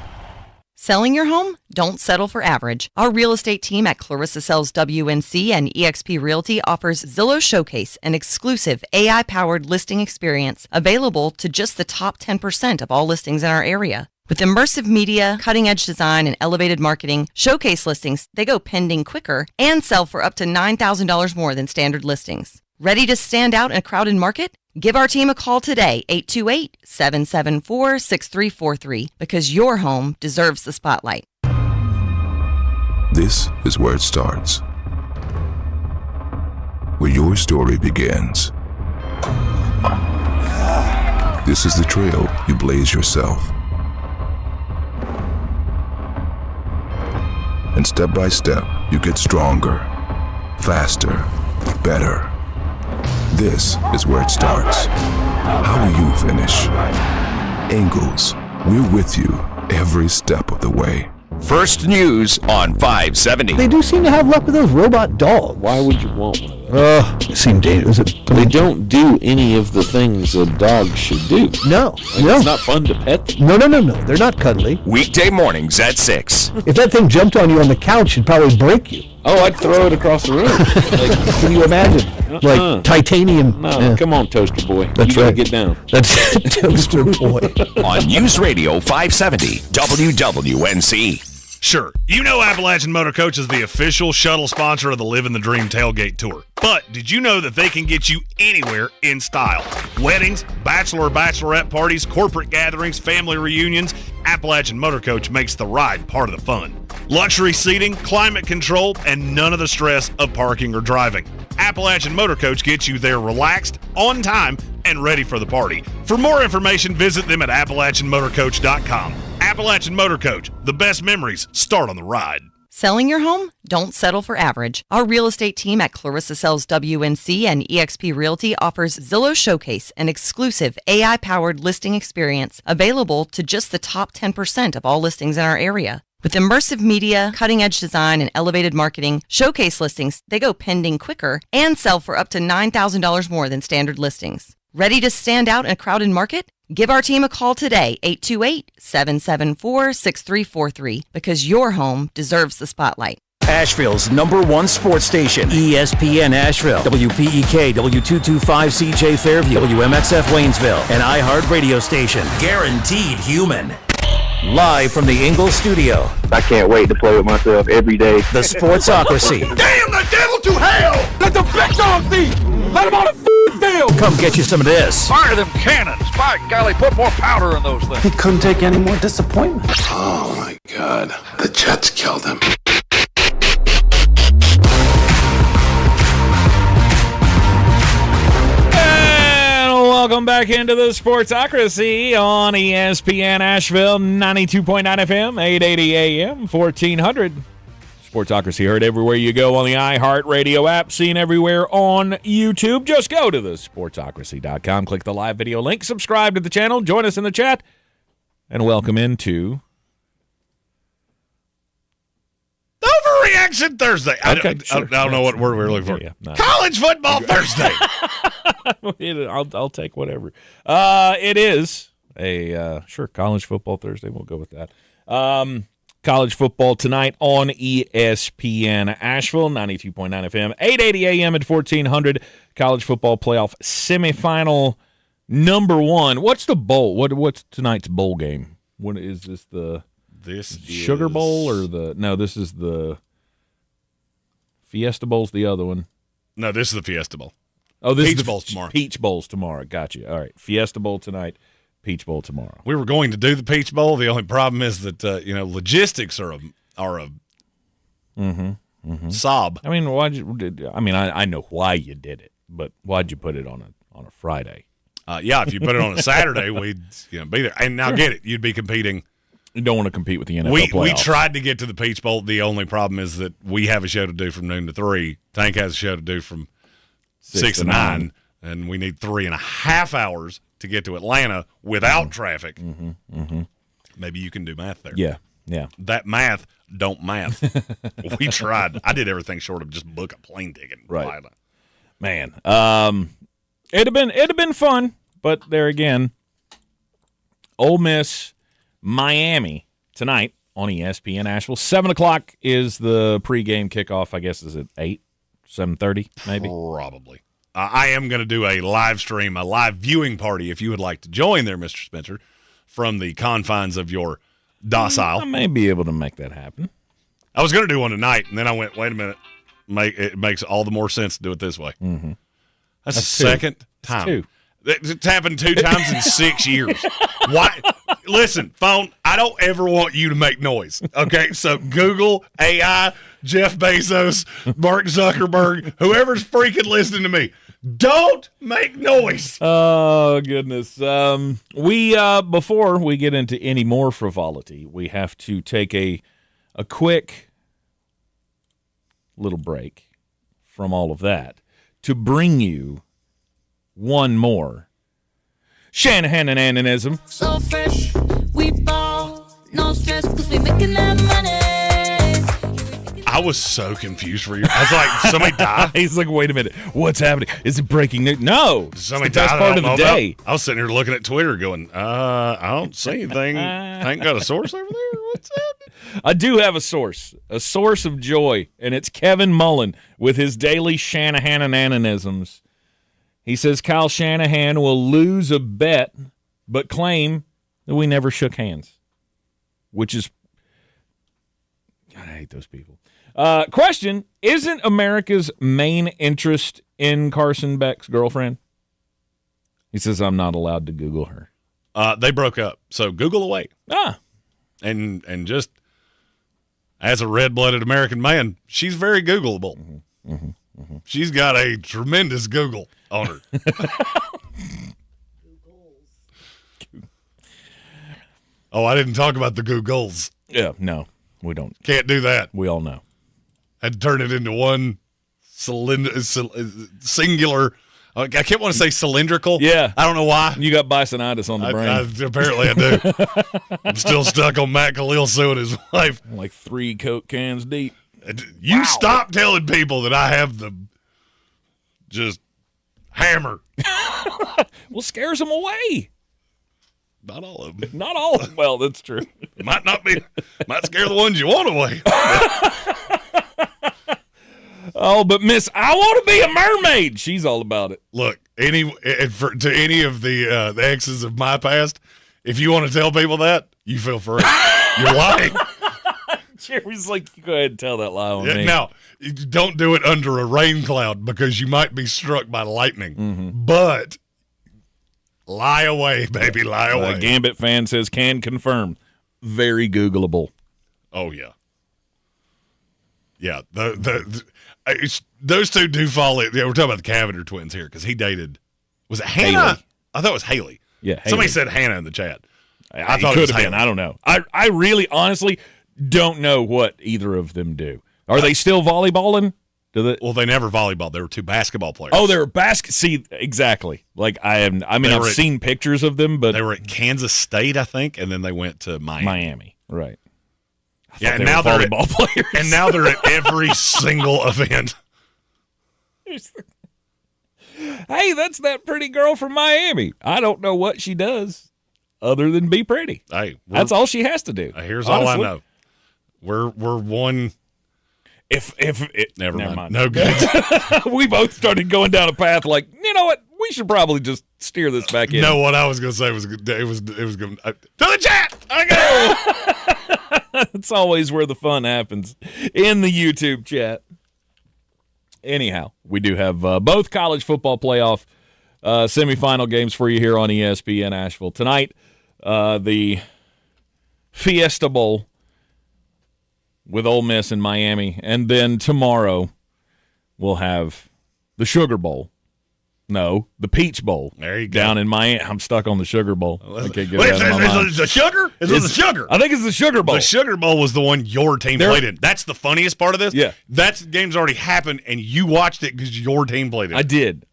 Selling your home? Don't settle for average. Our real estate team at Clarissa Sells WNC and eXp Realty offers Zillow Showcase, an exclusive AI-powered listing experience available to just the top 10% of all listings in our area. With immersive media, cutting-edge design, and elevated marketing, Showcase listings, they go pending quicker and sell for up to $9,000 more than standard listings. Ready to stand out in a crowded market? Give our team a call today, 828-774-6343, because your home deserves the spotlight. This is where it starts, where your story begins. This is the trail you blaze yourself. And step by step, you get stronger, faster, better. This is where it starts. How will you finish? Ingalls, we're with you every step of the way. First News on 570. They do seem to have luck with those robot dogs. Why would you want one of those? They seem dangerous. They don't do any of the things a dog should do. No. It's not fun to pet them. No. They're not cuddly. Weekday mornings at 6. If that thing jumped on you on the couch, it'd probably break you. Oh, I'd throw it across the room. Can you imagine? Like titanium. No, yeah. Come on, Toaster Boy. That's you right. Gotta get down. That's Toaster Boy. On News Radio 570 WWNC. Sure, you know Appalachian Motor Coach is the official shuttle sponsor of the Living the Dream Tailgate Tour. But did you know that they can get you anywhere in style? Weddings, bachelorette parties, corporate gatherings, family reunions, Appalachian Motor Coach makes the ride part of the fun. Luxury seating, climate control, and none of the stress of parking or driving. Appalachian Motor Coach gets you there relaxed, on time, and ready for the party. For more information, visit them at AppalachianMotorCoach.com. Appalachian Motor Coach, the best memories start on the ride. Selling your home? Don't settle for average. Our real estate team at Clarissa Sells WNC and eXp Realty offers Zillow Showcase, an exclusive AI-powered listing experience available to just the top 10% of all listings in our area. With immersive media, cutting-edge design, and elevated marketing, Showcase listings, they go pending quicker and sell for up to $9,000 more than standard listings. Ready to stand out in a crowded market? Give our team a call today, 828-774-6343, because your home deserves the spotlight. Asheville's #1 sports station, ESPN Asheville, WPEK, W225CJ Fairview, WMXF Waynesville, and iHeart Radio Station. Guaranteed human. Live from the Ingalls studio. I can't wait to play with myself every day. The Sportsocracy. Damn the devil to hell! Let the big dogs eat! Let them on the field! Come get you some of this. Fire them cannons! By golly, put more powder in those things. He couldn't take any more disappointment. Oh my God, the Jets killed him. Welcome back into the Sportsocracy on ESPN Asheville, 92.9 FM, 880 AM, 1400. Sportsocracy heard everywhere you go on the iHeart Radio app, seen everywhere on YouTube. Just go to the sportsocracy.com, click the live video link, subscribe to the channel, join us in the chat, and welcome into Overreaction Thursday. Okay, I sure. don't know what word we're looking for. Yeah, no. College Football Thursday. I'll take whatever. It is Sure, college football Thursday. We'll go with that. College football tonight on ESPN Asheville, 92.9 FM, 880 AM at 1400. College football playoff semifinal number 1. What's the bowl? What's tonight's bowl game? What is this? This Sugar Bowl or the? No, this is the Fiesta Bowl's the other one. No, this is the Fiesta Bowl. Oh, this Peach is the Bowl's tomorrow. Peach Bowl's tomorrow. Gotcha. All right, Fiesta Bowl tonight. Peach Bowl tomorrow. We were going to do the Peach Bowl. The only problem is that logistics are a sob. I mean, I know why you did it, but why'd you put it on a Friday? If you put it on a Saturday, we'd be there. And now get it, you'd be competing. You don't want to compete with the NFL playoffs. We tried to get to the Peach Bowl. The only problem is that we have a show to do from noon to 3. Tank has a show to do from 6 to 9, and we need 3.5 hours to get to Atlanta without traffic. Maybe you can do math there. Yeah. That math don't math. We tried. I did everything short of just book a plane ticket. Right. Man, it'd have been fun, but there again, Ole Miss, Miami tonight on ESPN Asheville. 7:00 is the pregame kickoff. I guess is it 7:30 maybe. Probably. I am going to do a live stream, a live viewing party, if you would like to join there, Mr. Spencer, from the confines of your docile. I may be able to make that happen. I was going to do one tonight, and then I went, wait a minute. It makes all the more sense to do it this way. Mm-hmm. That's the second time. It's happened 2 times in 6 years. Why? Listen, phone, I don't ever want you to make noise. Okay, so Google, AI, Jeff Bezos, Mark Zuckerberg, whoever's freaking listening to me, don't make noise. Oh, goodness. Before we get into any more frivolity, we have to take a quick little break from all of that to bring you one more Shanahan and Ananism. So fresh, we ball, no stress, cause we making that money. I was so confused for you. I was like, somebody died? He's like, wait a minute, what's happening? Is it breaking news? No, somebody it's the best died. part of the day. I was sitting here looking at Twitter going, I don't see anything. I ain't got a source over there. What's happening? I do have a source of joy, and it's Kevin Mullen with his daily Shanahan and Ananisms. He says Kyle Shanahan will lose a bet, but claim that we never shook hands, which is, God, I hate those people. Question, isn't America's main interest in Carson Beck's girlfriend? He says, I'm not allowed to Google her. They broke up, so Google away. And just as a red-blooded American man, she's very Googleable. She's got a tremendous Google on her. Oh, I didn't talk about the Googles. Yeah, no, we don't. Can't do that. We all know. Had to turn it into one singular. I can't want to say cylindrical. Yeah. I don't know why. You got bisonitis on the brain. Apparently I do. I'm still stuck on Matt Khalil Sue and his wife. Like 3 Coke cans deep. You stop telling people that I have the just hammer. Well, scares them away. Not all of them. Not all of them. Well, that's true. Might scare the ones you want away. Oh, but Miss, I want to be a mermaid. She's all about it. Look, to any of the exes of my past, if you want to tell people that, you feel free. You're lying. Jeremy's like, go ahead and tell that lie on me. Now, don't do it under a rain cloud because you might be struck by lightning. But lie away, baby, lie away. Gambit fan says, can confirm. Very Googleable. Oh, yeah. Yeah, those two do fall in. Yeah, we're talking about the Cavender twins here because he dated. Was it Hannah? Haley. I thought it was Haley. Yeah, Haley. Somebody said Hannah in the chat. I thought it could have been. I don't know. I really, honestly don't know what either of them do. Are they still volleyballing? Well, they never volleyballed. They were 2 basketball players. Oh, they were See, exactly. Like I've seen pictures of them, but they were at Kansas State, I think, and then they went to Miami. Right. Yeah, and now they're volleyball players. And now they're at every single event. Hey, that's that pretty girl from Miami. I don't know what she does other than be pretty. Hey, that's all she has to do. Here's honestly. all I know. We're one. If never mind. No good. We both started going down a path like, you know what? We should probably just steer this back in. No, what I was going to say was it was going to the chat. I go. It's always where the fun happens, in the YouTube chat. Anyhow, we do have both college football playoff semifinal games for you here on ESPN Asheville tonight. The Fiesta Bowl with Ole Miss and Miami, and then tomorrow we'll have the Sugar Bowl. No, the Peach Bowl. There you go. Down in Miami. I'm stuck on the Sugar Bowl. I can't get it out of my mind. Is it the Sugar? Is it the Sugar? I think it's the Sugar Bowl. The Sugar Bowl was the one your team played in. That's the funniest part of this. Yeah. That game's already happened, and you watched it because your team played it. I did.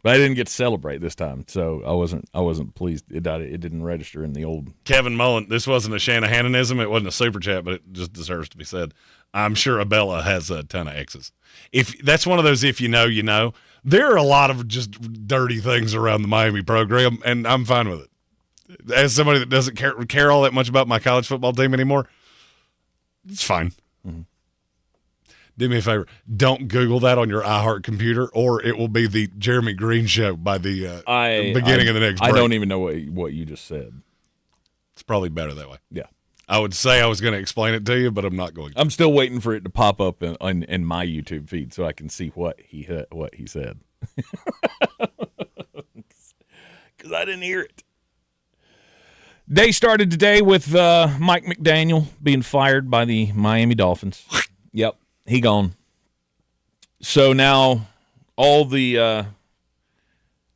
But I didn't get to celebrate this time, so I wasn't pleased. It didn't register in the old. Kevin Mullen, this wasn't a Shanahanism. It wasn't a super chat, but it just deserves to be said. I'm sure Abella has a ton of X's. If that's one of those, if you know, you know. There are a lot of just dirty things around the Miami program, and I'm fine with it. As somebody that doesn't care all that much about my college football team anymore, it's fine. Mm-hmm. Do me a favor. Don't Google that on your iHeart computer, or it will be the Jeremy Green show by the beginning of the next break. I don't even know what you just said. It's probably better that way. Yeah. I would say I was going to explain it to you, but I'm not going to. I'm still waiting for it to pop up in my YouTube feed so I can see what he said. Because I didn't hear it. Day started today with Mike McDaniel being fired by the Miami Dolphins. Yep, he gone. So now all the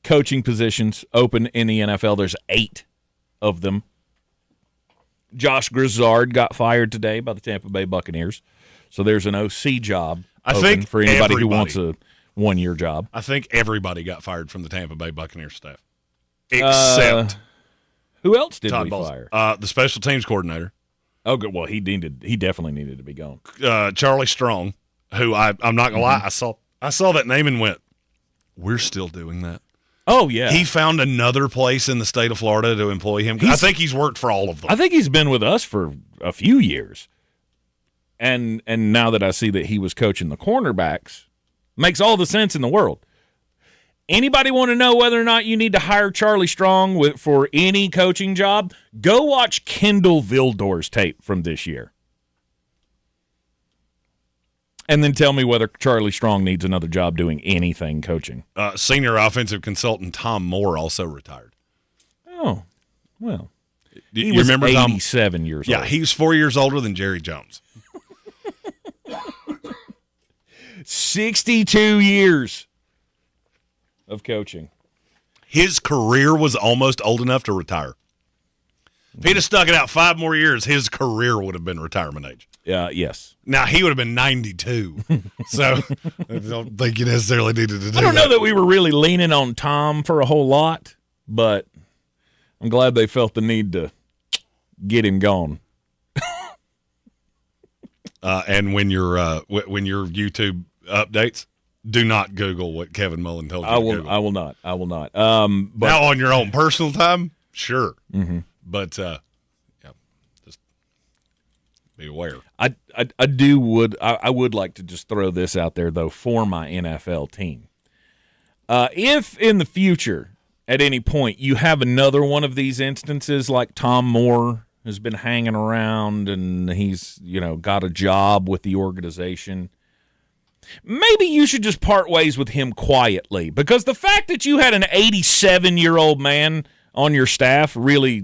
coaching positions open in the NFL. There's 8 of them. Josh Grizzard got fired today by the Tampa Bay Buccaneers. So there's an OC job open for anybody who wants a one-year job. I think everybody got fired from the Tampa Bay Buccaneers staff. Except who else did Todd we Bowles. fire? The special teams coordinator. Oh, good. Well, he definitely needed to be gone. Charlie Strong, who I'm not gonna lie, I saw that name and went, we're still doing that. Oh, yeah. He found another place in the state of Florida to employ him. I think he's worked for all of them. I think he's been with us for a few years. And now that I see that he was coaching the cornerbacks, makes all the sense in the world. Anybody want to know whether or not you need to hire Charlie Strong for any coaching job? Go watch Kendall Vildor's tape from this year. And then tell me whether Charlie Strong needs another job doing anything coaching. Senior offensive consultant Tom Moore also retired. Oh, well. You remember 87 years old. Yeah, he was 4 years older than Jerry Jones. 62 years of coaching. His career was almost old enough to retire. If he'd have stuck it out 5 more years, his career would have been retirement age. Yes. Now, he would have been 92, so I don't think you necessarily needed to do that. I don't know that we were really leaning on Tom for a whole lot, but I'm glad they felt the need to get him gone. And when your YouTube updates, do not Google what Kevin Mullen told you. I will not. But now on your own personal time, sure. Mm-hmm. But just be aware. I would like to just throw this out there though for my NFL team. If in the future at any point you have another one of these instances like Tom Moore has been hanging around and he's got a job with the organization, maybe you should just part ways with him quietly, because the fact that you had an 87-year-old man on your staff really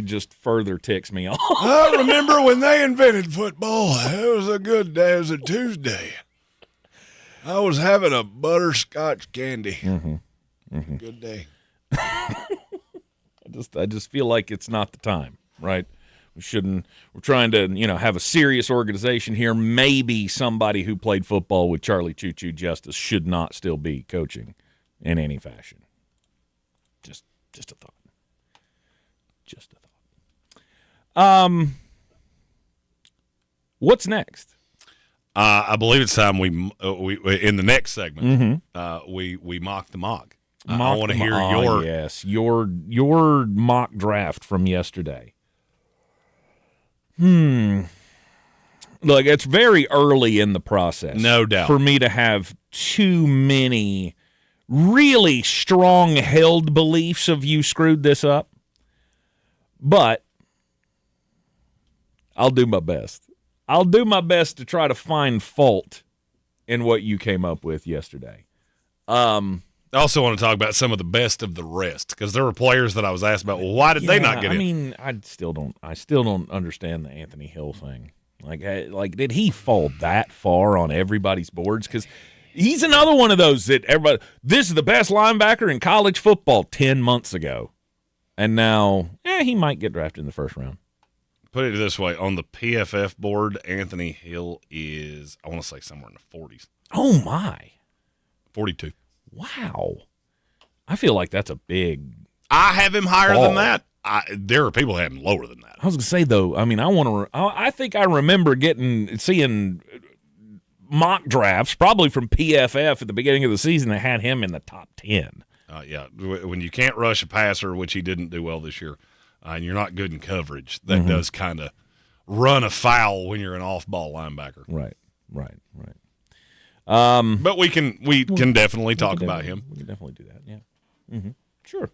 just further ticks me off. I remember when they invented football. It was a good day. It was a Tuesday. I was having a butterscotch candy. Mm-hmm. Mm-hmm. Good day. I just feel like it's not the time, right? We're trying to, have a serious organization here. Maybe somebody who played football with Charlie Choo Choo Justice should not still be coaching in any fashion. Just a thought. Just a thought. What's next? I believe it's time we in the next segment, Mm-hmm. we mock the mock. I want to hear your your mock draft from yesterday. Look, it's very early in the process. No doubt. For me to have too many really strong held beliefs of you screwed this up. But I'll do my best. I'll do my best to try to find fault in what you came up with yesterday. I also want to talk about some of the best of the rest, because there were players that I was asked about, well, why did they not get in? I mean, I still don't understand the Anthony Hill thing. Like, did he fall that far on everybody's boards? Because he's another one of those that everybody, this is the best linebacker in college football 10 months ago. And now, he might get drafted in the first round. Put it this way, on the PFF board, Anthony Hill is, I want to say, somewhere in the 40s. Oh, my. 42. Wow. I feel like that's a big I have him higher fall. than that. There are people who had him lower than that. I was going to say, though, I mean, I think I remember seeing mock drafts, probably from PFF at the beginning of the season, that had him in the top 10. Yeah, when you can't rush a passer, which he didn't do well this year, and you're not good in coverage, that does kind of run afoul when you're an off-ball linebacker. Right. But we can definitely talk about him. We can definitely do that, yeah. Sure.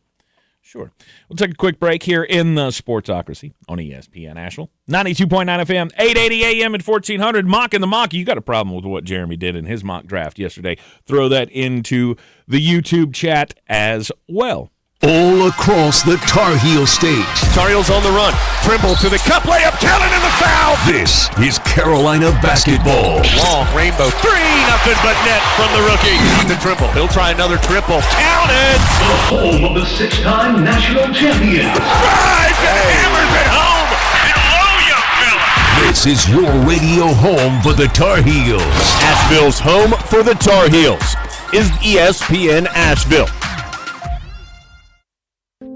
We'll take a quick break here in the Sportsocracy on ESPN Asheville. 92.9 FM, 880 AM at 1400. Mock in the Mock. You got a problem with what Jeremy did in his mock draft yesterday. Throw that into the YouTube chat as well. All across the Tar Heel stage. Tar Heels on the run. Trimble to the cup, layup, Callan in the foul. This is Carolina basketball. Long rainbow three, nothing but net from the rookie. To Trimble, he'll try another triple. Counted. The home of the six-time national champions. Drives and hammers it home. Hello, young fella. This is your radio home for the Tar Heels. Asheville's home for the Tar Heels is ESPN Asheville.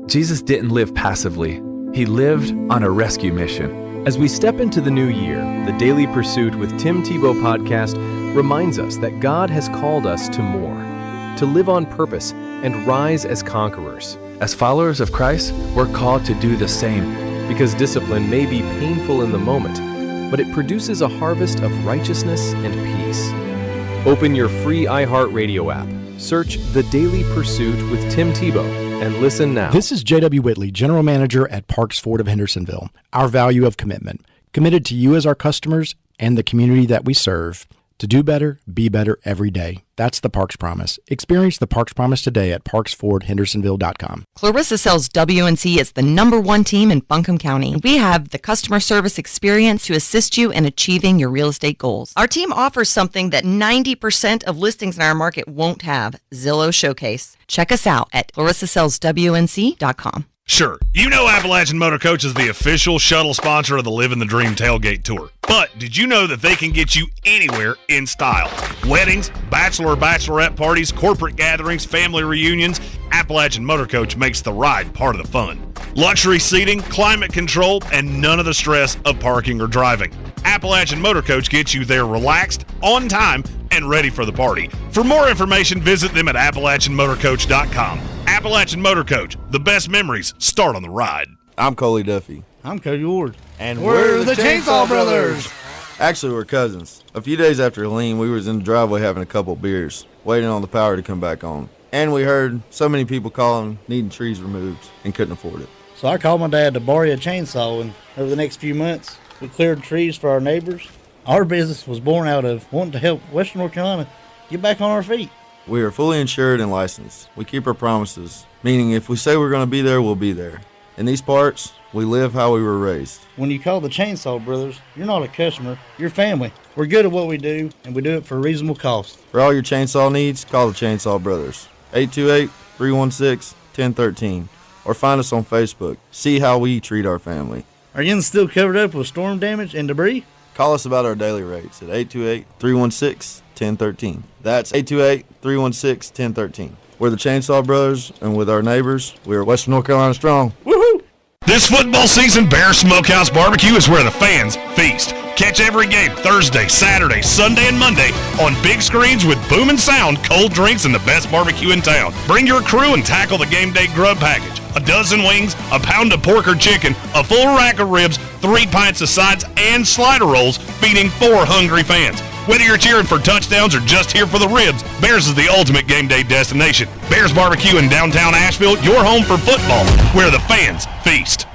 Jesus didn't live passively. He lived on a rescue mission. As we step into the new year, the Daily Pursuit with Tim Tebow podcast reminds us that God has called us to more, to live on purpose and rise as conquerors. As followers of Christ, we're called to do the same, because discipline may be painful in the moment, but it produces a harvest of righteousness and peace. Open your free iHeartRadio app. Search The Daily Pursuit with Tim Tebow and listen now. This is J.W. Whitley, General Manager at Parks Ford of Hendersonville. Our value of commitment. Committed to you as our customers and the community that we serve. To do better, be better every day. That's the Parks Promise. Experience the Parks Promise today at parksfordhendersonville.com. Clarissa Sells WNC is the #1 team in Buncombe County. We have the customer service experience to assist you in achieving your real estate goals. Our team offers something that 90% of listings in our market won't have, Zillow Showcase. Check us out at clarissasellswnc.com. Sure, you know Appalachian Motor Coach is the official shuttle sponsor of the Living the Dream Tailgate Tour. But did you know that they can get you anywhere in style? Weddings, bachelorette parties, corporate gatherings, family reunions, Appalachian Motor Coach makes the ride part of the fun. Luxury seating, climate control, and none of the stress of parking or driving. Appalachian Motor Coach gets you there relaxed, on time, and ready for the party. For more information, visit them at AppalachianMotorCoach.com. Appalachian Motor Coach, the best memories start on the ride. I'm Coley Duffy. I'm Cody Ward. And we're the Chainsaw Brothers. Actually, we're cousins. A few days after Helene, we was in the driveway having a couple beers, waiting on the power to come back on. And we heard so many people calling, needing trees removed, and couldn't afford it. So I called my dad to borrow a chainsaw, and over the next few months, we cleared trees for our neighbors. Our business was born out of wanting to help Western North Carolina get back on our feet. We are fully insured and licensed. We keep our promises, meaning if we say we're going to be there, we'll be there. In these parts, we live how we were raised. When you call the Chainsaw Brothers, you're not a customer, you're family. We're good at what we do, and we do it for a reasonable cost. For all your chainsaw needs, call the Chainsaw Brothers. 828-316-1013. Or find us on Facebook. See how we treat our family. Are you still covered up with storm damage and debris? Call us about our daily rates at 828-316-1013. That's 828-316-1013. We're the Chainsaw Brothers, and with our neighbors, we are Western North Carolina strong. Woohoo! This football season, Bear Smokehouse Barbecue is where the fans feast. Catch every game Thursday, Saturday, Sunday, and Monday on big screens with boom and sound, cold drinks, and the best barbecue in town. Bring your crew and tackle the game day grub package. A dozen wings, a pound of pork or chicken, a full rack of ribs, 3 pints of sides, and slider rolls, feeding 4 hungry fans. Whether you're cheering for touchdowns or just here for the ribs, Bears is the ultimate game day destination. Bears Barbecue in downtown Asheville, your home for football, where the fans feast.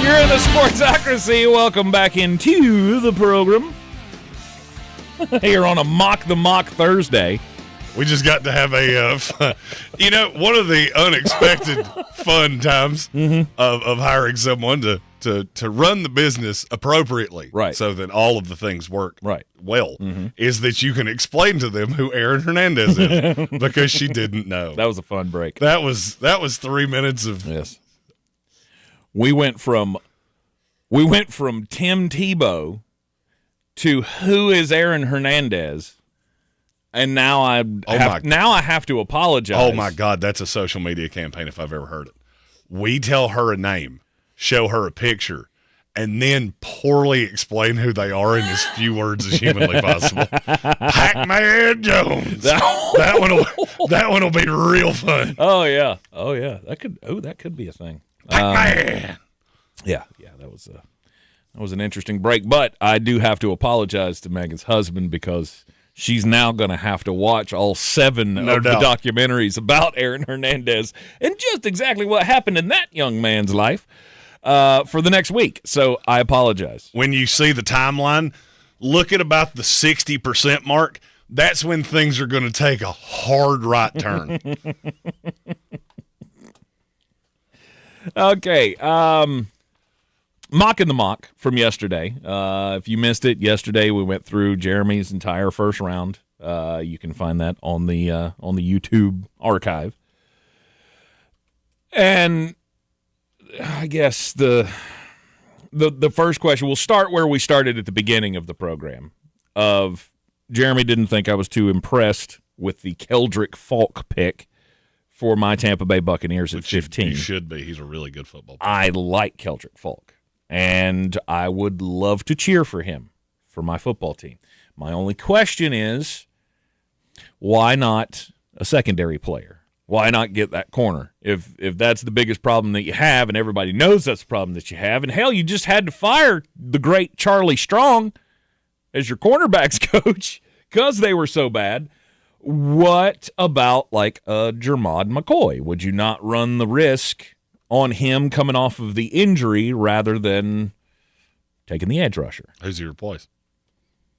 You're in the Sportsocracy. Welcome back into the program. Here on a Mock the Mock Thursday. We just got to have a, one of the unexpected fun times of hiring someone to run the business appropriately, right? So that all of the things work well, Mm-hmm. is that you can explain to them who Erin Hernandez is because she didn't know. That was a fun break. That was 3 minutes of yes. We went from Tim Tebow to who is Erin Hernandez, and now I have to apologize. Oh my God, that's a social media campaign if I've ever heard it. We tell her a name, show her a picture, and then poorly explain who they are in as few words as humanly possible. Pac-Man Jones. That one will be real fun. Oh yeah. That could be a thing. Pac-Man. Yeah, that was an interesting break, but I do have to apologize to Megan's husband because she's now going to have to watch all 7 of the documentaries about Erin Hernandez and just exactly what happened in that young man's life for the next week. So I apologize. When you see the timeline, look at about the 60% mark. That's when things are going to take a hard right turn. Okay, Mock in the Mock from yesterday. If you missed it, yesterday we went through Jeremy's entire first round. You can find that on the YouTube archive. And I guess the first question, we'll start where we started at the beginning of the program. Of Jeremy didn't think I was too impressed with the Keldrick Falk pick for my Tampa Bay Buccaneers at 15. You should be. He's a really good football player. I like Keldrick Falk, and I would love to cheer for him for my football team. My only question is, why not a secondary player? Why not get that corner? If that's the biggest problem that you have, and everybody knows that's the problem that you have, and hell, you just had to fire the great Charlie Strong as your cornerbacks coach because they were so bad. What about like Jermod McCoy? Would you not run the risk on him coming off of the injury rather than taking the edge rusher? Who's he replace?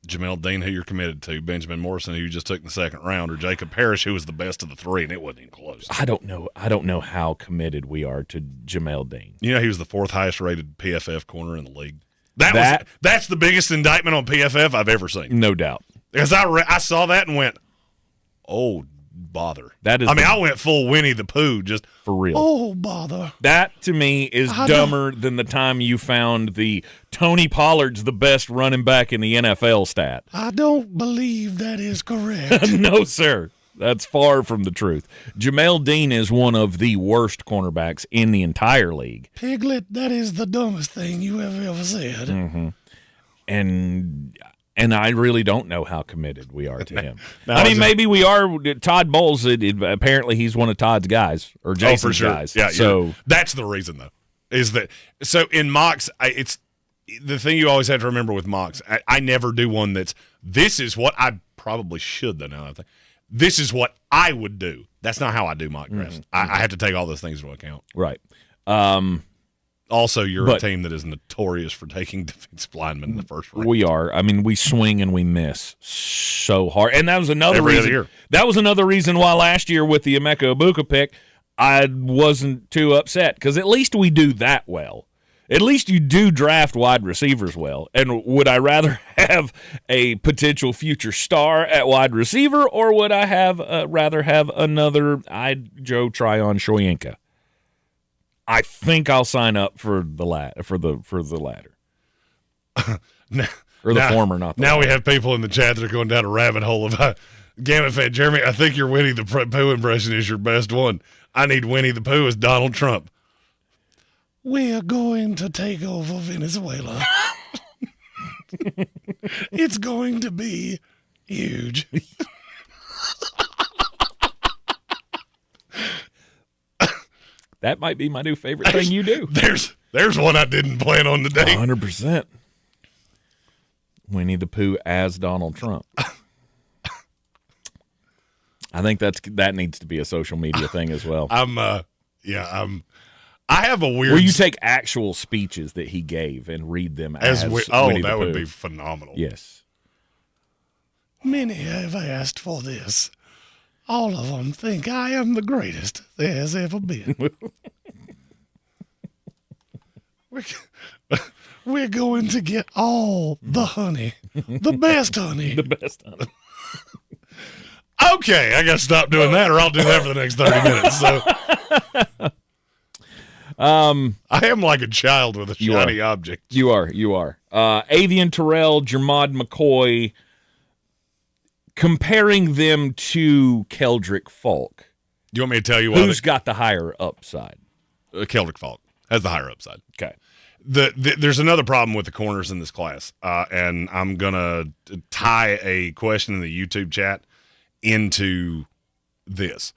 Jamel Dean, who you're committed to, Benjamin Morrison, who you just took in the second round, or Jacob Parrish, who was the best of the 3, and it wasn't even close. I don't know how committed we are to Jamel Dean. You know, he was the 4th highest rated PFF corner in the league. That's the biggest indictment on PFF I've ever seen. No doubt. Because I saw that and went, oh, bother. I went full Winnie the Pooh, just for real. Oh, bother. That to me is dumber than the time you found the Tony Pollard's the best running back in the NFL stat. I don't believe that is correct. No, sir. That's far from the truth. Jamel Dean is one of the worst cornerbacks in the entire league. Piglet, that is the dumbest thing you have ever said. Mm-hmm. And I really don't know how committed we are to him. Maybe we are. Todd Bowles, apparently he's one of Todd's guys or Jason's guys. Yeah, so that's the reason, though, is that so in mocks, it's the thing you always have to remember with mocks. I never do one this is what I probably should, though, now I think. This is what I would do. That's not how I do mock drafts. Mm-hmm. I have to take all those things into account. Right. Also, you're a team that is notorious for taking defensive linemen in the first round. We are. I mean, we swing and we miss so hard. And that was another reason. That was another reason why last year with the Emeka Egbuka pick, I wasn't too upset because at least we do that well. At least you do draft wide receivers well. And would I rather have a potential future star at wide receiver, or would I rather have another Joe Tryon Shoyinka? I think I'll sign up for the latter. Or the former, not the Now latter. we have people in the chat that are going down a rabbit hole of Gamut fan. Jeremy, I think your Winnie the Pooh impression is your best one. I need Winnie the Pooh as Donald Trump. We are going to take over Venezuela. It's going to be huge. That might be my new favorite thing you do. There's one I didn't plan on today. 100%. Winnie the Pooh as Donald Trump. I think that needs to be a social media thing as well. I have a weird. Where you take actual speeches that he gave and read them as Winnie the that would Pooh. be phenomenal. Yes. Many have asked for this. All of them think I am the greatest there has ever been. We're going to get all the honey, the best honey. The best honey. Okay, I got to stop doing that, or I'll do that for the next 30 minutes. So, I am like a child with a shiny object. You are. Avian Terrell, Jermod McCoy, comparing them to Keldrick Falk. Do you want me to tell you who's got the higher upside? Keldrick Falk has the higher upside. Okay. There's another problem with the corners in this class, and I'm going to tie a question in the YouTube chat into this.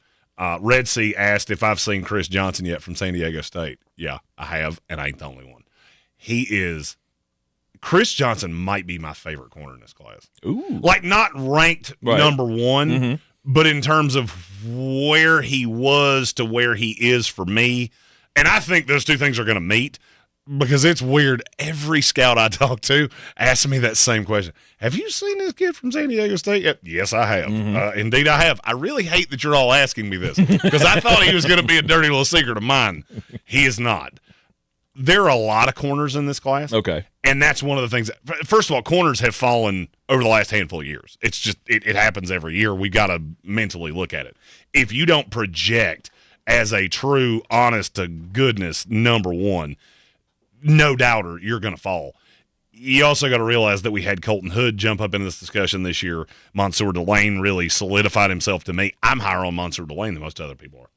Red Sea asked if I've seen Chris Johnson yet from San Diego State. Yeah, I have, and I ain't the only one. Chris Johnson might be my favorite corner in this class. Ooh. Like, not ranked number one, Mm-hmm. but in terms of where he was to where he is for me. And I think those two things are going to meet because it's weird. Every scout I talk to asks me that same question. Have you seen this kid from San Diego State yet? Yes, I have. Mm-hmm. Indeed, I have. I really hate that you're all asking me this because I thought he was going to be a dirty little secret of mine. He is not. There are a lot of corners in this class. Okay. And that's one of the things. First of all, corners have fallen over the last handful of years. It's just, it happens every year. We've got to mentally look at it. If you don't project as a true, honest to goodness number one, no doubter, you're going to fall. You also got to realize that we had Colton Hood jump up in this discussion this year. Mansour Delane really solidified himself to me. I'm higher on Mansour Delane than most other people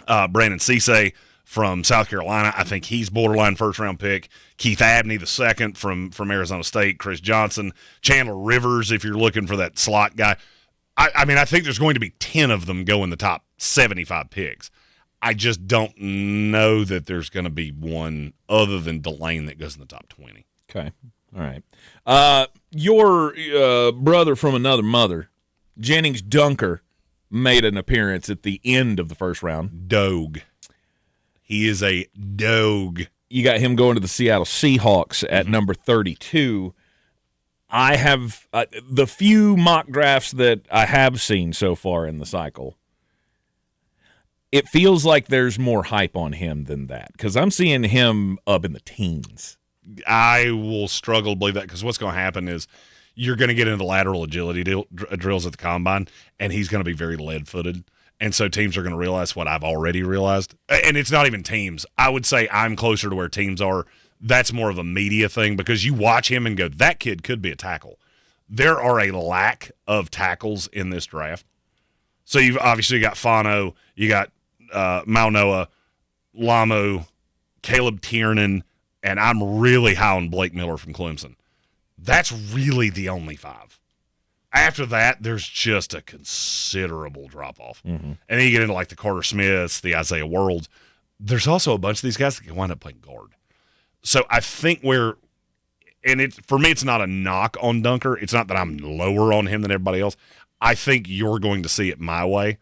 are. Brandon Cisse from South Carolina, I think he's borderline first-round pick. Keith Abney, the second from Arizona State. Chris Johnson. Chandler Rivers, if you're looking for that slot guy. I mean, I think there's going to be 10 of them go in the top 75 picks. I just don't know that there's going to be one other than Delane that goes in the top 20. Okay. All right. Your brother from another mother, Jennings Dunker, made an appearance at the end of the first round. Dog. He is a dog. You got him going to the Seattle Seahawks at number 32. I have the few mock drafts that I have seen so far in the cycle. It feels like there's more hype on him than that because I'm seeing him up in the teens. I will struggle to believe that because what's going to happen is you're going to get into lateral agility drills at the combine, and he's going to be very lead-footed. And so teams are going to realize what I've already realized. And it's not even teams. I would say I'm closer to where teams are. That's more of a media thing because you watch him and go, that kid could be a tackle. There are a lack of tackles in this draft. So you've obviously got Fano, you got Maunoa, Lamu, Caleb Tiernan, and I'm really high on Blake Miller from Clemson. That's really the only five. After that, there's just a considerable drop-off. Mm-hmm. And then you get into like the Carter Smiths, the Isaiah Worlds. There's also a bunch of these guys that can wind up playing guard. So I think for me, it's not a knock on Dunker. It's not that I'm lower on him than everybody else. I think you're going to see it my way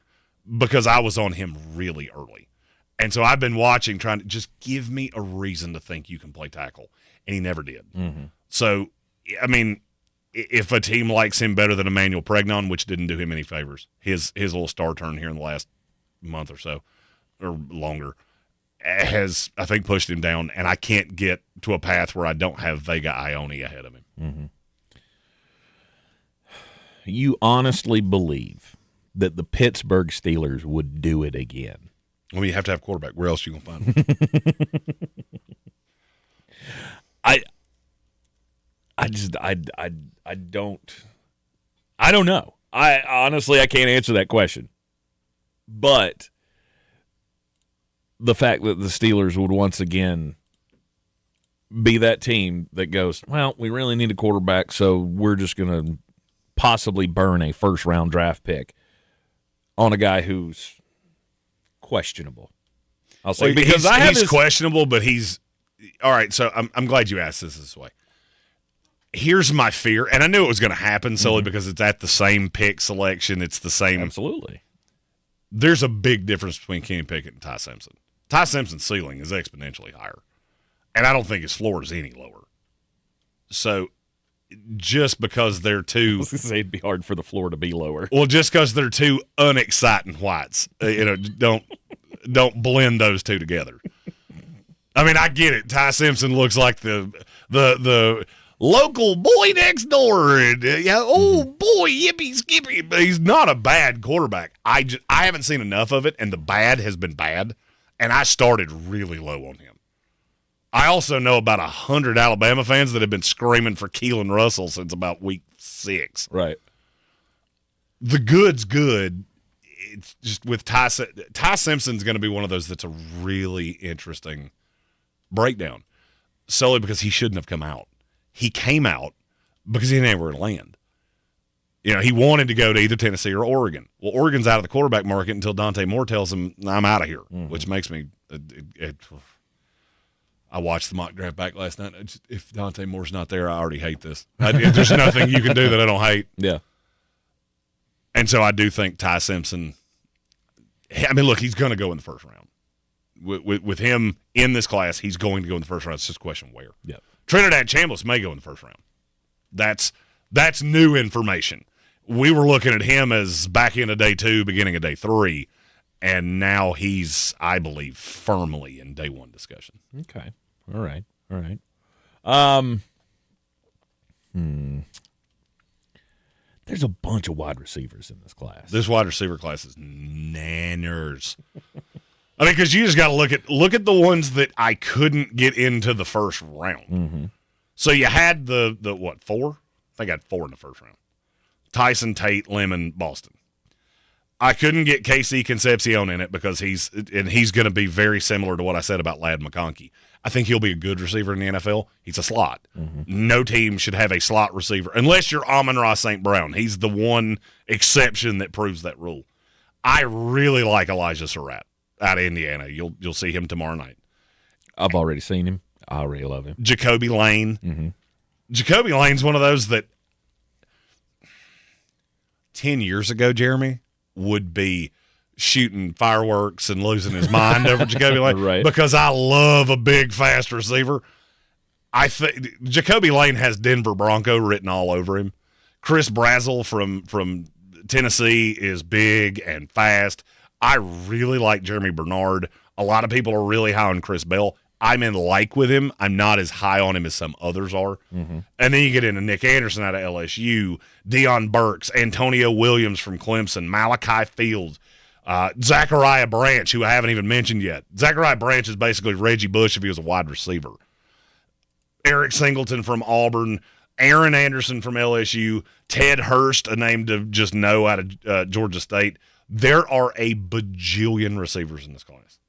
because I was on him really early. And so I've been watching, trying to just give me a reason to think you can play tackle. And he never did. Mm-hmm. So, I mean, if a team likes him better than Emmanuel Pregnon, which didn't do him any favors, his little star turn here in the last month or so, or longer, has, I think, pushed him down, and I can't get to a path where I don't have Vega Ione ahead of him. Mm-hmm. You honestly believe that the Pittsburgh Steelers would do it again? I mean, you have to have a quarterback. Where else are you going to find him? I don't know. I honestly can't answer that question. But the fact that the Steelers would once again be that team that goes, well, we really need a quarterback, so we're just going to possibly burn a first-round draft pick on a guy who's questionable. I'll say because he's questionable, but he's all right. So I'm glad you asked this way. Here's my fear, and I knew it was going to happen solely because it's at the same pick selection. It's the same. Absolutely. There's a big difference between Kenny Pickett and Ty Simpson. Ty Simpson's ceiling is exponentially higher, and I don't think his floor is any lower. So just because they're two, I was going to say it'd be hard for the floor to be lower. Well, just because they're two unexciting whites, don't blend those two together. I mean, I get it. Ty Simpson looks like the local boy next door, and oh boy, yippee skippy. But he's not a bad quarterback. I haven't seen enough of it, and the bad has been bad. And I started really low on him. I also know about 100 Alabama fans that have been screaming for Keelan Russell since about week 6. Right. The good's good. It's just with Ty Simpson's going to be one of those that's a really interesting breakdown, solely because he shouldn't have come out. He came out because he didn't know where to land. He wanted to go to either Tennessee or Oregon. Well, Oregon's out of the quarterback market until Dante Moore tells him, I'm out of here, which makes me I watched the mock draft back last night. If Dante Moore's not there, I already hate this. There's nothing you can do that I don't hate. Yeah. And so I do think Ty Simpson, I mean, look, he's going to go in the first round. With him in this class, he's going to go in the first round. It's just a question where. Yeah. Trinidad Chambliss may go in the first round. That's new information. We were looking at him as back into day 2, beginning of day 3, and now he's, I believe, firmly in day 1 discussion. Okay. All right. There's a bunch of wide receivers in this class. This wide receiver class is nanners. I mean, because you just got to look at the ones that I couldn't get into the first round. Mm-hmm. So you had the what, 4? I think I had 4 in the first round. Tyson, Tate, Lemon, Boston. I couldn't get KC Concepcion in it because he's going to be very similar to what I said about Ladd McConkey. I think he'll be a good receiver in the NFL. He's a slot. Mm-hmm. No team should have a slot receiver unless you're Amon-Ra St. Brown. He's the one exception that proves that rule. I really like Elijah Surratt out of Indiana. You'll see him tomorrow night. I've already seen him. I already love him. Jacoby Lane. Mm-hmm. Jacoby Lane's one of those that 10 years ago, Jeremy, would be shooting fireworks and losing his mind over Jacoby Lane. Right. Because I love a big, fast receiver. I think Jacoby Lane has Denver Bronco written all over him. Chris Brazzell from Tennessee is big and fast. I really like Jeremy Bernard. A lot of people are really high on Chris Bell. I'm in like with him. I'm not as high on him as some others are. Mm-hmm. And then you get into Nick Anderson out of LSU, Deion Burks, Antonio Williams from Clemson, Malachi Fields, Zachariah Branch, who I haven't even mentioned yet. Zachariah Branch is basically Reggie Bush if he was a wide receiver. Eric Singleton from Auburn, Aaron Anderson from LSU, Ted Hurst, a name to just know out of Georgia State. There are a bajillion receivers in this class.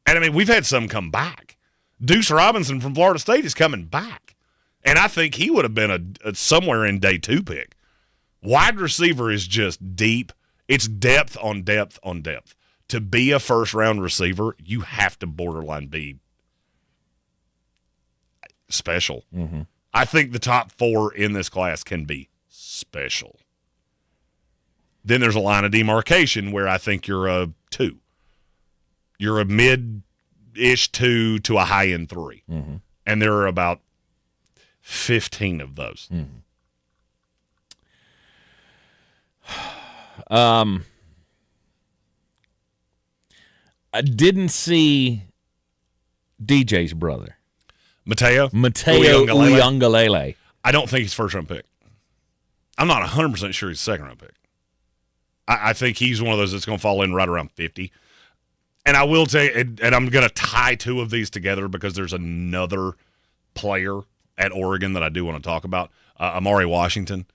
And, I mean, we've had some come back. Deuce Robinson from Florida State is coming back. And I think he would have been a somewhere in day 2 pick. Wide receiver is just deep. It's depth on depth on depth. To be a first-round receiver, you have to borderline be special. Mm-hmm. I think the top 4 in this class can be special. Then there's a line of demarcation where I think you're a 2. You're a mid-ish 2 to a high-end 3. Mm-hmm. And there are about 15 of those. Mm-hmm. I didn't see DJ's brother. Mateo Uiagalelei. I don't think he's first-round pick. I'm not 100% sure he's a second-round pick. I think he's one of those that's going to fall in right around 50. And I will tell you, and I'm going to tie two of these together because there's another player at Oregon that I do want to talk about, Amari Washington.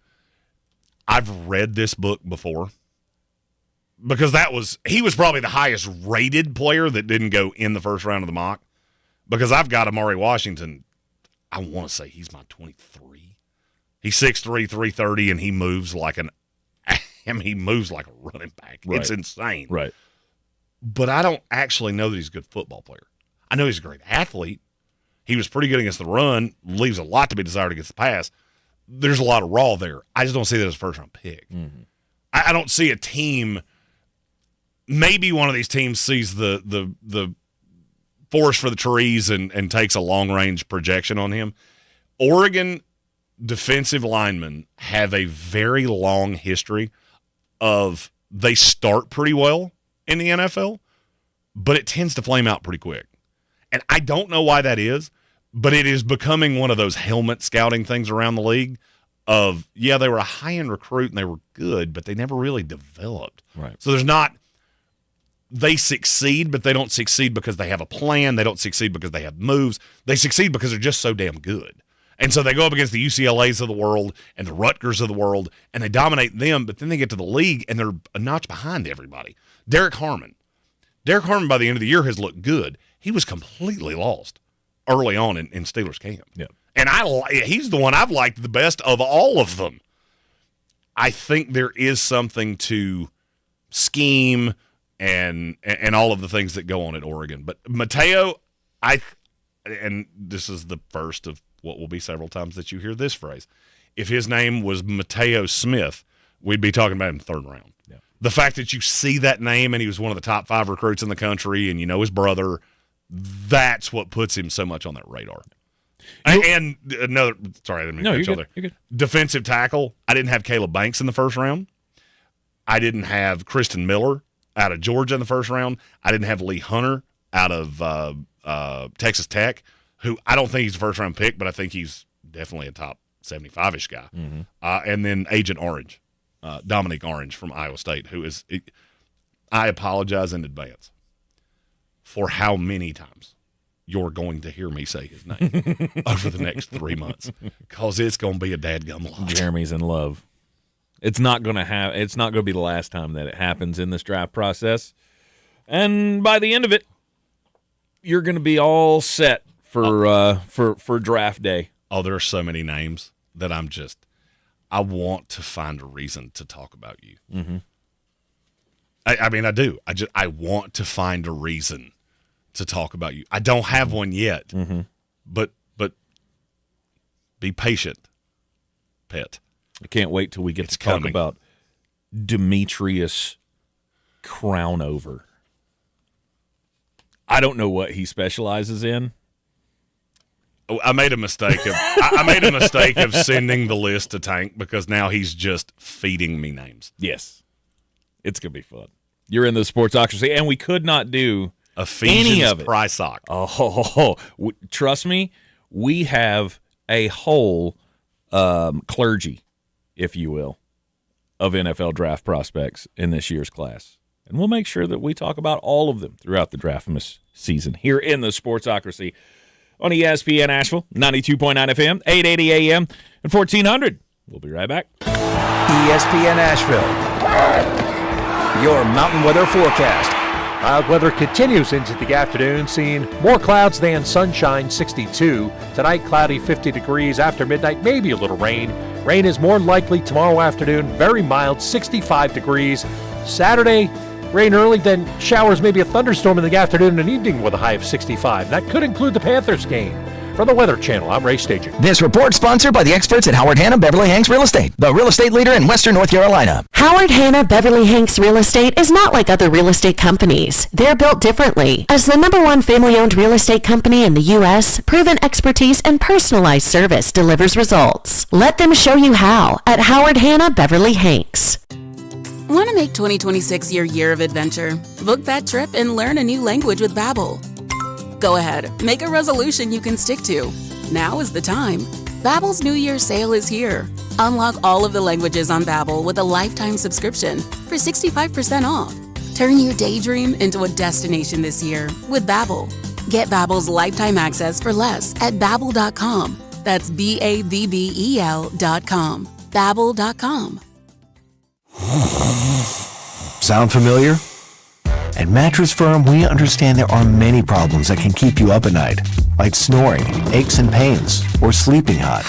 I've read this book before because he was probably the highest rated player that didn't go in the first round of the mock, because I've got Amari Washington. I want to say he's my 23. He's 6'3", 330, and he moves like a running back. Right. It's insane. Right. But I don't actually know that he's a good football player. I know he's a great athlete. He was pretty good against the run, leaves a lot to be desired against the pass. There's a lot of raw there. I just don't see that as a first-round pick. Mm-hmm. I don't see a team – maybe one of these teams sees the forest for the trees and takes a long-range projection on him. Oregon defensive linemen have a very long history of they start pretty well in the NFL, but it tends to flame out pretty quick. And I don't know why that is, but it is becoming one of those helmet scouting things around the league of, yeah, they were a high-end recruit and they were good, but they never really developed. Right. So there's not – they succeed, but they don't succeed because they have a plan. They don't succeed because they have moves. They succeed because they're just so damn good. And so they go up against the UCLAs of the world and the Rutgers of the world, and they dominate them, but then they get to the league and they're a notch behind everybody. Derek Harmon by the end of the year has looked good. He was completely lost early on in Steelers camp. Yeah. And he's the one I've liked the best of all of them. I think there is something to scheme and all of the things that go on at Oregon. But Mateo, and this is the first of what will be several times that you hear this phrase. If his name was Mateo Smith, we'd be talking about him third round. Yeah. The fact that you see that name and he was one of the top 5 recruits in the country and you know his brother, that's what puts him so much on that radar. And another, sorry, I didn't mean to cut you there. You're good. Defensive tackle, I didn't have Caleb Banks in the first round. I didn't have Kristen Miller out of Georgia in the first round. I didn't have Lee Hunter out of Texas Tech, who I don't think he's a first-round pick, but I think he's definitely a top 75-ish guy. Mm-hmm. And then Agent Orange, Dominique Orange from Iowa State, who is – I apologize in advance for how many times you're going to hear me say his name over the next 3 months, because it's going to be a dadgum lot. Jeremy's in love. It's not going to be the last time that it happens in this draft process. And by the end of it, you're going to be all set for draft day. Oh, there are so many names that I want to find a reason to talk about you. Mm-hmm. I mean, I do. I want to find a reason to talk about you. I don't have one yet, mm-hmm. but be patient, pet. I can't wait till we get to talk about Demetrius Crownover. I don't know what he specializes in. I made a mistake of sending the list to Tank because now he's just feeding me names. Yes. It's going to be fun. You're in the Sportsocracy, and we could not do Ephesians any of it. Price sock. Trust me, we have a whole clergy, if you will, of NFL draft prospects in this year's class. And we'll make sure that we talk about all of them throughout the draftmas season here in the Sportsocracy on ESPN Asheville, 92.9 FM, 880 AM, and 1400. We'll be right back. ESPN Asheville, your mountain weather forecast. Mild weather continues into the afternoon, seeing more clouds than sunshine, 62. Tonight, cloudy, 50 degrees. After midnight, maybe a little rain. Rain is more likely tomorrow afternoon, very mild, 65 degrees. Saturday, rain early, then showers, maybe a thunderstorm in the afternoon and evening with a high of 65. That could include the Panthers game. From the Weather Channel, I'm Ray Stajan. This report sponsored by the experts at Howard Hanna Beverly Hanks Real Estate, the real estate leader in Western North Carolina. Howard Hanna Beverly Hanks Real Estate is not like other real estate companies. They're built differently. As the #1 family-owned real estate company in the U.S., proven expertise and personalized service delivers results. Let them show you how at Howard Hanna Beverly Hanks. Want to make 2026 your year of adventure? Book that trip and learn a new language with Babbel. Go ahead, make a resolution you can stick to. Now is the time. Babbel's New Year sale is here. Unlock all of the languages on Babbel with a lifetime subscription for 65% off. Turn your daydream into a destination this year with Babbel. Get Babbel's lifetime access for less at Babbel.com. That's BABBEL.com. Babbel.com. Sound familiar? At Mattress Firm, we understand there are many problems that can keep you up at night, like snoring, aches and pains, or sleeping hot.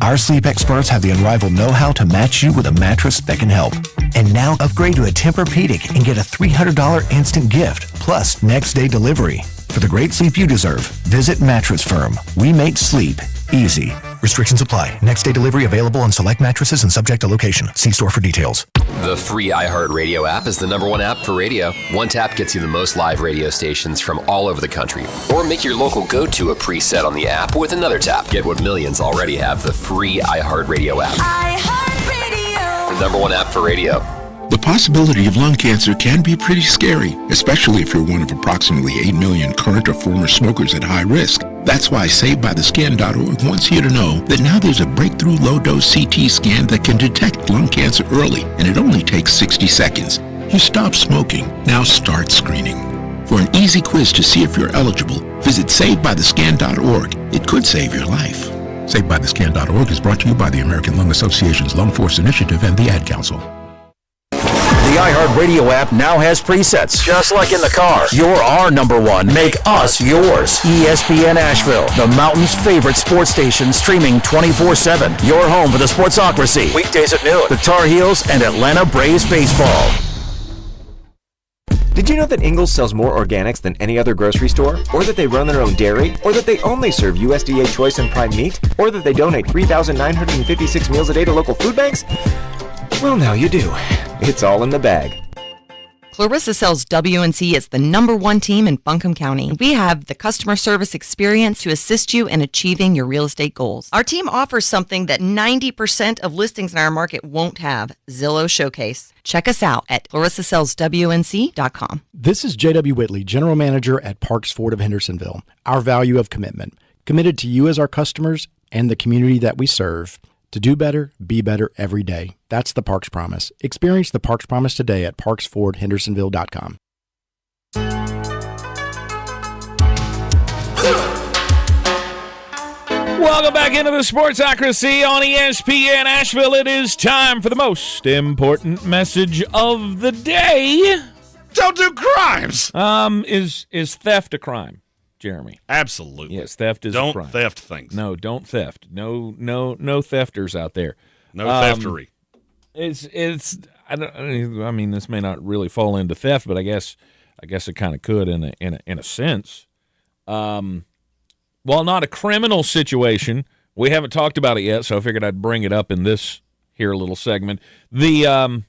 Our sleep experts have the unrivaled know-how to match you with a mattress that can help. And now upgrade to a Tempur-Pedic and get a $300 instant gift, plus next-day delivery. For the great sleep you deserve, visit Mattress Firm. We make sleep easy. Restrictions apply. Next-day delivery available on select mattresses and subject to location. See store for details. The free iHeartRadio app is the #1 app for radio. One tap gets you the most live radio stations from all over the country. Or make your local go-to a preset on the app with another tap. Get what millions already have, the free iHeartRadio app. iHeartRadio. The #1 app for radio. The possibility of lung cancer can be pretty scary, especially if you're one of approximately 8 million current or former smokers at high risk. That's why SaveByTheScan.org wants you to know that now there's a breakthrough low-dose CT scan that can detect lung cancer early, and it only takes 60 seconds. You stop smoking, now start screening. For an easy quiz to see if you're eligible, visit SaveByTheScan.org. It could save your life. SaveByTheScan.org is brought to you by the American Lung Association's Lung Force Initiative and the Ad Council. The iHeartRadio app now has presets, just like in the car. You're our #1. Make us yours. ESPN Asheville, the mountain's favorite sports station, streaming 24/7. Your home for the Sportsocracy. Weekdays at noon. The Tar Heels and Atlanta Braves baseball. Did you know that Ingles sells more organics than any other grocery store? Or that they run their own dairy? Or that they only serve USDA choice and prime meat? Or that they donate 3,956 meals a day to local food banks? Well, now you do. It's all in the bag. Clarissa Sells WNC is the #1 team in Buncombe County. We have the customer service experience to assist you in achieving your real estate goals. Our team offers something that 90% of listings in our market won't have, Zillow Showcase. Check us out at clarissasellswnc.com. This is J.W. Whitley, General Manager at Parks Ford of Hendersonville. Our value of commitment, committed to you as our customers and the community that we serve. To do better, be better every day. That's the Parks Promise. Experience the Parks Promise today at parksfordhendersonville.com. Welcome back into the Sportsocracy on ESPN Asheville. It is time for the most important message of the day. Don't do crimes. Is theft a crime? Jeremy. Absolutely. Yes, theft is a crime. Don't theft things. No, don't theft. No thefters out there. No theftery. I mean, this may not really fall into theft, but I guess it kind of could in a sense. While not a criminal situation, we haven't talked about it yet, so I figured I'd bring it up in this here little segment. The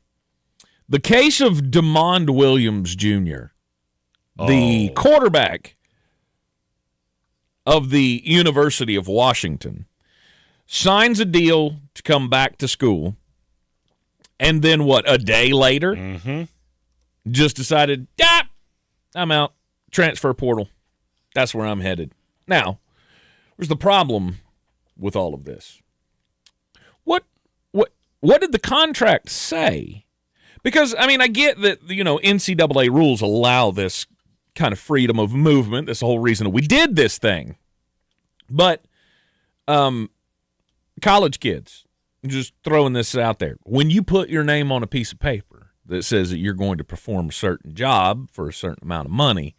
case of DeMond Williams Jr., the quarterback of the University of Washington, signs a deal to come back to school, and then a day later, just decided, I'm out, transfer portal. That's where I'm headed. Now, where's the problem with all of this? What did the contract say? Because, I mean, I get that, NCAA rules allow this kind of freedom of movement. That's the whole reason we did this thing. But college kids, just throwing this out there, when you put your name on a piece of paper that says that you're going to perform a certain job for a certain amount of money,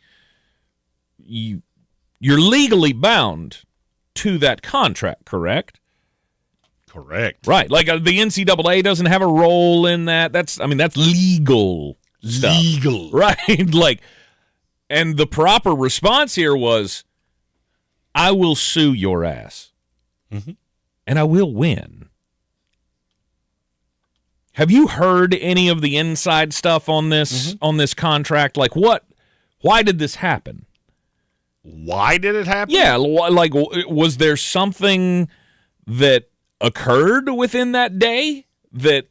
you're legally bound to that contract, correct? Correct. Right. Like the NCAA doesn't have a role in that. That's legal stuff. Legal. Right. And the proper response here was, I will sue your ass. And I will win. Have you heard any of the inside stuff on this contract? Why did this happen? Why did it happen? Yeah, was there something that occurred within that day that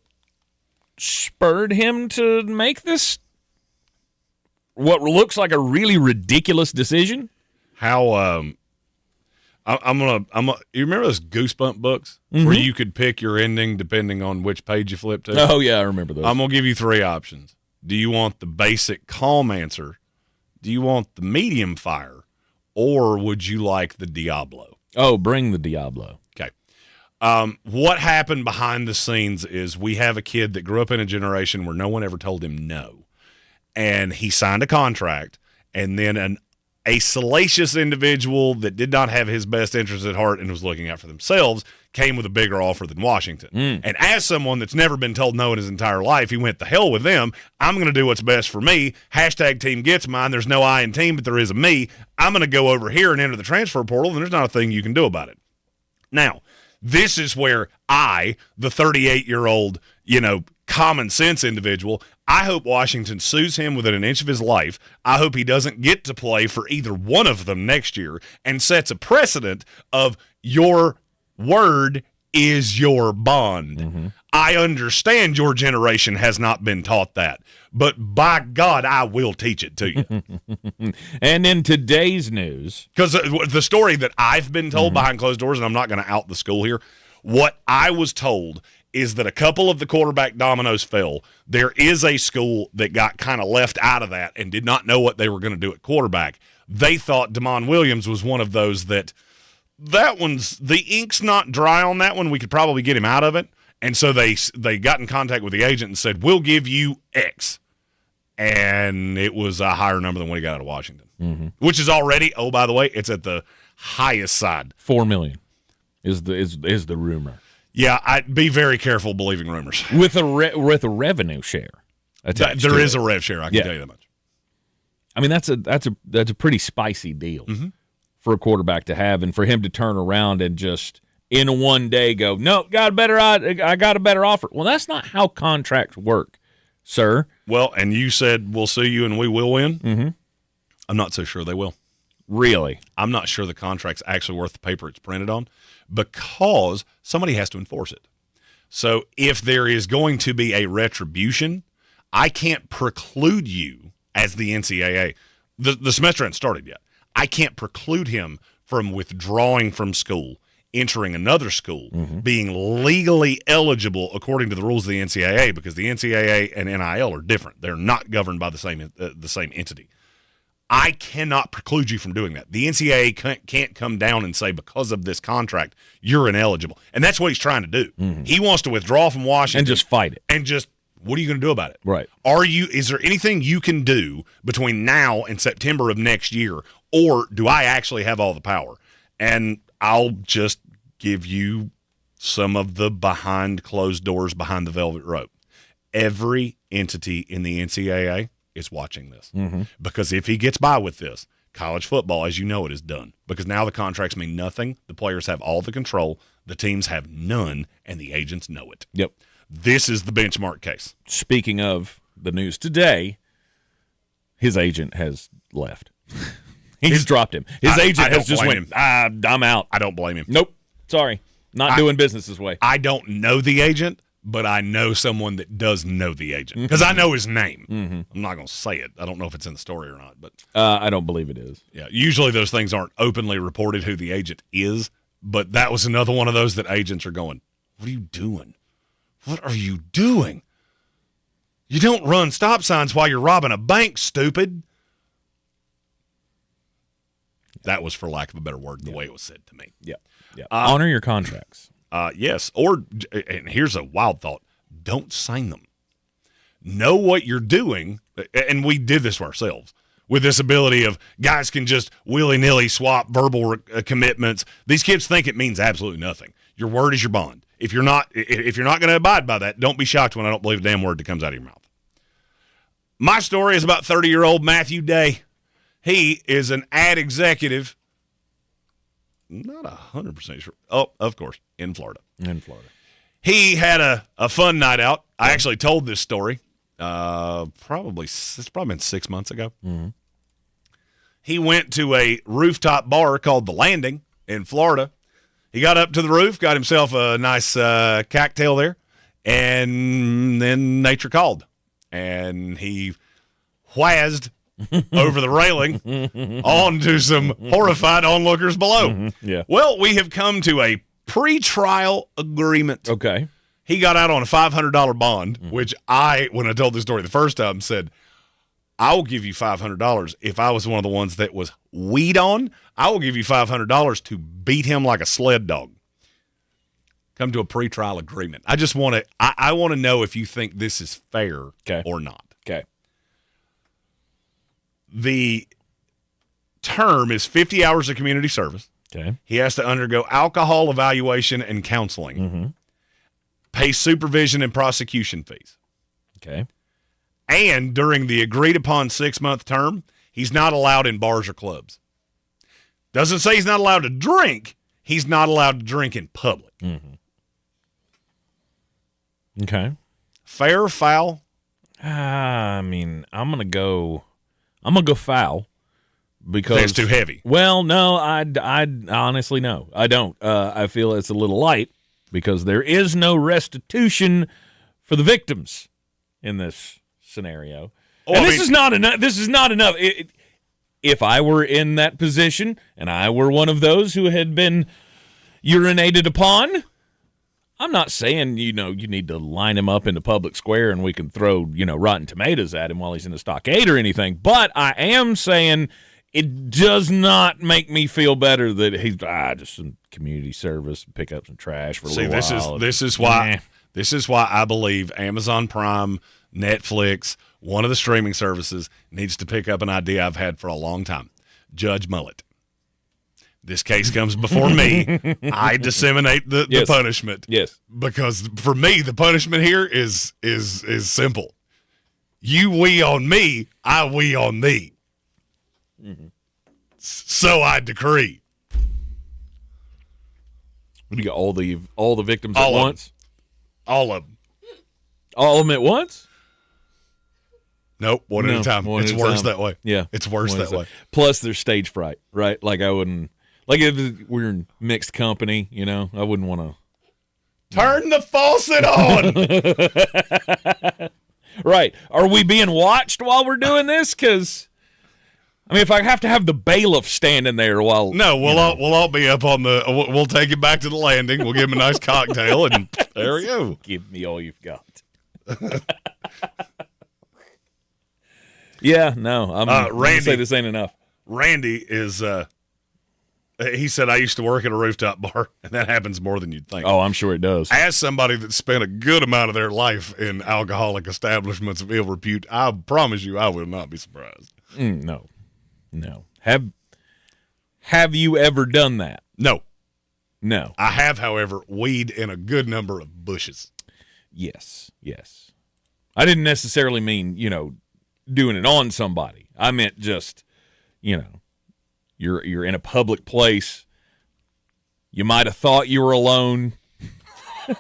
spurred him to make this what looks like a really ridiculous decision? How you remember those Goosebump books where you could pick your ending depending on which page you flipped to? Oh yeah, I remember those. I'm gonna give you 3 options. Do you want the basic calm answer? Do you want the medium fire? Or would you like the Diablo? Oh, bring the Diablo. Okay. What happened behind the scenes is we have a kid that grew up in a generation where no one ever told him no. And he signed a contract, and then a salacious individual that did not have his best interest at heart and was looking out for themselves came with a bigger offer than Washington. And as someone that's never been told no in his entire life, he went, the hell with them. I'm going to do what's best for me. Hashtag team gets mine. There's no I in team, but there is a me. I'm going to go over here and enter the transfer portal, and there's not a thing you can do about it. Now, this is where I, the 38-year-old, common sense individual, I hope Washington sues him within an inch of his life. I hope he doesn't get to play for either one of them next year and sets a precedent of your word is your bond. I understand your generation has not been taught that, but by God, I will teach it to you. And in today's news, because the story that I've been told behind closed doors, and I'm not going to out the school here, what I was told is that a couple of the quarterback dominoes fell. There is a school that got kind of left out of that and did not know what they were going to do at quarterback. They thought Damon Williams was one of those that one's, the ink's not dry on that one. We could probably get him out of it. And so they got in contact with the agent and said, we'll give you X. And it was a higher number than what he got out of Washington, which is already, oh, by the way, it's at the highest side. $4 million is the rumor. Yeah, I'd be very careful believing rumors. With a revenue share attached. There is a rev share, I can tell you that much. I mean, that's a pretty spicy deal for a quarterback to have, and for him to turn around and just in one day go, no, I got a better offer. Well, that's not how contracts work, sir. Well, and you said we'll sue you and we will win. I'm not so sure they will. Really? I'm not sure the contract's actually worth the paper it's printed on, because somebody has to enforce it. So if there is going to be a retribution, I can't preclude you as the NCAA. The semester hasn't started yet. I can't preclude him from withdrawing from school, entering another school, being legally eligible according to the rules of the NCAA, because the NCAA and NIL are different. They're not governed by the same entity. I cannot preclude you from doing that. The NCAA can't come down and say, because of this contract, you're ineligible. And that's what he's trying to do. He wants to withdraw from Washington. And just fight it. And just, what are you going to do about it? Right. Is there anything you can do between now and September of next year, or do I actually have all the power? And I'll just give you some of the behind closed doors, behind the velvet rope. Every entity in the NCAA is watching this, because if he gets by with this, college football, as you know it, is done, because now the contracts mean nothing. The players have all the control. The teams have none, and the agents know it. Yep. This is the benchmark case. Speaking of the news today, his agent has left. He's dropped him. His agent has just went, I'm out. I don't blame him. Nope. Sorry. Not doing business this way. I don't know the agent, but I know someone that does know the agent, because I know his name. I'm not going to say it. I don't know if it's in the story or not, but I don't believe it is. Yeah, usually those things aren't openly reported who the agent is, but that was another one of those that agents are going, what are you doing? What are you doing? You don't run stop signs while you're robbing a bank, stupid. That was, for lack of a better word, the way it was said to me. Yeah. Honor your contracts. Yes. Or, and here's a wild thought, don't sign them. Know what you're doing, and we did this for ourselves, with this ability of guys can just willy-nilly swap verbal commitments. These kids think it means absolutely nothing. Your word is your bond. If you're not going to abide by that, don't be shocked when I don't believe a damn word that comes out of your mouth. My story is about 30-year-old Matthew Day. He is an ad executive. Not 100% sure. Oh, of course, in Florida. He had a fun night out. I actually told this story. It's probably been 6 months ago. He went to a rooftop bar called The Landing in Florida. He got up to the roof, got himself a nice cocktail there, and then nature called. And he whazzed over the railing onto some horrified onlookers below. Yeah. Well, we have come to a pre-trial agreement. Okay. He got out on a $500 bond, which when I told this story the first time, said, I will give you $500 if I was one of the ones that was weed on. I will give you $500 to beat him like a sled dog. Come to a pretrial agreement. I just want to. I want to know if you think this is fair or not. Okay. The term is 50 hours of community service. Okay. He has to undergo alcohol evaluation and counseling. Pay supervision and prosecution fees. Okay. And during the agreed-upon 6-month term, he's not allowed in bars or clubs. Doesn't say he's not allowed to drink. He's not allowed to drink in public. Okay. Fair or foul? I mean, I'm gonna go foul because it's too heavy. Well, no, I honestly no, I don't. I feel it's a little light because there is no restitution for the victims in this scenario. And this is not enough. This is not enough. If I were in that position and I were one of those who had been urinated upon, I'm not saying, you need to line him up in the public square and we can throw, rotten tomatoes at him while he's in the stockade or anything. But I am saying it does not make me feel better that he's just some community service, pick up some trash for a little while. This is why I believe Amazon Prime, Netflix, one of the streaming services needs to pick up an idea I've had for a long time. Judge Mullet. This case comes before me. I disseminate the punishment. Yes. Because for me, the punishment here is simple. You wee on me, I wee on thee. So I decree. What do you got? All the victims at once? All of them. All of them at once? Nope, one at a time. It's worse that way. Yeah. It's worse that way. Plus, there's stage fright, right? Like, I wouldn't, like, if we're in mixed company, I wouldn't want to. Turn the faucet on! Right. Are we being watched while we're doing this? Because, if I have to have the bailiff standing there while. No, we'll all be up on the. We'll take him back to the landing. We'll give him a nice cocktail, and there we go. Give me all you've got. Yeah, no, I'm going to say this ain't enough. Randy is, he said, I used to work at a rooftop bar, and that happens more than you'd think. Oh, I'm sure it does. As somebody that spent a good amount of their life in alcoholic establishments of ill repute, I promise you I will not be surprised. No. Have you ever done that? No. No. I have, however, weed in a good number of bushes. Yes. I didn't necessarily mean, doing it on somebody. I meant just, you're in a public place. You might have thought you were alone.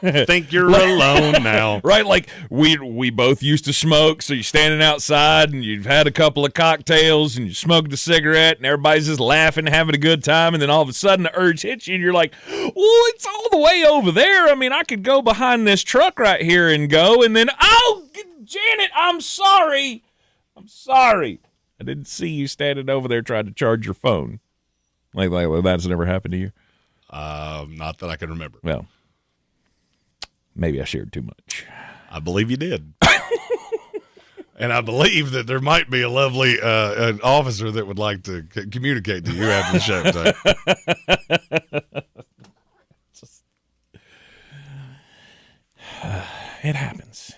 Think you're alone now. Right? Like we both used to smoke, so you're standing outside and you've had a couple of cocktails and you smoked a cigarette and everybody's just laughing, having a good time, and then all of a sudden the urge hits you and you're like, well, it's all the way over there. I could go behind this truck right here and go, and then, oh, Janet, I'm sorry. I didn't see you standing over there trying to charge your phone. Like that's never happened to you? Not that I can remember. Well, maybe I shared too much. I believe you did. And I believe that there might be a lovely an officer that would like to communicate to you after the show. It happens.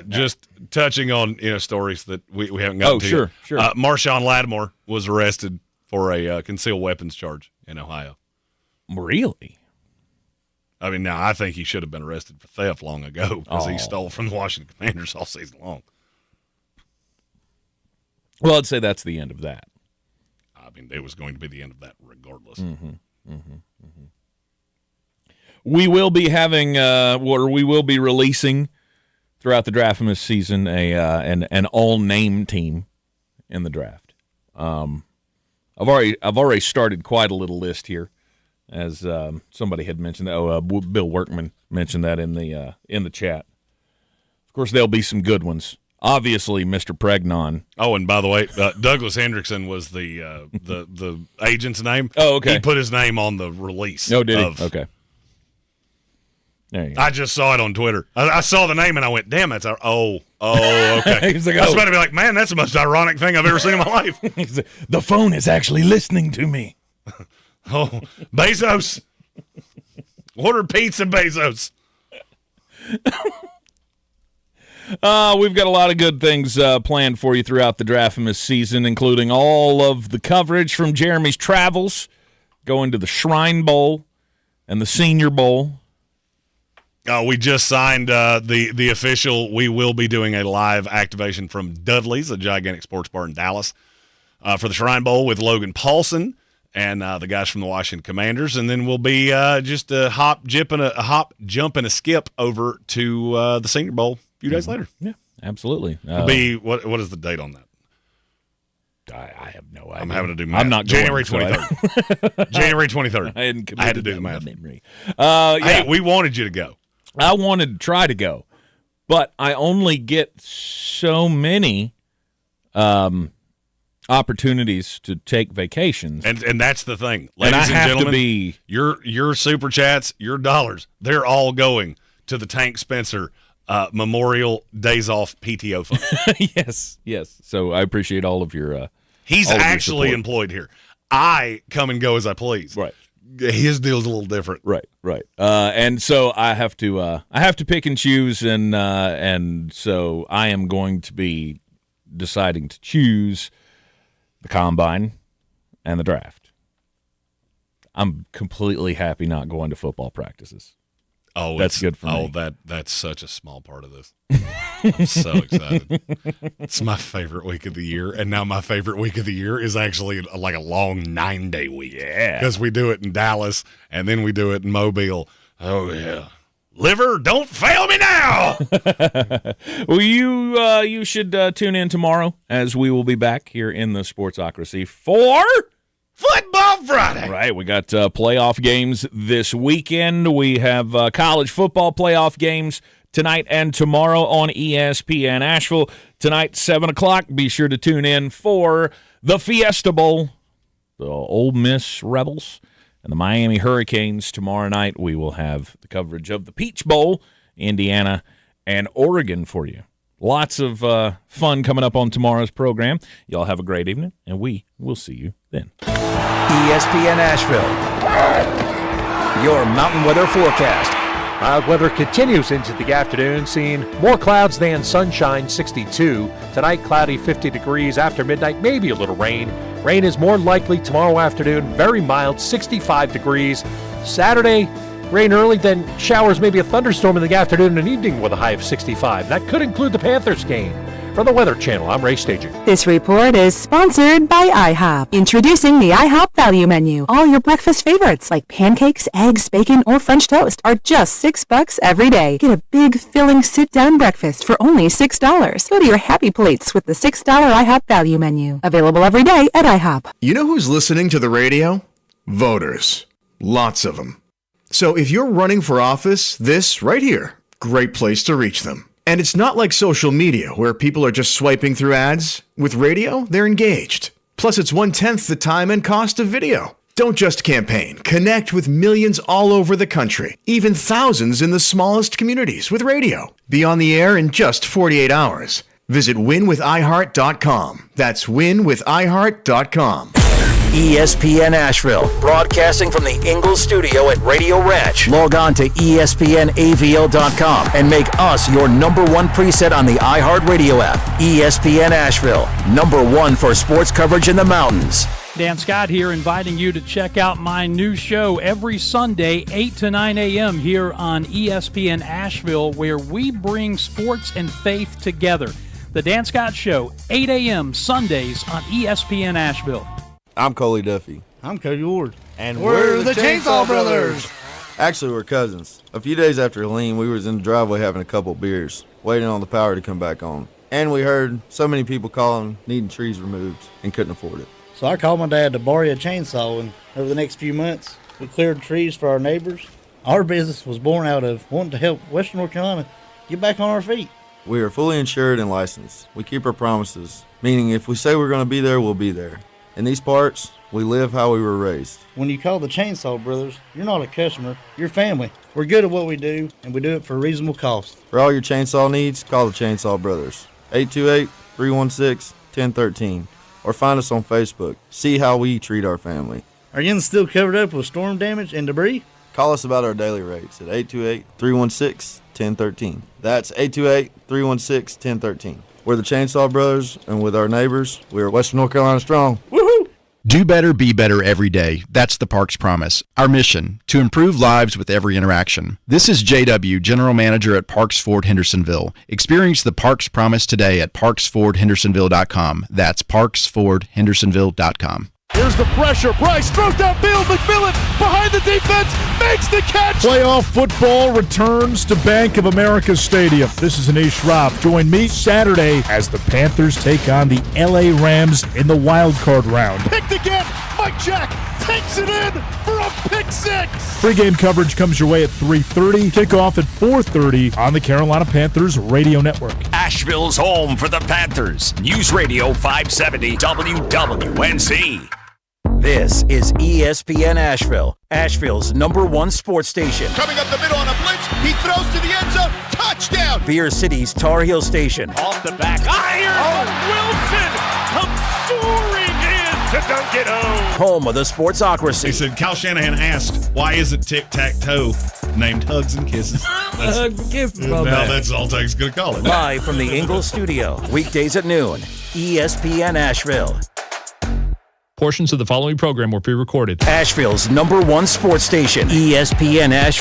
Just touching on stories that we haven't gotten to. Sure. Marshawn Lattimore was arrested for a concealed weapons charge in Ohio. Really? Now I think he should have been arrested for theft long ago because he stole from the Washington Commanders all season long. Well, I'd say that's the end of that. It was going to be the end of that regardless. We will be having, we will be releasing throughout the draft this season an all-name team in the draft. I've already started quite a little list here, as somebody had mentioned. Bill Workman mentioned that in the chat. Of course, there'll be some good ones. Obviously, Mr. Pregnon. Oh, and by the way, Douglas Hendrickson was the agent's name. Oh, okay. He put his name on the release. Oh, did he? Okay. There you go. I just saw it on Twitter. I saw the name and I went, damn, that's our. Oh, okay. He's like, I was about to be like, man, that's the most ironic thing I've ever seen in my life. The phone is actually listening to me. Oh, Bezos. Order pizza, Bezos. We've got a lot of good things planned for you throughout the Draftimus season, including all of the coverage from Jeremy's travels, going to the Shrine Bowl and the Senior Bowl. We just signed the official. We will be doing a live activation from Dudley's, a gigantic sports bar in Dallas, for the Shrine Bowl with Logan Paulson and the guys from the Washington Commanders, and then we'll be just a hop, jump, and a skip over to the Senior Bowl a few days later. Yeah, absolutely. It'll be what is the date on that? I have no idea. I'm having to do math. I'm not January going, 23rd. January 23rd. I had to do the math. Memory. Hey, we wanted you to go. I wanted to try to go, but I only get so many opportunities to take vacations, and that's the thing, and ladies I have gentlemen. To be your super chats, your dollars, they're all going to the Tank Spencer Memorial Days Off PTO Fund. yes. So I appreciate all of your. He's actually employed here. I come and go as I please. Right. His deal's a little different. Right. And so I have to pick and choose, and so I am going to be deciding to choose the combine and the draft. I'm completely happy not going to football practices. Oh, that's good for me. Oh, that's such a small part of this. I'm so excited. It's my favorite week of the year, and now my favorite week of the year is actually like a long 9-day week. Yeah. Because we do it in Dallas, and then we do it in Mobile. Oh, yeah. Liver, don't fail me now! Well, you should tune in tomorrow, as we will be back here in the Sportsocracy for Football Friday. Right, we got playoff games this weekend. We have college football playoff games tonight and tomorrow on ESPN Asheville. Tonight, 7 o'clock. Be sure to tune in for the Fiesta Bowl, the Ole Miss Rebels and the Miami Hurricanes. Tomorrow night, we will have the coverage of the Peach Bowl, Indiana and Oregon for you. Lots of fun coming up on tomorrow's program. Y'all have a great evening, and we will see you then. ESPN Asheville, your mountain weather forecast. Mild weather continues into the afternoon, seeing more clouds than sunshine, 62. Tonight, cloudy, 50 degrees. After midnight, maybe a little rain. Rain is more likely tomorrow afternoon, very mild, 65 degrees. Saturday, rain early, then showers, maybe a thunderstorm in the afternoon and evening with a high of 65. That could include the Panthers game. From the Weather Channel, I'm Ray Staging. This report is sponsored by IHOP. Introducing the IHOP Value Menu. All your breakfast favorites like pancakes, eggs, bacon, or French toast are just $6 every day. Get a big, filling, sit-down breakfast for only $6. Go to your happy plates with the $6 IHOP Value Menu. Available every day at IHOP. You know who's listening to the radio? Voters. Lots of them. So if you're running for office, this right here, great place to reach them. And it's not like social media where people are just swiping through ads. With radio, they're engaged. Plus, it's 1/10 the time and cost of video. Don't just campaign. Connect with millions all over the country, even thousands in the smallest communities with radio. Be on the air in just 48 hours. Visit winwithiheart.com. That's winwithiheart.com. ESPN Asheville, broadcasting from the Ingalls studio at Radio Ranch. Log on to ESPNAVL.com and make us your #1 preset on the iHeartRadio app. ESPN Asheville, #1 for sports coverage in the mountains. Dan Scott here, inviting you to check out my new show every Sunday, 8 to 9 a.m. here on ESPN Asheville, where we bring sports and faith together. The Dan Scott Show, 8 a.m. Sundays on ESPN Asheville. I'm Coley Duffy. I'm Cody Ward. And we're the Chainsaw Brothers. Actually, we're cousins. A few days after Helene, we was in the driveway having a couple beers, waiting on the power to come back on. And we heard so many people calling, needing trees removed, and couldn't afford it. So I called my dad to borrow a chainsaw, and over the next few months, we cleared trees for our neighbors. Our business was born out of wanting to help Western North Carolina get back on our feet. We are fully insured and licensed. We keep our promises, meaning if we say we're going to be there, we'll be there. In these parts, we live how we were raised. When you call the Chainsaw Brothers, you're not a customer, you're family. We're good at what we do, and we do it for a reasonable cost. For all your chainsaw needs, call the Chainsaw Brothers. 828-316-1013. Or find us on Facebook. See how we treat our family. Are you still covered up with storm damage and debris? Call us about our daily rates at 828-316-1013. That's 828-316-1013. We're the Chainsaw Brothers, and with our neighbors, we are Western North Carolina strong. Woohoo! Do better, be better every day. That's the Parks Promise. Our mission, to improve lives with every interaction. This is JW, General Manager at Parks Ford Hendersonville. Experience the Parks Promise today at parksfordhendersonville.com. That's parksfordhendersonville.com. Here's the pressure. Bryce throws downfield. McMillan behind the defense makes the catch. Playoff football returns to Bank of America Stadium. This is Anish Shroff. Join me Saturday as the Panthers take on the LA Rams in the wild card round. Picked again. Mike Jack takes it in for a pick six. Pre-game coverage comes your way at 3:30. Kickoff at 4:30 on the Carolina Panthers radio network. Asheville's home for the Panthers. News Radio 570 WWNC. This is ESPN Asheville, Asheville's #1 sports station. Coming up the middle on a blitz, he throws to the end zone, touchdown! Beer City's Tar Heel station. Off the back, iron, Wilson comes soaring in to dunk it home. Home of the Sportsocracy. He said, Kyle Shanahan asked, why isn't tic-tac-toe named Hugs and Kisses? Hugs and Kisses. Now that's all Tech's going to call it. Live from the Ingalls studio, weekdays at noon, ESPN Asheville. Portions of the following program were pre-recorded. Asheville's #1 sports station, ESPN Asheville.